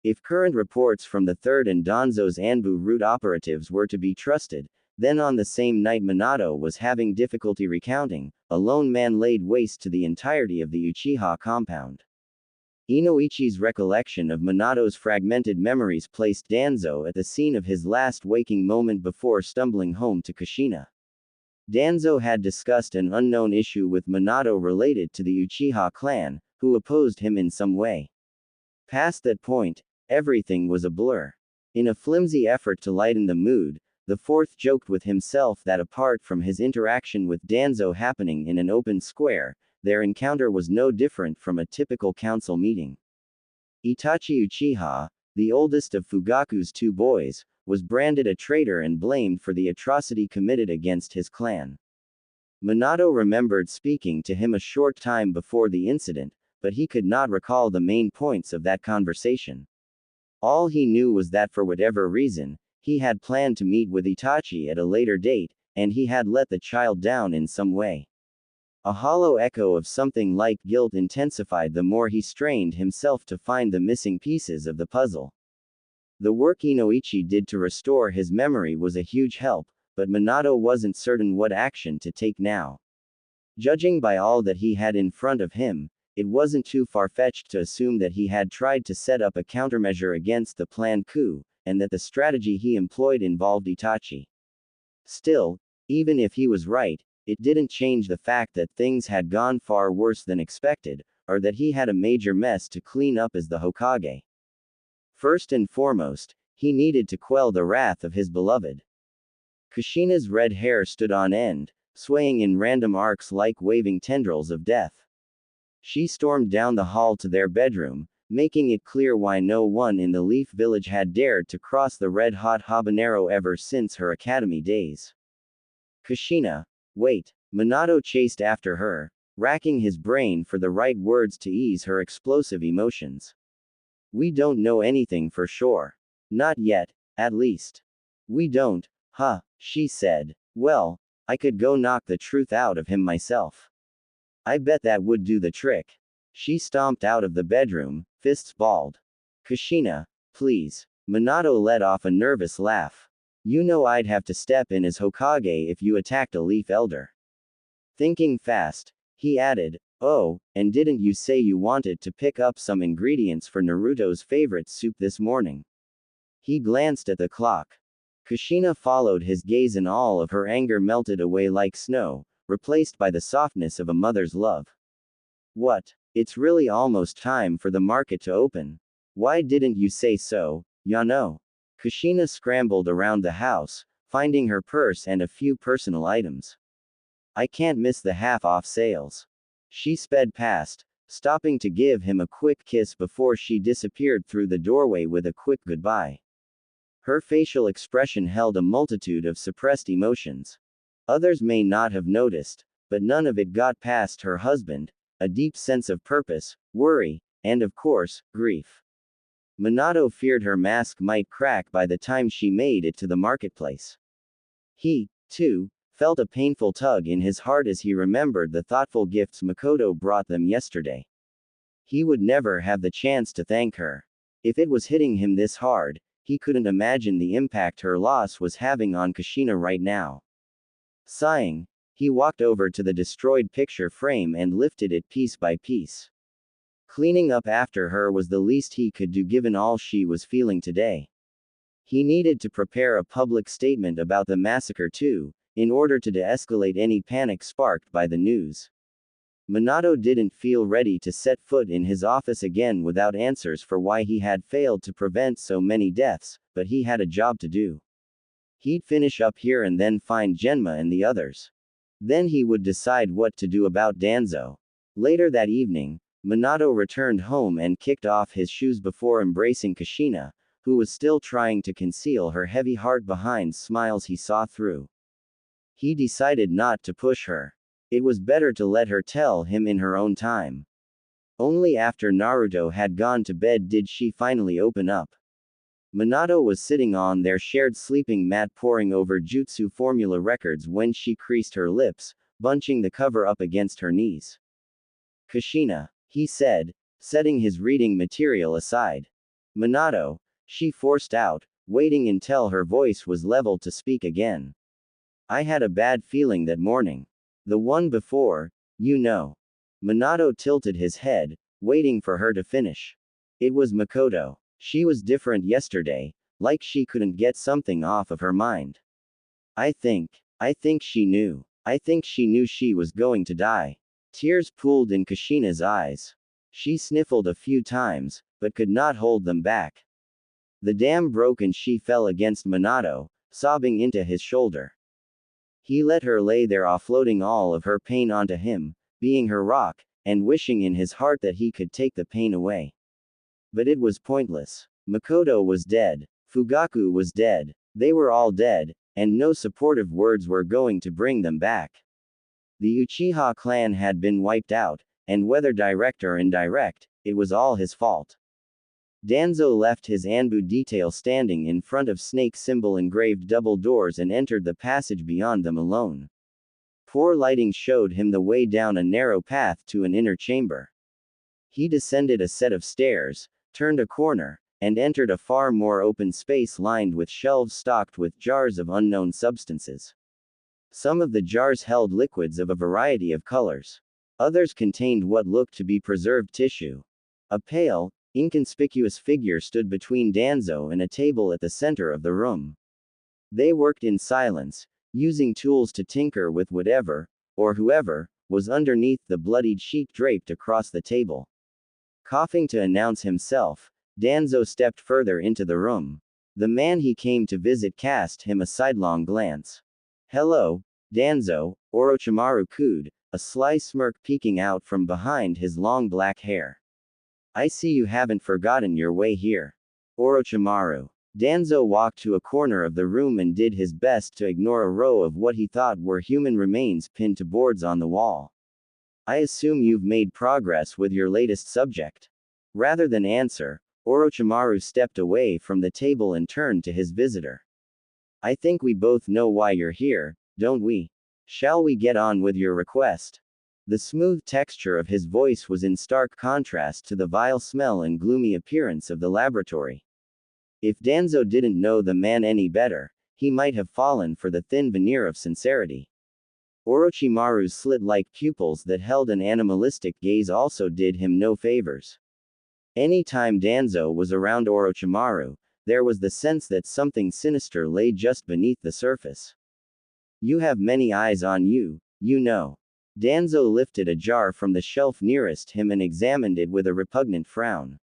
If current reports from the 3rd and Danzo's Anbu route operatives were to be trusted, then on the same night Minato was having difficulty recounting, a lone man laid waste to the entirety of the Uchiha compound. Inoichi's recollection of Minato's fragmented memories placed Danzo at the scene of his last waking moment before stumbling home to Kushina. Danzo had discussed an unknown issue with Minato related to the Uchiha clan, who opposed him in some way. Past that point, everything was a blur. In a flimsy effort to lighten the mood, the 4th joked with himself that apart from his interaction with Danzo happening in an open square, their encounter was no different from a typical council meeting. Itachi Uchiha, the oldest of Fugaku's 2 boys, was branded a traitor and blamed for the atrocity committed against his clan. Minato remembered speaking to him a short time before the incident, but he could not recall the main points of that conversation. All he knew was that for whatever reason, he had planned to meet with Itachi at a later date, and he had let the child down in some way. A hollow echo of something like guilt intensified the more he strained himself to find the missing pieces of the puzzle. The work Inoichi did to restore his memory was a huge help, but Minato wasn't certain what action to take now. Judging by all that he had in front of him, it wasn't too far-fetched to assume that he had tried to set up a countermeasure against the planned coup, and that the strategy he employed involved Itachi. Still, even if he was right, it didn't change the fact that things had gone far worse than expected, or that he had a major mess to clean up as the Hokage. First and foremost, he needed to quell the wrath of his beloved. Kushina's red hair stood on end, swaying in random arcs like waving tendrils of death. She stormed down the hall to their bedroom, making it clear why no one in the Leaf Village had dared to cross the red-hot habanero ever since her academy days. Kushina, wait. Minato chased after her, racking his brain for the right words to ease her explosive emotions. We don't know anything for sure. Not yet, at least. We don't, huh, she said. Well, I could go knock the truth out of him myself. I bet that would do the trick. She stomped out of the bedroom, fists balled. Kushina, please. Minato let off a nervous laugh. You know I'd have to step in as Hokage if you attacked a Leaf Elder. Thinking fast, he added, oh, and didn't you say you wanted to pick up some ingredients for Naruto's favorite soup this morning? He glanced at the clock. Kushina followed his gaze and all of her anger melted away like snow, replaced by the softness of a mother's love. What? It's really almost time for the market to open. Why didn't you say so, Yano? Kushina scrambled around the house, finding her purse and a few personal items. I can't miss the half-off sales. She sped past, stopping to give him a quick kiss before she disappeared through the doorway with a quick goodbye. Her facial expression held a multitude of suppressed emotions. Others may not have noticed, but none of it got past her husband, a deep sense of purpose, worry, and of course, grief. Minato feared her mask might crack by the time she made it to the marketplace. He, too, felt a painful tug in his heart as he remembered the thoughtful gifts Makoto brought them yesterday. He would never have the chance to thank her. If it was hitting him this hard, he couldn't imagine the impact her loss was having on Kushina right now. Sighing, he walked over to the destroyed picture frame and lifted it piece by piece. Cleaning up after her was the least he could do given all she was feeling today. He needed to prepare a public statement about the massacre too, in order to de-escalate any panic sparked by the news. Minato didn't feel ready to set foot in his office again without answers for why he had failed to prevent so many deaths, but he had a job to do. He'd finish up here and then find Genma and the others. Then he would decide what to do about Danzo. Later that evening, Minato returned home and kicked off his shoes before embracing Kushina, who was still trying to conceal her heavy heart behind smiles he saw through. He decided not to push her. It was better to let her tell him in her own time. Only after Naruto had gone to bed did she finally open up. Minato was sitting on their shared sleeping mat poring over jutsu formula records when she creased her lips, bunching the cover up against her knees. Kushina, he said, setting his reading material aside. Minato, she forced out, waiting until her voice was level to speak again. I had a bad feeling that morning. The one before, you know. Minato tilted his head, waiting for her to finish. It was Makoto. She was different yesterday, like she couldn't get something off of her mind. I think she knew. I think she knew she was going to die. Tears pooled in Kushina's eyes. She sniffled a few times, but could not hold them back. The dam broke and she fell against Minato, sobbing into his shoulder. He let her lay there offloading all of her pain onto him, being her rock, and wishing in his heart that he could take the pain away. But it was pointless. Makoto was dead. Fugaku was dead. They were all dead, and no supportive words were going to bring them back. The Uchiha clan had been wiped out, and whether direct or indirect, it was all his fault. Danzo left his Anbu detail standing in front of snake symbol engraved double doors and entered the passage beyond them alone. Poor lighting showed him the way down a narrow path to an inner chamber. He descended a set of stairs, turned a corner, and entered a far more open space lined with shelves stocked with jars of unknown substances. Some of the jars held liquids of a variety of colors. Others contained what looked to be preserved tissue. A pale, inconspicuous figure stood between Danzo and a table at the center of the room. They worked in silence, using tools to tinker with whatever, or whoever, was underneath the bloodied sheet draped across the table. Coughing to announce himself, Danzo stepped further into the room. The man he came to visit cast him a sidelong glance. Hello, Danzo, Orochimaru cooed, a sly smirk peeking out from behind his long black hair. I see you haven't forgotten your way here. Orochimaru. Danzo walked to a corner of the room and did his best to ignore a row of what he thought were human remains pinned to boards on the wall. I assume you've made progress with your latest subject. Rather than answer, Orochimaru stepped away from the table and turned to his visitor. I think we both know why you're here, don't we? Shall we get on with your request? The smooth texture of his voice was in stark contrast to the vile smell and gloomy appearance of the laboratory. If Danzo didn't know the man any better, he might have fallen for the thin veneer of sincerity. Orochimaru's slit-like pupils that held an animalistic gaze also did him no favors. Any time Danzo was around Orochimaru, there was the sense that something sinister lay just beneath the surface. You have many eyes on you, you know. Danzo lifted a jar from the shelf nearest him and examined it with a repugnant frown.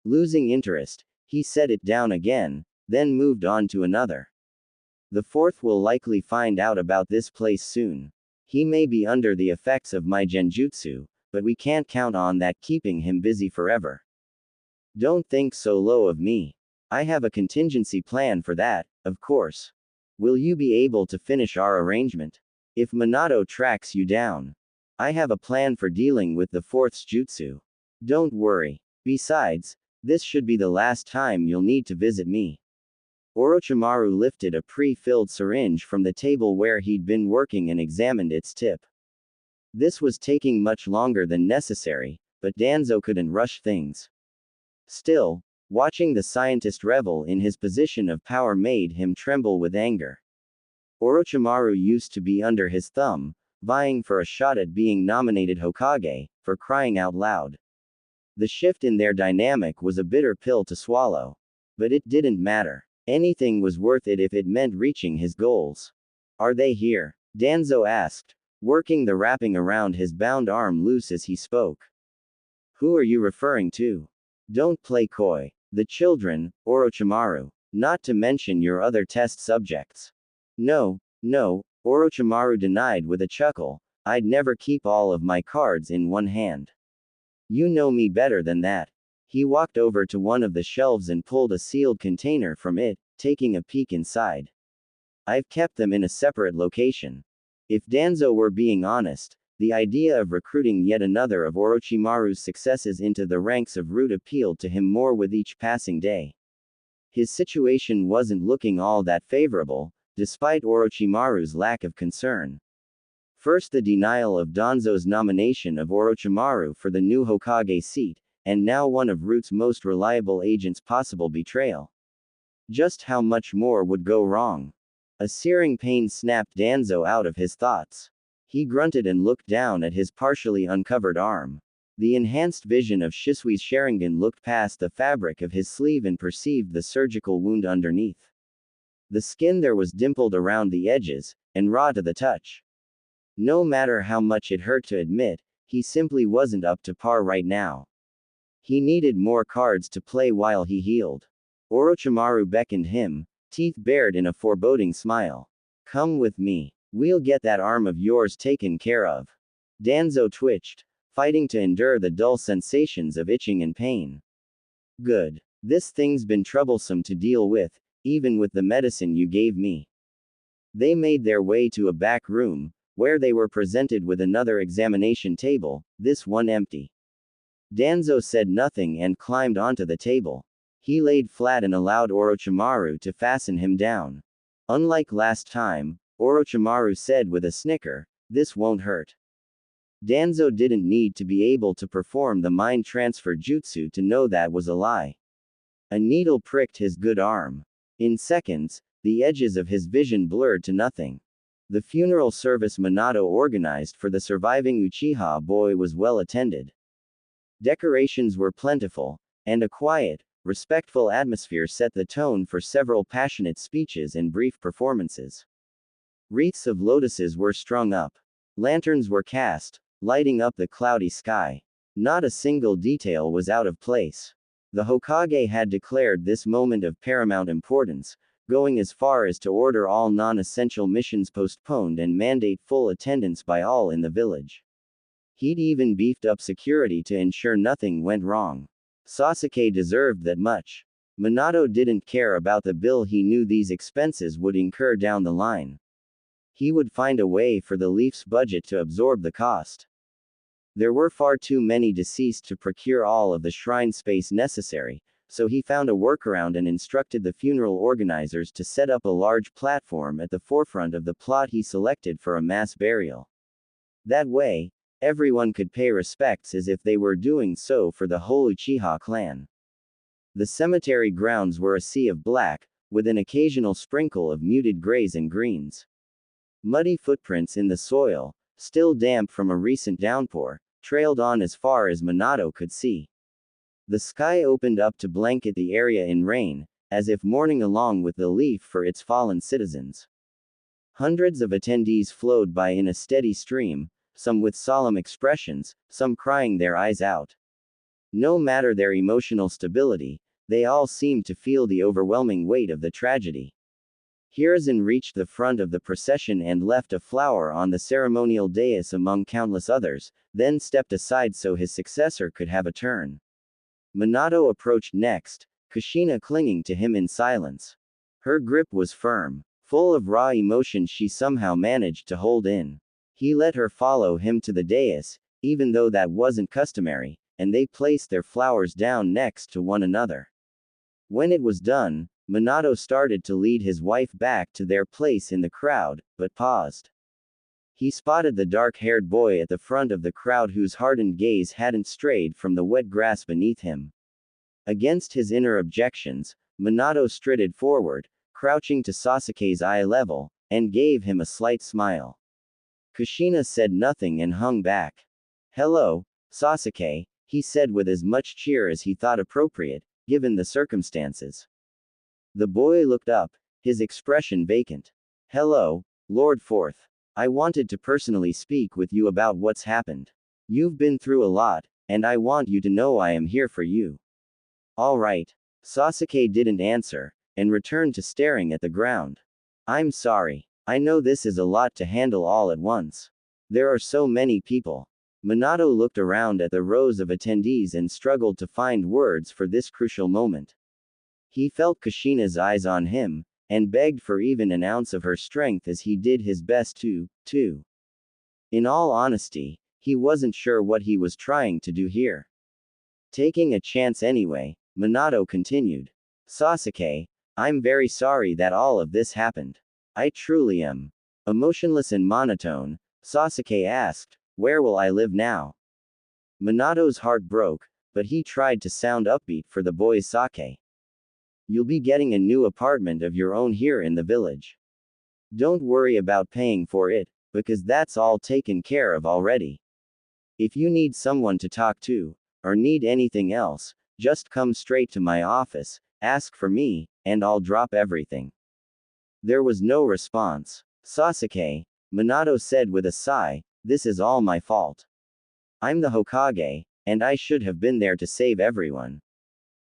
Losing interest, he set it down again, then moved on to another. The fourth will likely find out about this place soon. He may be under the effects of my genjutsu, but we can't count on that keeping him busy forever. Don't think so low of me. I have a contingency plan for that, of course. Will you be able to finish our arrangement? If Minato tracks you down, I have a plan for dealing with the fourth's jutsu. Don't worry. Besides, This should be the last time you'll need to visit me. Orochimaru lifted a pre-filled syringe from the table where he'd been working and examined its tip. This was taking much longer than necessary, but Danzo couldn't rush things. Still, watching the scientist revel in his position of power made him tremble with anger. Orochimaru used to be under his thumb, vying for a shot at being nominated Hokage, for crying out loud. The shift in their dynamic was a bitter pill to swallow. But it didn't matter. Anything was worth it if it meant reaching his goals. Are they here? Danzo asked, working the wrapping around his bound arm loose as he spoke. Who are you referring to? Don't play coy. The children, Orochimaru. Not to mention your other test subjects. No, Orochimaru denied with a chuckle. I'd never keep all of my cards in one hand. You know me better than that. He walked over to one of the shelves and pulled a sealed container from it, taking a peek inside. I've kept them in a separate location. If Danzo were being honest, the idea of recruiting yet another of Orochimaru's successes into the ranks of Root appealed to him more with each passing day. His situation wasn't looking all that favorable, despite Orochimaru's lack of concern. First the denial of Danzo's nomination of Orochimaru for the new Hokage seat, and now one of Root's most reliable agents' possible betrayal. Just how much more would go wrong? A searing pain snapped Danzo out of his thoughts. He grunted and looked down at his partially uncovered arm. The enhanced vision of Shisui's Sharingan looked past the fabric of his sleeve and perceived the surgical wound underneath. The skin there was dimpled around the edges, and raw to the touch. No matter how much it hurt to admit, he simply wasn't up to par right now. He needed more cards to play while he healed. Orochimaru beckoned him, teeth bared in a foreboding smile. Come with me. We'll get that arm of yours taken care of. Danzo twitched, fighting to endure the dull sensations of itching and pain. Good. This thing's been troublesome to deal with, even with the medicine you gave me. They made their way to a back room, where they were presented with another examination table, this one empty. Danzo said nothing and climbed onto the table. He laid flat and allowed Orochimaru to fasten him down. Unlike last time, Orochimaru said with a snicker, this won't hurt. Danzo didn't need to be able to perform the mind transfer jutsu to know that was a lie. A needle pricked his good arm. In seconds, the edges of his vision blurred to nothing. The funeral service Minato organized for the surviving Uchiha boy was well attended. Decorations were plentiful, and a quiet, respectful atmosphere set the tone for several passionate speeches and brief performances. Wreaths of lotuses were strung up. Lanterns were cast, lighting up the cloudy sky. Not a single detail was out of place. The Hokage had declared this moment of paramount importance, going as far as to order all non-essential missions postponed and mandate full attendance by all in the village. He'd even beefed up security to ensure nothing went wrong. Sasuke deserved that much. Minato didn't care about the bill. He knew these expenses would incur down the line. He would find a way for the Leaf's budget to absorb the cost. There were far too many deceased to procure all of the shrine space necessary, so he found a workaround and instructed the funeral organizers to set up a large platform at the forefront of the plot he selected for a mass burial. That way, everyone could pay respects as if they were doing so for the whole Uchiha clan. The cemetery grounds were a sea of black, with an occasional sprinkle of muted grays and greens. Muddy footprints in the soil, still damp from a recent downpour, trailed on as far as Minato could see. The sky opened up to blanket the area in rain, as if mourning along with the Leaf for its fallen citizens. Hundreds of attendees flowed by in a steady stream, some with solemn expressions, some crying their eyes out. No matter their emotional stability, they all seemed to feel the overwhelming weight of the tragedy. Hiruzen reached the front of the procession and left a flower on the ceremonial dais among countless others, then stepped aside so his successor could have a turn. Minato approached next, Kushina clinging to him in silence. Her grip was firm. Full of raw emotion she somehow managed to hold in. He let her follow him to the dais, even though that wasn't customary, and they placed their flowers down next to one another. When it was done, Minato started to lead his wife back to their place in the crowd, but paused. He spotted the dark-haired boy at the front of the crowd whose hardened gaze hadn't strayed from the wet grass beneath him. Against his inner objections, Minato strided forward, crouching to Sasuke's eye level, and gave him a slight smile. Kushina said nothing and hung back. "Hello, Sasuke," he said with as much cheer as he thought appropriate, given the circumstances. The boy looked up, his expression vacant. "Hello, Lord Fourth. I wanted to personally speak with you about what's happened. You've been through a lot, and I want you to know I am here for you." "All right." Sasuke didn't answer, and returned to staring at the ground. "I'm sorry. I know this is a lot to handle all at once. There are so many people." Minato looked around at the rows of attendees and struggled to find words for this crucial moment. He felt Kushina's eyes on him, and begged for even an ounce of her strength as he did his best to. In all honesty, he wasn't sure what he was trying to do here. Taking a chance anyway, Minato continued. "Sasuke, I'm very sorry that all of this happened. I truly am." Emotionless and monotone, Sasuke asked, "Where will I live now?" Minato's heart broke, but he tried to sound upbeat for the boy's sake. "You'll be getting a new apartment of your own here in the village. Don't worry about paying for it, because that's all taken care of already. If you need someone to talk to, or need anything else, just come straight to my office, ask for me, and I'll drop everything." There was no response. "Sasuke," Minato said with a sigh, "this is all my fault. I'm the Hokage, and I should have been there to save everyone."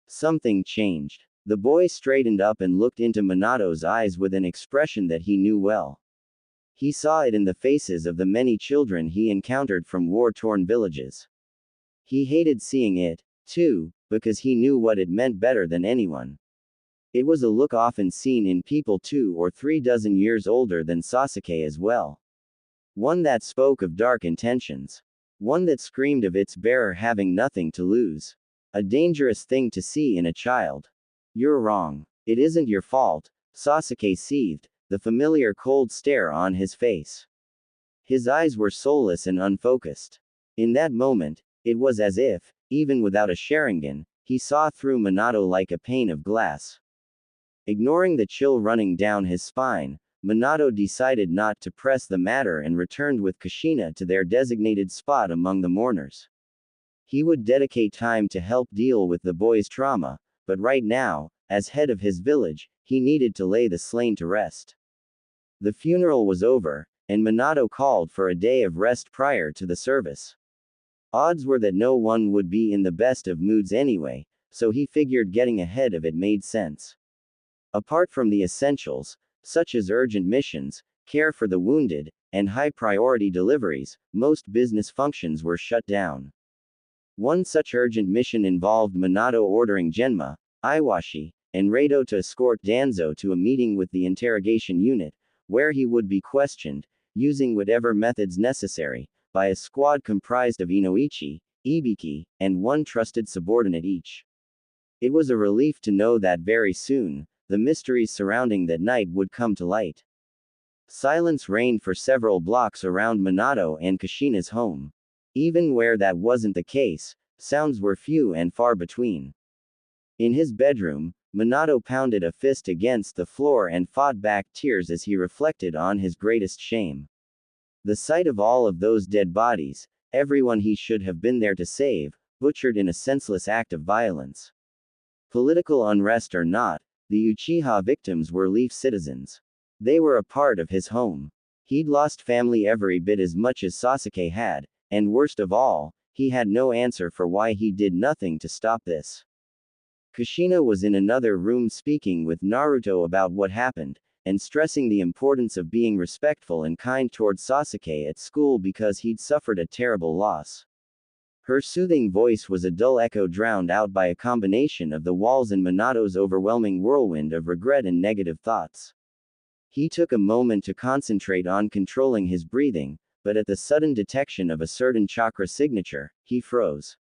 Something changed. The boy straightened up and looked into Minato's eyes with an expression that he knew well. He saw it in the faces of the many children he encountered from war-torn villages. He hated seeing it, too, because he knew what it meant better than anyone. It was a look often seen in people 2 or 3 dozen years older than Sasuke as well. One that spoke of dark intentions. One that screamed of its bearer having nothing to lose. A dangerous thing to see in a child. "You're wrong. It isn't your fault," Sasuke seethed, the familiar cold stare on his face. His eyes were soulless and unfocused. In that moment, it was as if, even without a Sharingan, he saw through Minato like a pane of glass. Ignoring the chill running down his spine, Minato decided not to press the matter and returned with Kushina to their designated spot among the mourners. He would dedicate time to help deal with the boy's trauma, but right now, as head of his village, he needed to lay the slain to rest. The funeral was over, and Minato called for a day of rest prior to the service. Odds were that no one would be in the best of moods anyway, so he figured getting ahead of it made sense. Apart from the essentials, such as urgent missions, care for the wounded, and high-priority deliveries, most business functions were shut down. One such urgent mission involved Minato ordering Genma, Iwashi, and Rado to escort Danzo to a meeting with the interrogation unit, where he would be questioned, using whatever methods necessary, by a squad comprised of Inoichi, Ibiki, and one trusted subordinate each. It was a relief to know that very soon, the mysteries surrounding that night would come to light. Silence reigned for several blocks around Minato and Kushina's home. Even where that wasn't the case, sounds were few and far between. In his bedroom, Minato pounded a fist against the floor and fought back tears as he reflected on his greatest shame. The sight of all of those dead bodies, everyone he should have been there to save, butchered in a senseless act of violence. Political unrest or not, the Uchiha victims were Leaf citizens. They were a part of his home. He'd lost family every bit as much as Sasuke had, and worst of all, he had no answer for why he did nothing to stop this. Kushina was in another room speaking with Naruto about what happened, and stressing the importance of being respectful and kind towards Sasuke at school because he'd suffered a terrible loss. Her soothing voice was a dull echo drowned out by a combination of the walls and Minato's overwhelming whirlwind of regret and negative thoughts. He took a moment to concentrate on controlling his breathing, but at the sudden detection of a certain chakra signature, he froze.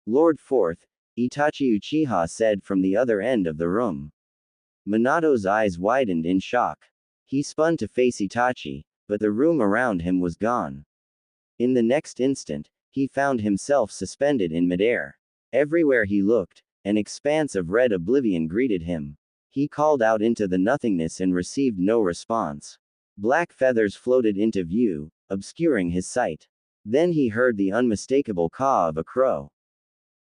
Lord Fourth, Itachi Uchiha said from the other end of the room. Minato's eyes widened in shock. He spun to face Itachi, but the room around him was gone. In the next instant, he found himself suspended in midair. Everywhere he looked, an expanse of red oblivion greeted him. He called out into the nothingness and received no response. Black feathers floated into view, obscuring his sight. Then he heard the unmistakable caw of a crow.